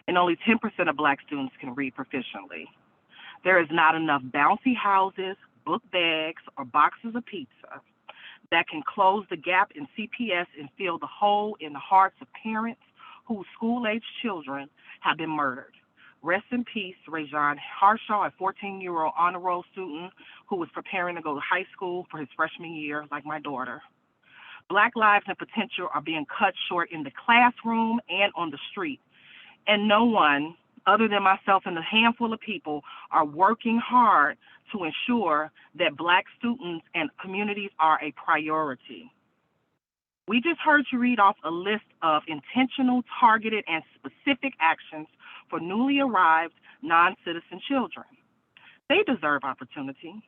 and only 10% of Black students can read proficiently. There is not enough bouncy houses, book bags, or boxes of pizza that can close the gap in CPS and fill the hole in the hearts of parents whose school-age children have been murdered. Rest in peace, Rajon Harshaw, a 14-year-old honor roll student who was preparing to go to high school for his freshman year, like my daughter. Black lives and potential are being cut short in the classroom and on the street. And no one, other than myself and a handful of people, are working hard to ensure that Black students and communities are a priority. We just heard you read off a list of intentional, targeted, and specific actions for newly arrived non-citizen children. They deserve opportunity.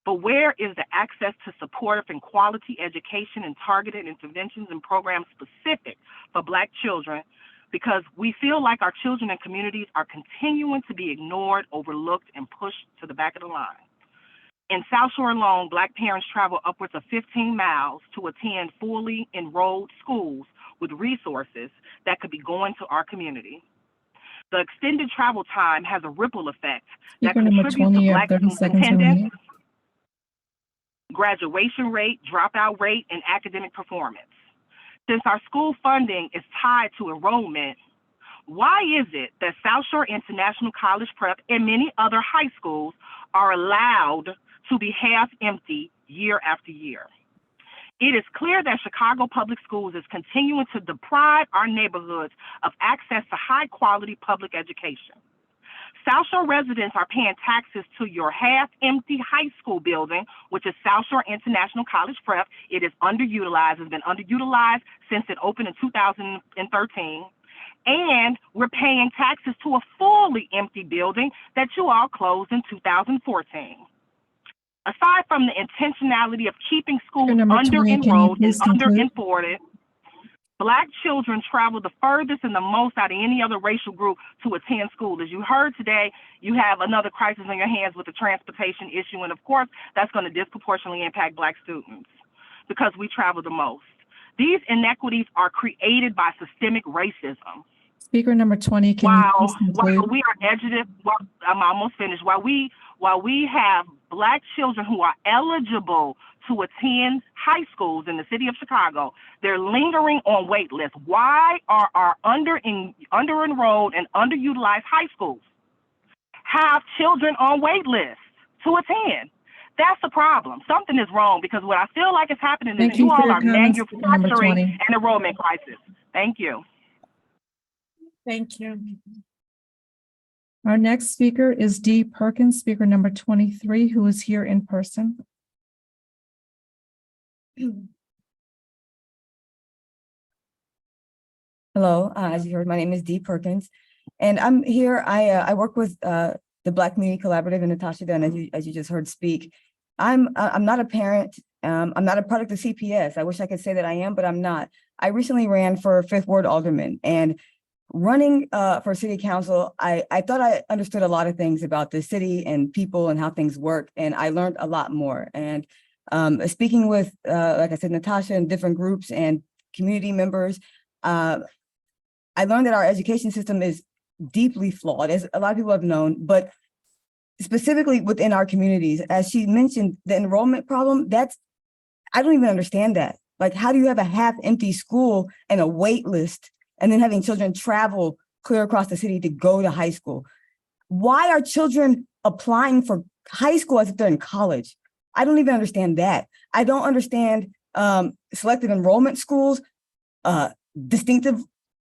But where is the access to supportive and quality education and targeted interventions and programs specific for Black children? Because we feel like our children and communities are continuing to be ignored, overlooked, and pushed to the back of the line. In South Shore alone, Black parents travel upwards of 15 miles to attend fully enrolled schools with resources that could be going to our community. The extended travel time has a ripple effect that Speaker number contributes 20, to you have Black 30 student seconds attendance, remaining. graduation rate, dropout rate, and academic performance. Since our school funding is tied to enrollment, Why is it that South Shore International College Prep and many other high schools are allowed to be half empty year after year? It is clear that Chicago Public Schools is continuing to deprive our neighborhoods of access to high-quality public education. South Shore residents are paying taxes to your half-empty high school building, which is South Shore International College Prep. It is underutilized. It's been underutilized since it opened in 2013. And we're paying taxes to a fully empty building that you all closed in 2014. Aside from the intentionality of keeping schools under-enrolled and under-imported, Black children travel the furthest and the most out of any other racial group to attend school. As you heard today, you have another crisis on your hands with the transportation issue, and of course, that's going to disproportionately impact Black students because we travel the most. These inequities are created by systemic racism. Speaker number 20, can you please conclude? While we are educated, I'm almost finished. While we have Black children who are eligible to attend high schools in the city of Chicago, they're lingering on wait lists. Why are our under-enrolled and underutilized high schools have children on wait lists to attend? That's the problem. Something is wrong because what I feel like is happening is you all are manufacturing an enrollment crisis. Thank you. Thank you. Our next speaker is Dee Perkins, speaker number 23, who is here in person. Hello, as you heard, my name is Dee Perkins, and I'm here. I work with the Black Community Collaborative and Natasha Dunn, as you just heard speak. I'm not a parent. I'm not a product of CPS. I wish I could say that I am, but I'm not. I recently ran for 5th Ward Alderman, and running for city council, I thought I understood a lot of things about the city and people and how things work, and I learned a lot more. And speaking with, like I said, Natasha and different groups and community members, I learned that our education system is deeply flawed, as a lot of people have known, but specifically within our communities. As she mentioned, the enrollment problem, I don't even understand that. Like, how do you have a half-empty school and a wait list and then having children travel clear across the city to go to high school? Why are children applying for high school as if they're in college? I don't even understand that. I don't understand selective enrollment schools, distinctive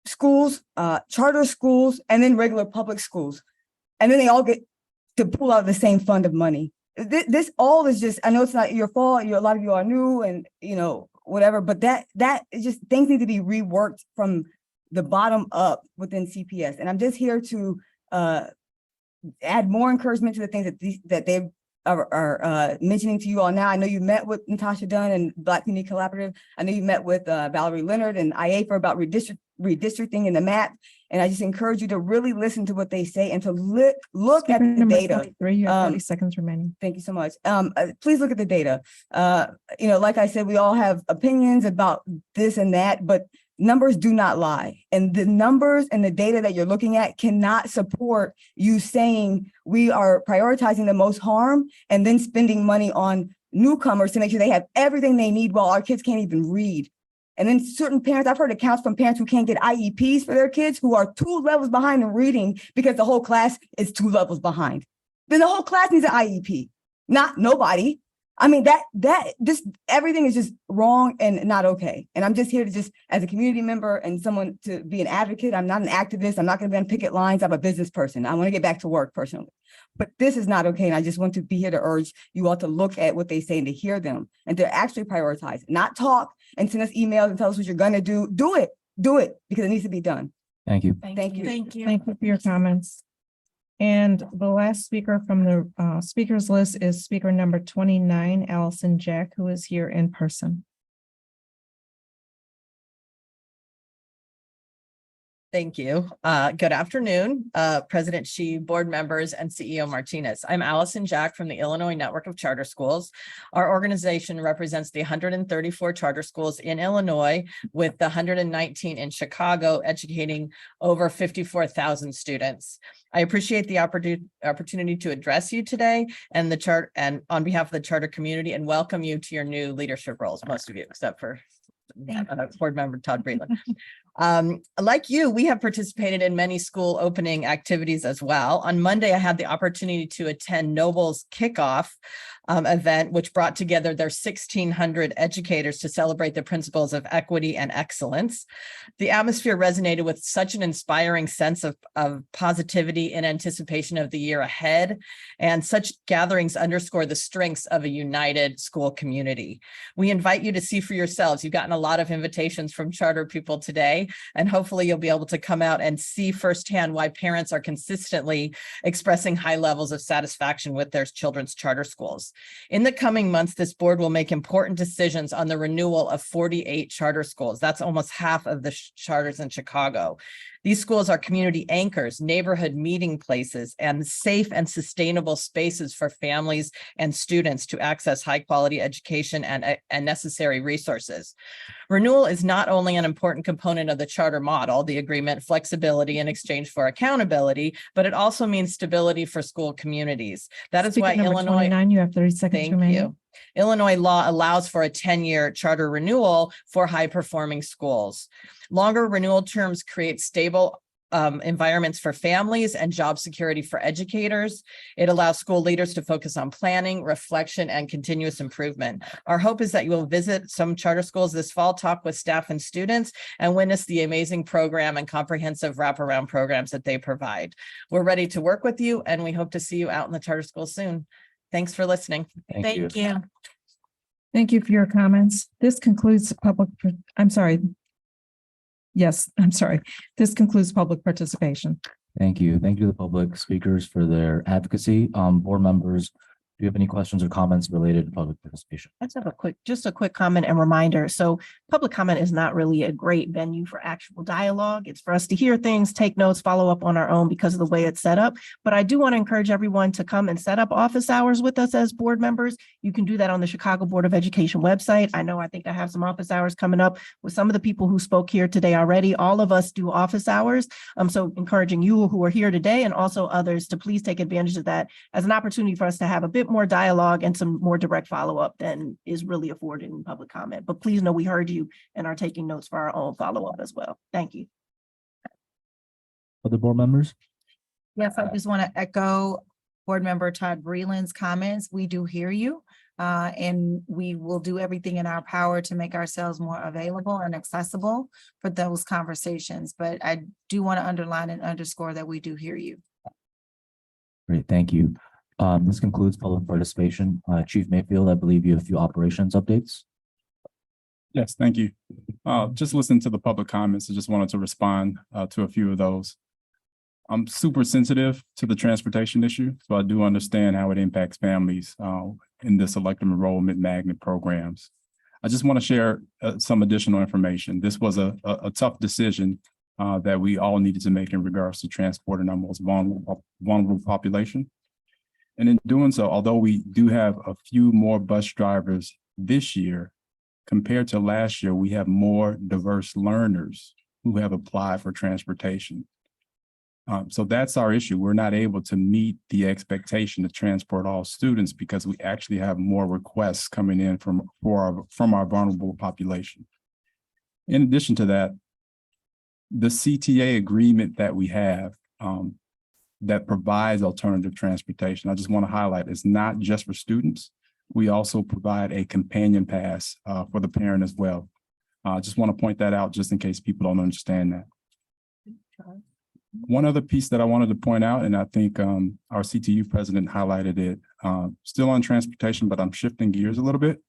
schools, charter schools, and then regular public schools. And then they all get to pull out the same fund of money. This all is just, I know it's not your fault. A lot of you are new and, whatever, but that is just, things need to be reworked from the bottom up within CPS. And I'm just here to add more encouragement to the things that they are mentioning to you all now. I know you met with Natasha Dunn and Black Community Collaborative. I know you met with Valerie Leonard and IAFA about redistricting in the map. And I just encourage you to really listen to what they say and to look at the data. You have 30 seconds remaining. Thank you so much. Please look at the data. Like I said, we all have opinions about this and that, but numbers do not lie. And the numbers and the data that you're looking at cannot support you saying we are prioritizing the most harm and then spending money on newcomers to make sure they have everything they need while our kids can't even read. And then certain parents, I've heard accounts from parents who can't get IEPs for their kids who are 2 levels behind in reading because the whole class is 2 levels behind. Then the whole class needs an IEP, not nobody. I mean, everything is just wrong and not okay. And I'm just here to just, as a community member and someone to be an advocate. I'm not an activist. I'm not going to be on picket lines. I'm a business person. I want to get back to work personally. But this is not okay. And I just want to be here to urge you all to look at what they say and to hear them and to actually prioritize, not talk and send us emails and tell us what you're going to do. Do it because it needs to be done. Thank you. Thank you. Thank you for your comments. And the last speaker from the speakers list is speaker number 29, Allison Jack, who is here in person. Thank you. Good afternoon, President Shi, board members, and CEO Martinez. I'm Allison Jack from the Illinois Network of Charter Schools. Our organization represents the 134 charter schools in Illinois, with the 119 in Chicago, educating over 54,000 students. I appreciate the opportunity to address you today and on behalf of the charter community, and welcome you to your new leadership roles, most of you, except for board member Todd Breland. Like you, we have participated in many school opening activities as well. On Monday, I had the opportunity to attend Noble's kickoff event, which brought together their 1,600 educators to celebrate the principles of equity and excellence. The atmosphere resonated with such an inspiring sense of positivity in anticipation of the year ahead, and such gatherings underscore the strengths of a united school community. We invite you to see for yourselves. You've gotten a lot of invitations from charter people today, and hopefully you'll be able to come out and see firsthand why parents are consistently expressing high levels of satisfaction with their children's charter schools. In the coming months, this board will make important decisions on the renewal of 48 charter schools. That's almost half of the charters in Chicago. These schools are community anchors, neighborhood meeting places, and safe and sustainable spaces for families and students to access high quality education and necessary resources. Renewal is not only an important component of the charter model, the agreement, flexibility in exchange for accountability, but it also means stability for school communities. That is why Speaker number Illinois. 29, you have 30 seconds Thank remaining. you. Illinois law allows for a 10-year charter renewal for high-performing schools. Longer renewal terms create stable environments for families and job security for educators. It allows school leaders to focus on planning, reflection, and continuous improvement. Our hope is that you will visit some charter schools this fall, talk with staff and students, and witness the amazing program and comprehensive wraparound programs that they provide. We're ready to work with you, and we hope to see you out in the charter school soon. Thanks for listening. Thank you. Thank you for your comments. This concludes public, I'm sorry. Yes, I'm sorry. This concludes public participation. Thank you. Thank you to the public speakers for their advocacy. Board members, do you have any questions or comments related to public participation? I just have a quick comment and reminder. So public comment is not really a great venue for actual dialogue. It's for us to hear things, take notes, follow up on our own because of the way it's set up. But I do want to encourage everyone to come and set up office hours with us as board members. You can do that on the Chicago Board of Education website. I think I have some office hours coming up with some of the people who spoke here today already. All of us do office hours. So encouraging you who are here today and also others to please take advantage of that as an opportunity for us to have a bit more dialogue and some more direct follow-up than is really afforded in public comment. But please know we heard you and are taking notes for our own follow-up as well. Thank you. Other board members? Yes, I just want to echo Board Member Todd Breland's comments. We do hear you, and we will do everything in our power to make ourselves more available and accessible for those conversations. But I do want to underline and underscore that we do hear you. Great, thank you. This concludes public participation. Chief Mayfield, I believe you have a few operations updates. Yes, thank you. Just listening to the public comments, I just wanted to respond to a few of those. I'm super sensitive to the transportation issue, so I do understand how it impacts families in this elective enrollment magnet programs. I just want to share some additional information. This was a tough decision that we all needed to make in regards to transporting our most vulnerable population. And in doing so, although we do have a few more bus drivers this year, compared to last year, we have more diverse learners who have applied for transportation. So that's our issue. We're not able to meet the expectation to transport all students because we actually have more requests coming in from our vulnerable population. In addition to that, the CTA agreement that we have that provides alternative transportation, I just want to highlight, it's not just for students. We also provide a companion pass for the parent as well. I just want to point that out just in case people don't understand that. One other piece that I wanted to point out, and I think our CTU president highlighted it, still on transportation, but I'm shifting gears a little bit,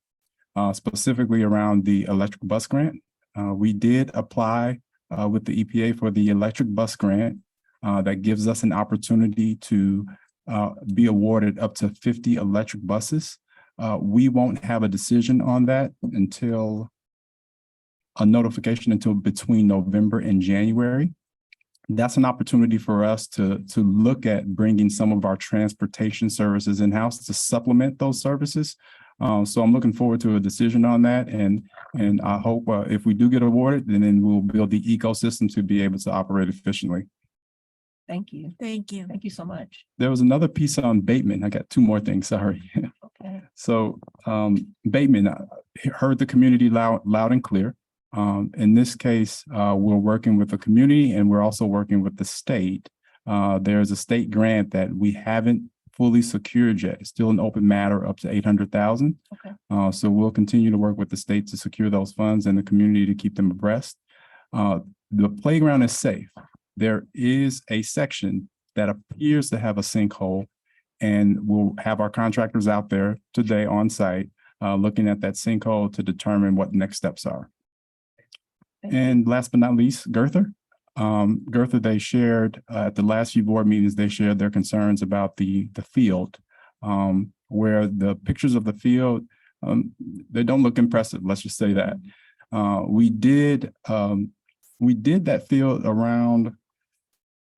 specifically around the electric bus grant. We did apply with the EPA for the electric bus grant that gives us an opportunity to be awarded up to 50 electric buses. We won't have a decision on that until a notification until between November and January. That's an opportunity for us to look at bringing some of our transportation services in-house to supplement those services. So I'm looking forward to a decision on that. And I hope if we do get awarded, then we'll build the ecosystem to be able to operate efficiently. Thank you. Thank you. Thank you so much. There was another piece on Bateman. I got two more things, sorry. Okay. So Bateman, I heard the community loud and clear. In this case, we're working with the community and we're also working with the state. There's a state grant that we haven't fully secured yet. It's still an open matter up to 800,000. Okay. So we'll continue to work with the state to secure those funds and the community to keep them abreast. The playground is safe. There is a section that appears to have a sinkhole, and we'll have our contractors out there today on site looking at that sinkhole to determine what next steps are. And last but not least, Gerther. Gerther, they shared at the last few board meetings, they shared their concerns about the field, where the pictures of the field, they don't look impressive. Let's just say that. We did that field around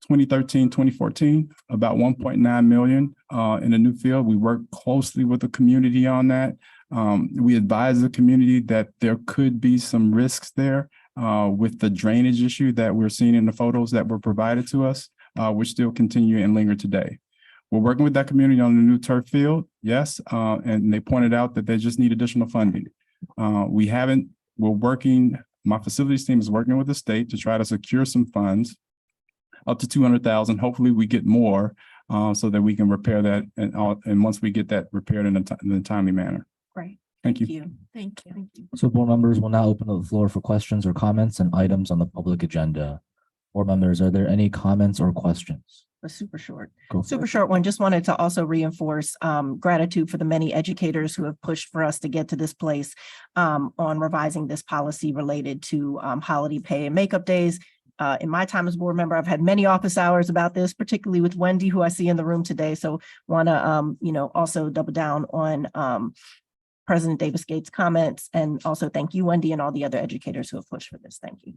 2013, 2014, about 1.9 million in a new field. We worked closely with the community on that. We advised the community that there could be some risks there with the drainage issue that we're seeing in the photos that were provided to us, which still continue and linger today. We're working with that community on the new turf field, yes, and they pointed out that they just need additional funding. My facilities team is working with the state to try to secure some funds up to 200,000. Hopefully we get more so that we can repair that. And once we get that repaired in a timely manner. Great. Thank you. Thank you. So board members will now open the floor for questions or comments and items on the public agenda. Board members, are there any comments or questions? A super short. Go for Super it. short one. Just wanted to also reinforce gratitude for the many educators who have pushed for us to get to this place on revising this policy related to holiday pay and makeup days. In my time as board member, I've had many office hours about this, particularly with Wendy, who I see in the room today. So want to, also double down on President Davis Gates' comments, and also thank you, Wendy, and all the other educators who have pushed for this. Thank you.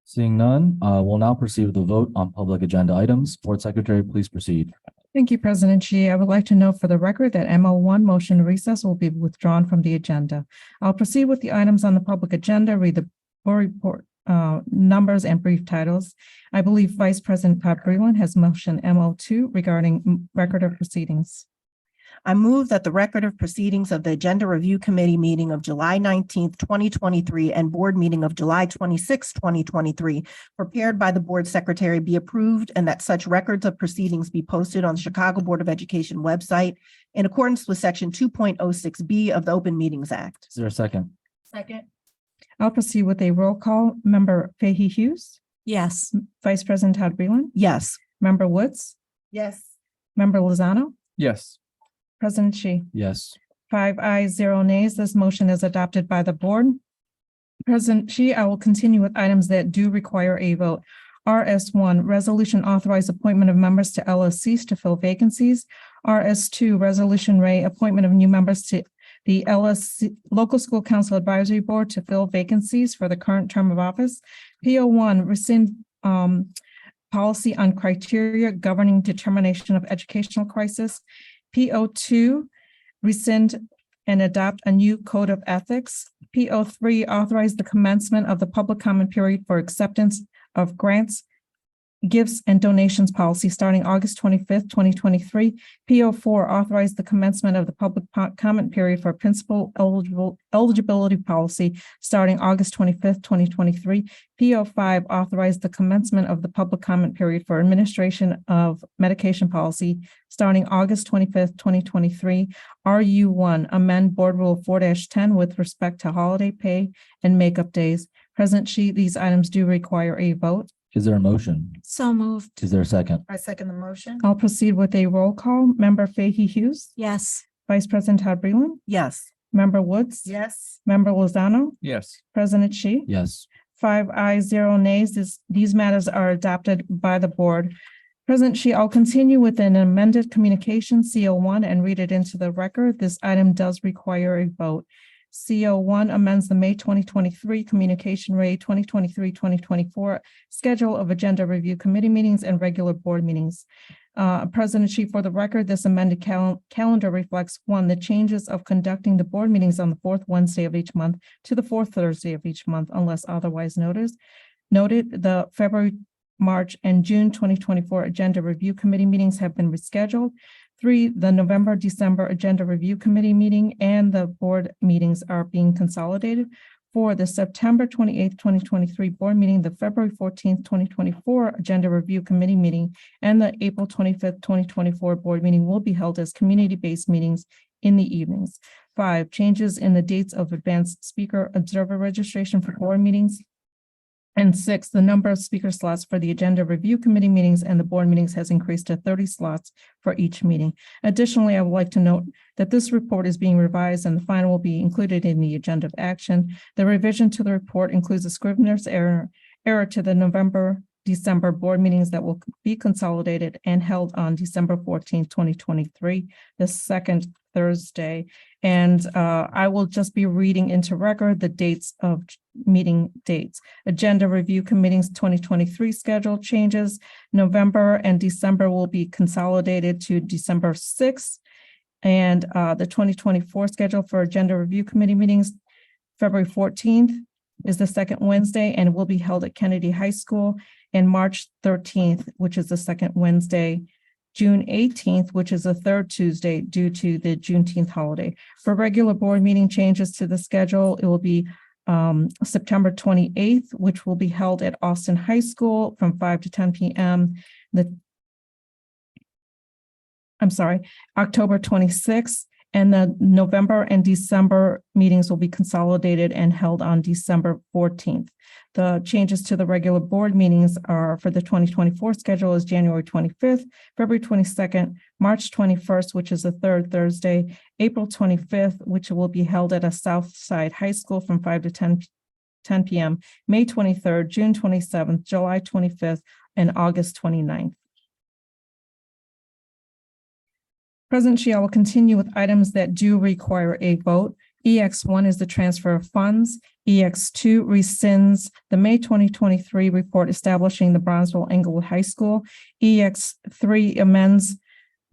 Seeing none, we'll now proceed with the vote on public agenda items. Board Secretary, please proceed. Thank you, President Shi. I would like to note for the record that MO1 motion to recess will be withdrawn from the agenda. I'll proceed with the items on the public agenda, read the board report numbers and brief titles. I believe Vice President Todd Breland has motion MO2 regarding record of proceedings. I move that the record of proceedings of the Agenda Review Committee meeting of July 19th, 2023, and board meeting of July 26th, 2023, prepared by the board secretary be approved, and that such records of proceedings be posted on the Chicago Board of Education website in accordance with section 2.06B of the Open Meetings Act. Is there a second? Second. I'll proceed with a roll call. Member Fahey Hughes, Yes. Vice President Todd Breland, Yes. Member Woods, Yes. Member Lozano, Yes. President Shi. Yes. 5 ayes, 0 nays. This motion is adopted by the board. President Shi, I will continue with items that do require a vote. RS1, resolution authorize appointment of members to LSCs to fill vacancies. RS2, resolution Ray, appointment of new members to the LSC Local School Council Advisory Board to fill vacancies for the current term of office. PO1, rescind policy on criteria governing determination of educational crisis. PO2, rescind and adopt a new code of ethics. PO3, authorize the commencement of the public comment period for acceptance of grants, gifts, and donations policy starting August 25th, 2023. PO4, authorize the commencement of the public comment period for principal eligibility policy starting August 25th, 2023. PO5, authorize the commencement of the public comment period for administration of medication policy starting August 25th, 2023. RU1, amend Board Rule 4-10 with respect to holiday pay and makeup days. President Shi, these items do require a vote. Is there a motion? So moved. Is there a second? I second the motion. I'll proceed with a roll call. Member Fahey Hughes, Yes. Vice President Todd Breland, Yes. Member Woods, Yes. Member Lozano, Yes. President Shi. Yes. 5 ayes, 0 nays. These matters are adopted by the board. President Shi, I'll continue with an amended communication CO1 and read it into the record. This item does require a vote. CO1 amends the May 2023 Communication Rate 2023-2024 schedule of agenda review committee meetings and regular board meetings. President Shi, for the record, this amended calendar reflects 1, the changes of conducting the board meetings on the 4th Wednesday of each month to the 4th Thursday of each month, unless otherwise noted. The February, March, and June 2024 agenda review committee meetings have been rescheduled. 3, the November, December Agenda Review Committee meeting and the board meetings are being consolidated. 4, the September 28th, 2023 board meeting, the February 14th, 2024 Agenda Review Committee meeting, and the April 25th, 2024 board meeting will be held as community-based meetings in the evenings. 5, changes in the dates of advanced speaker observer registration for board meetings. And 6, the number of speaker slots for the Agenda Review Committee meetings and the board meetings has increased to 30 slots for each meeting. Additionally, I would like to note that this report is being revised and the final will be included in the agenda of action. The revision to the report includes a scrivener's error to the November, December board meetings that will be consolidated and held on December 14th, 2023, the second Thursday. And I will just be reading into record the dates of meeting dates. Agenda Review Committee's 2023 schedule changes. November and December will be consolidated to December 6th. And the 2024 schedule for Agenda Review Committee meetings, February 14th is the second Wednesday and will be held at Kennedy High School. And March 13th, which is the second Wednesday, June 18th, which is the third Tuesday due to the Juneteenth holiday. For regular board meeting changes to the schedule, it will be September 28th, which will be held at Austin High School from 5 to 10 p.m. October 26th, and the November and December meetings will be consolidated and held on December 14th. The changes to the regular board meetings are for the 2024 schedule is January 25th, February 22nd, March 21st, which is the third Thursday, April 25th, which will be held at a Southside High School from 5 to 10 p.m., May 23rd, June 27th, July 25th, and August 29th. President Xi, I will continue with items that do require a vote. EX1 is the transfer of funds. EX2 rescinds the May 2023 report establishing the Bronzeville Englewood High School. EX3 amends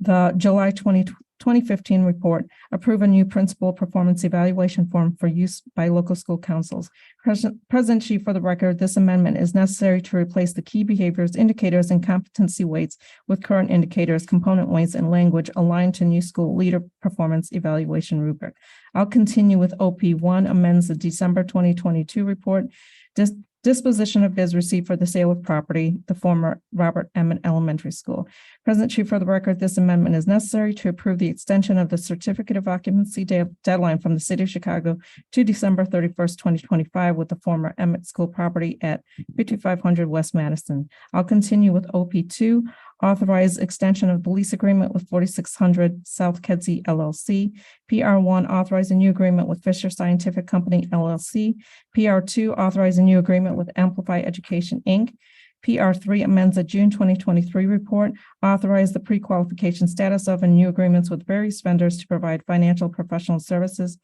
the July 2015 report, approve a new principal performance evaluation form for use by local school councils. President Xi, for the record, this amendment is necessary to replace the key behaviors, indicators, and competency weights with current indicators, component weights, and language aligned to new school leader performance evaluation rubric. I'll continue with OP1, amends the December 2022 report. Disposition of bids received for the sale of property, the former Robert Emmett Elementary School. President Chief, for the record, this amendment is necessary to approve the extension of the certificate of occupancy deadline from the city of Chicago to December 31st, 2025 with the former Emmett School property at 5500 West Madison. I'll continue with OP2, authorize extension of the lease agreement with 4600 South Kedzie LLC. PR1, authorize a new agreement with Fisher Scientific Company LLC. PR2, authorize a new agreement with Amplify Education, Inc. PR3 amends a June 2023 report, authorize the pre-qualification status of and new agreements with various vendors to provide financial professional services.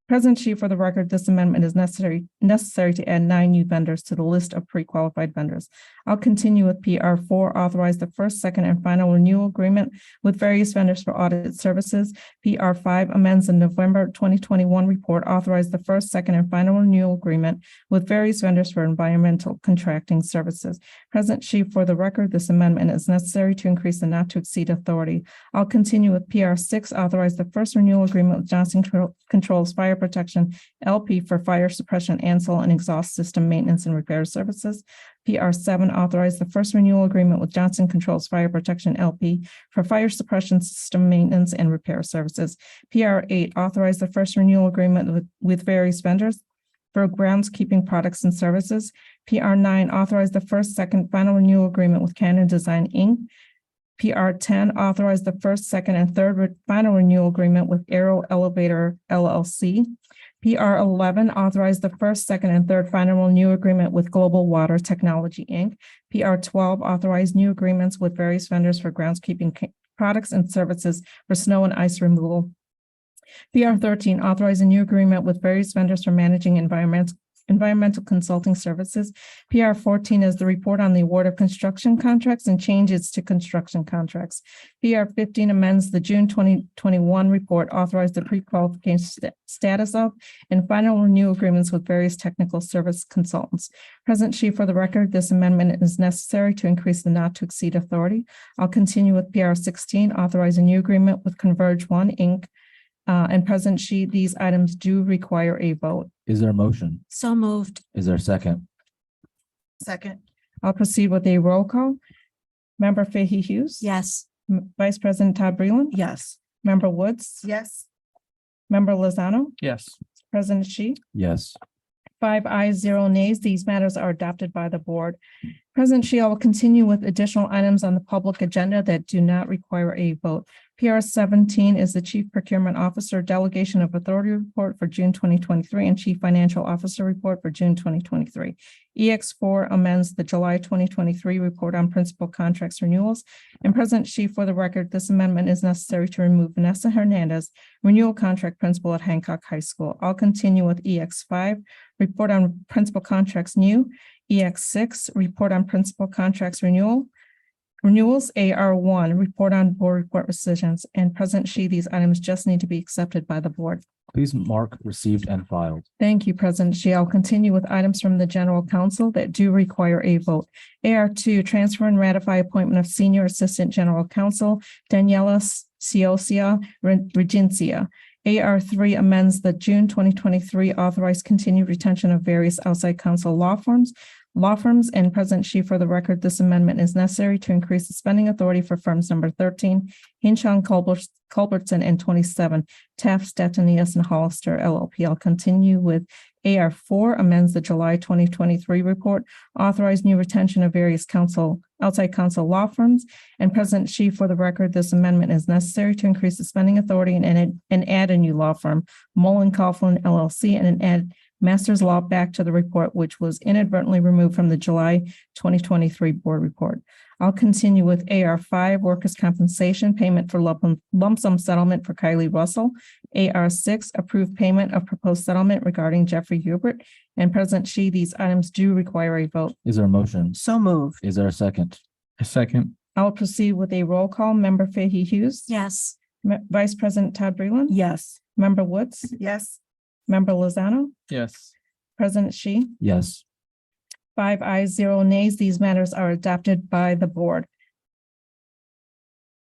President Chief, for the record, this amendment is necessary to add 9 new vendors to the list of pre-qualified vendors. I'll continue with PR4, authorize the first, second, and final renewal agreement with various vendors for audit services. PR5 amends the November 2021 report, authorize the first, second, and final renewal agreement with various vendors for environmental contracting services. President Chief, for the record, this amendment is necessary to increase the not to exceed authority. I'll continue with PR6, authorize the first renewal agreement with Johnson Controls Fire Protection LP for fire suppression, ANSEL, and exhaust system maintenance and repair services. PR7, authorize the first renewal agreement with Johnson Controls Fire Protection LP for fire suppression system maintenance and repair services. PR8, authorize the first renewal agreement with various vendors for groundskeeping products and services. PR9, authorize the first, second, final renewal agreement with Canon Design, Inc. PR10, authorize the first, second, and third final renewal agreement with Aero Elevator LLC. PR11, authorize the first, second, and third final renewal agreement with Global Water Technology, Inc. PR12, authorize new agreements with various vendors for groundskeeping products and services for snow and ice removal. PR13, authorize a new agreement with various vendors for managing Environmental Consulting Services. PR 14 is the report on the award of construction contracts and changes to construction contracts. PR 15 amends the June 2021 report, authorized the pre-qualification status of and final renewal agreements with various technical service consultants. Present Chief, for the record, this amendment is necessary to increase the not to exceed authority. I'll continue with PR 16, authorize a new agreement with Converge One, Inc. And President Shi, these items do require a vote. Is there a motion? So moved. Is there a second? Second. I'll proceed with a roll call. Member Fahey Hughes. Yes. Vice President Todd Breland. Yes. Member Woods. Yes. Member Lozano. Yes. President Shi. Yes. 5 ayes, 0 nays. These matters are adopted by the board. President Shi, I will continue with additional items on the public agenda that do not require a vote. PR 17 is the Chief Procurement Officer Delegation of Authority Report for June 2023 and Chief Financial Officer Report for June 2023. EX4 amends the July 2023 report on principal contracts renewals. And President Shi, for the record, this amendment is necessary to remove Vanessa Hernandez, renewal contract principal at Hancock High School. I'll continue with EX5, report on principal contracts new. EX6, report on principal contracts renewals. AR1, report on board report rescissions. And President Shi, these items just need to be accepted by the board. Please mark received and filed. Thank you, President Shi. I'll continue with items from the General Counsel that do require a vote. AR2, transfer and ratify appointment of Senior Assistant General Counsel Daniela Ciocia Regencia. AR3 amends the June 2023 authorized continued retention of various outside counsel law firms. And President Shi, for the record, this amendment is necessary to increase the spending authority for firms number 13, Hinshaw Culbertson, and 27, Taft, Statanias, and Hollister LLP. I'll continue with AR4 amends the July 2023 report, authorized new retention of various outside counsel law firms. And President Shi, for the record, this amendment is necessary to increase the spending authority and add a new law firm, Mullen Coughlin LLC, and add Masters Law back to the report, which was inadvertently removed from the July 2023 board report. I'll continue with AR5, workers' compensation payment for lump sum settlement for Kylie Russell. AR6, approved payment of proposed settlement regarding Jeffrey Hubert. And President Shi, these items do require a vote. Is there a motion? So moved. Is there a second? A second. I'll proceed with a roll call. Member Fahey Hughes. Yes. Vice President Todd Breland. Yes. Member Woods. Yes. Member Lozano. Yes. President Shi. Yes. 5 ayes, 0 nays. These matters are adopted by the board.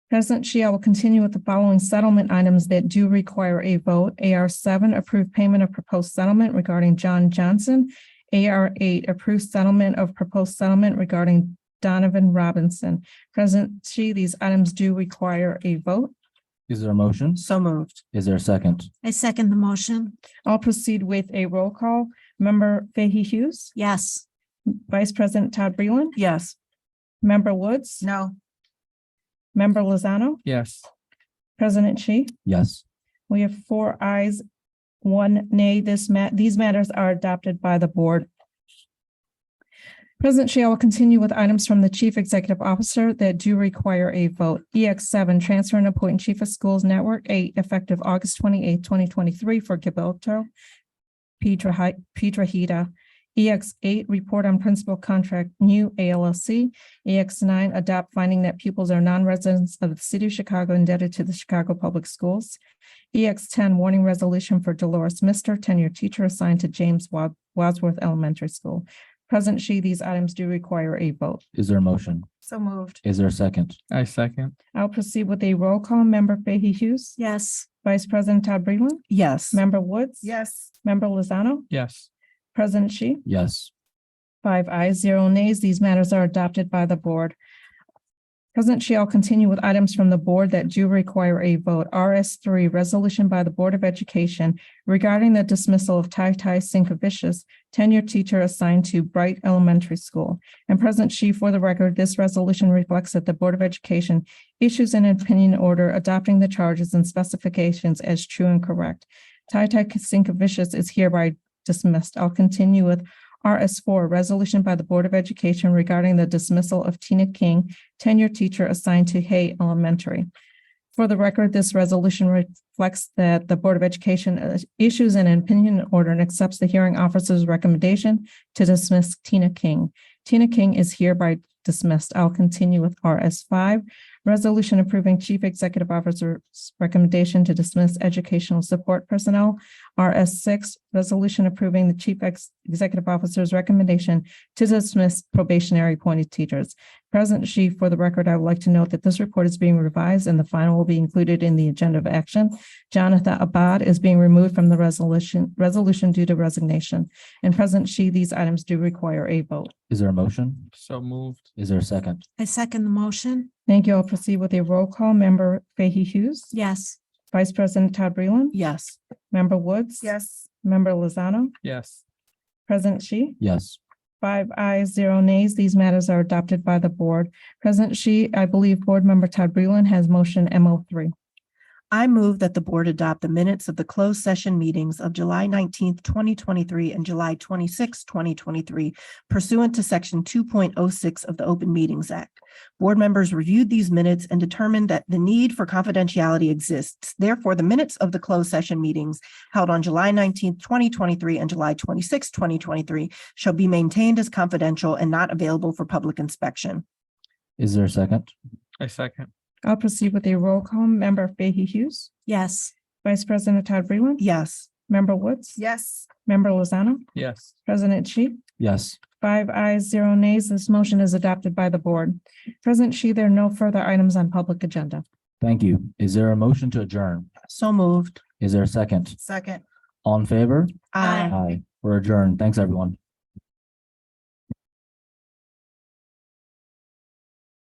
President Shi, I will continue with the following settlement items that do require a vote. AR7, approved payment of proposed settlement regarding John Johnson. AR8, approved settlement of proposed settlement regarding Donovan Robinson. President Shi, these items do require a vote. Is there a motion? So moved. Is there a second? I second the motion. I'll proceed with a roll call. Member Fahey Hughes. Yes. Vice President Todd Breland. Yes. Member Woods. No. Member Lozano. Yes. President Shi. Yes. We have 4 ayes, 1 nay. These matters are adopted by the board. President Shi, I will continue with items from the Chief Executive Officer that do require a vote. EX7, transfer and appoint Chief of Schools Network 8, effective August 28, 2023 for Gilberto Pietrahita. EX8, report on principal contract new ALLC. EX9, adopt finding that pupils are non-residents of the City of Chicago indebted to the Chicago Public Schools. EX10, warning resolution for Dolores Mister, tenured teacher assigned to James Wadsworth Elementary School. President Shi, these items do require a vote. Is there a motion? So moved. Is there a second? I second. I'll proceed with a roll call. Member Fahey Hughes. Yes. Vice President Todd Breland. Yes. Member Woods. Yes. Member Lozano. Yes. President Shi. Yes. 5 ayes, 0 nays. These matters are adopted by the board. President Shi, I'll continue with items from the board that do require a vote. RS3, resolution by the Board of Education regarding the dismissal of Tai Sinkevicius, tenured teacher assigned to Bright Elementary School. And President Shi, for the record, this resolution reflects that the Board of Education issues an opinion order adopting the charges and specifications as true and correct. Tai Sinkevicius is hereby dismissed. I'll continue with RS4, resolution by the Board of Education regarding the dismissal of Tina King, tenured teacher assigned to Hay Elementary. For the record, this resolution reflects that the Board of Education issues an opinion order and accepts the hearing officer's recommendation to dismiss Tina King. Tina King is hereby dismissed. I'll continue with RS5. Resolution approving Chief Executive Officer's recommendation to dismiss educational support personnel. RS6, resolution approving the Chief Executive Officer's recommendation to dismiss probationary appointed teachers. President Shi, for the record, I would like to note that this report is being revised and the final will be included in the agenda of action. Jonathan Abad is being removed from the resolution due to resignation. And President Shi, these items do require a vote. Is there a motion? So moved. Is there a second? I second the motion. Thank you. I'll proceed with a roll call. Member Fahey Hughes. Yes. Vice President Todd Breland. Yes. Member Woods. Yes. Member Lozano. Yes. President Shi. Yes. 5 ayes, 0 nays. These matters are adopted by the board. President Shi, I believe Board Member Todd Breland has motion MO3. I move that the board adopt the minutes of the closed session meetings of July 19th, 2023 and July 26th, 2023 pursuant to section 2.06 of the Open Meetings Act. Board members reviewed these minutes and determined that the need for confidentiality exists. Therefore, the minutes of the closed session meetings held on July 19th, 2023 and July 26th, 2023 shall be maintained as confidential and not available for public inspection. Is there a second? I second. I'll proceed with a roll call. Member Fahey Hughes. Yes. Vice President Todd Breland. Yes. Member Woods. Yes. Member Lozano. Yes. President Shi. Yes. 5 ayes, 0 nays. This motion is adopted by the board. President Shi, there are no further items on public agenda. Thank you. Is there a motion to adjourn? So moved. Is there a second? Second. All in favor? Aye. Aye. We're adjourned. Thanks, everyone.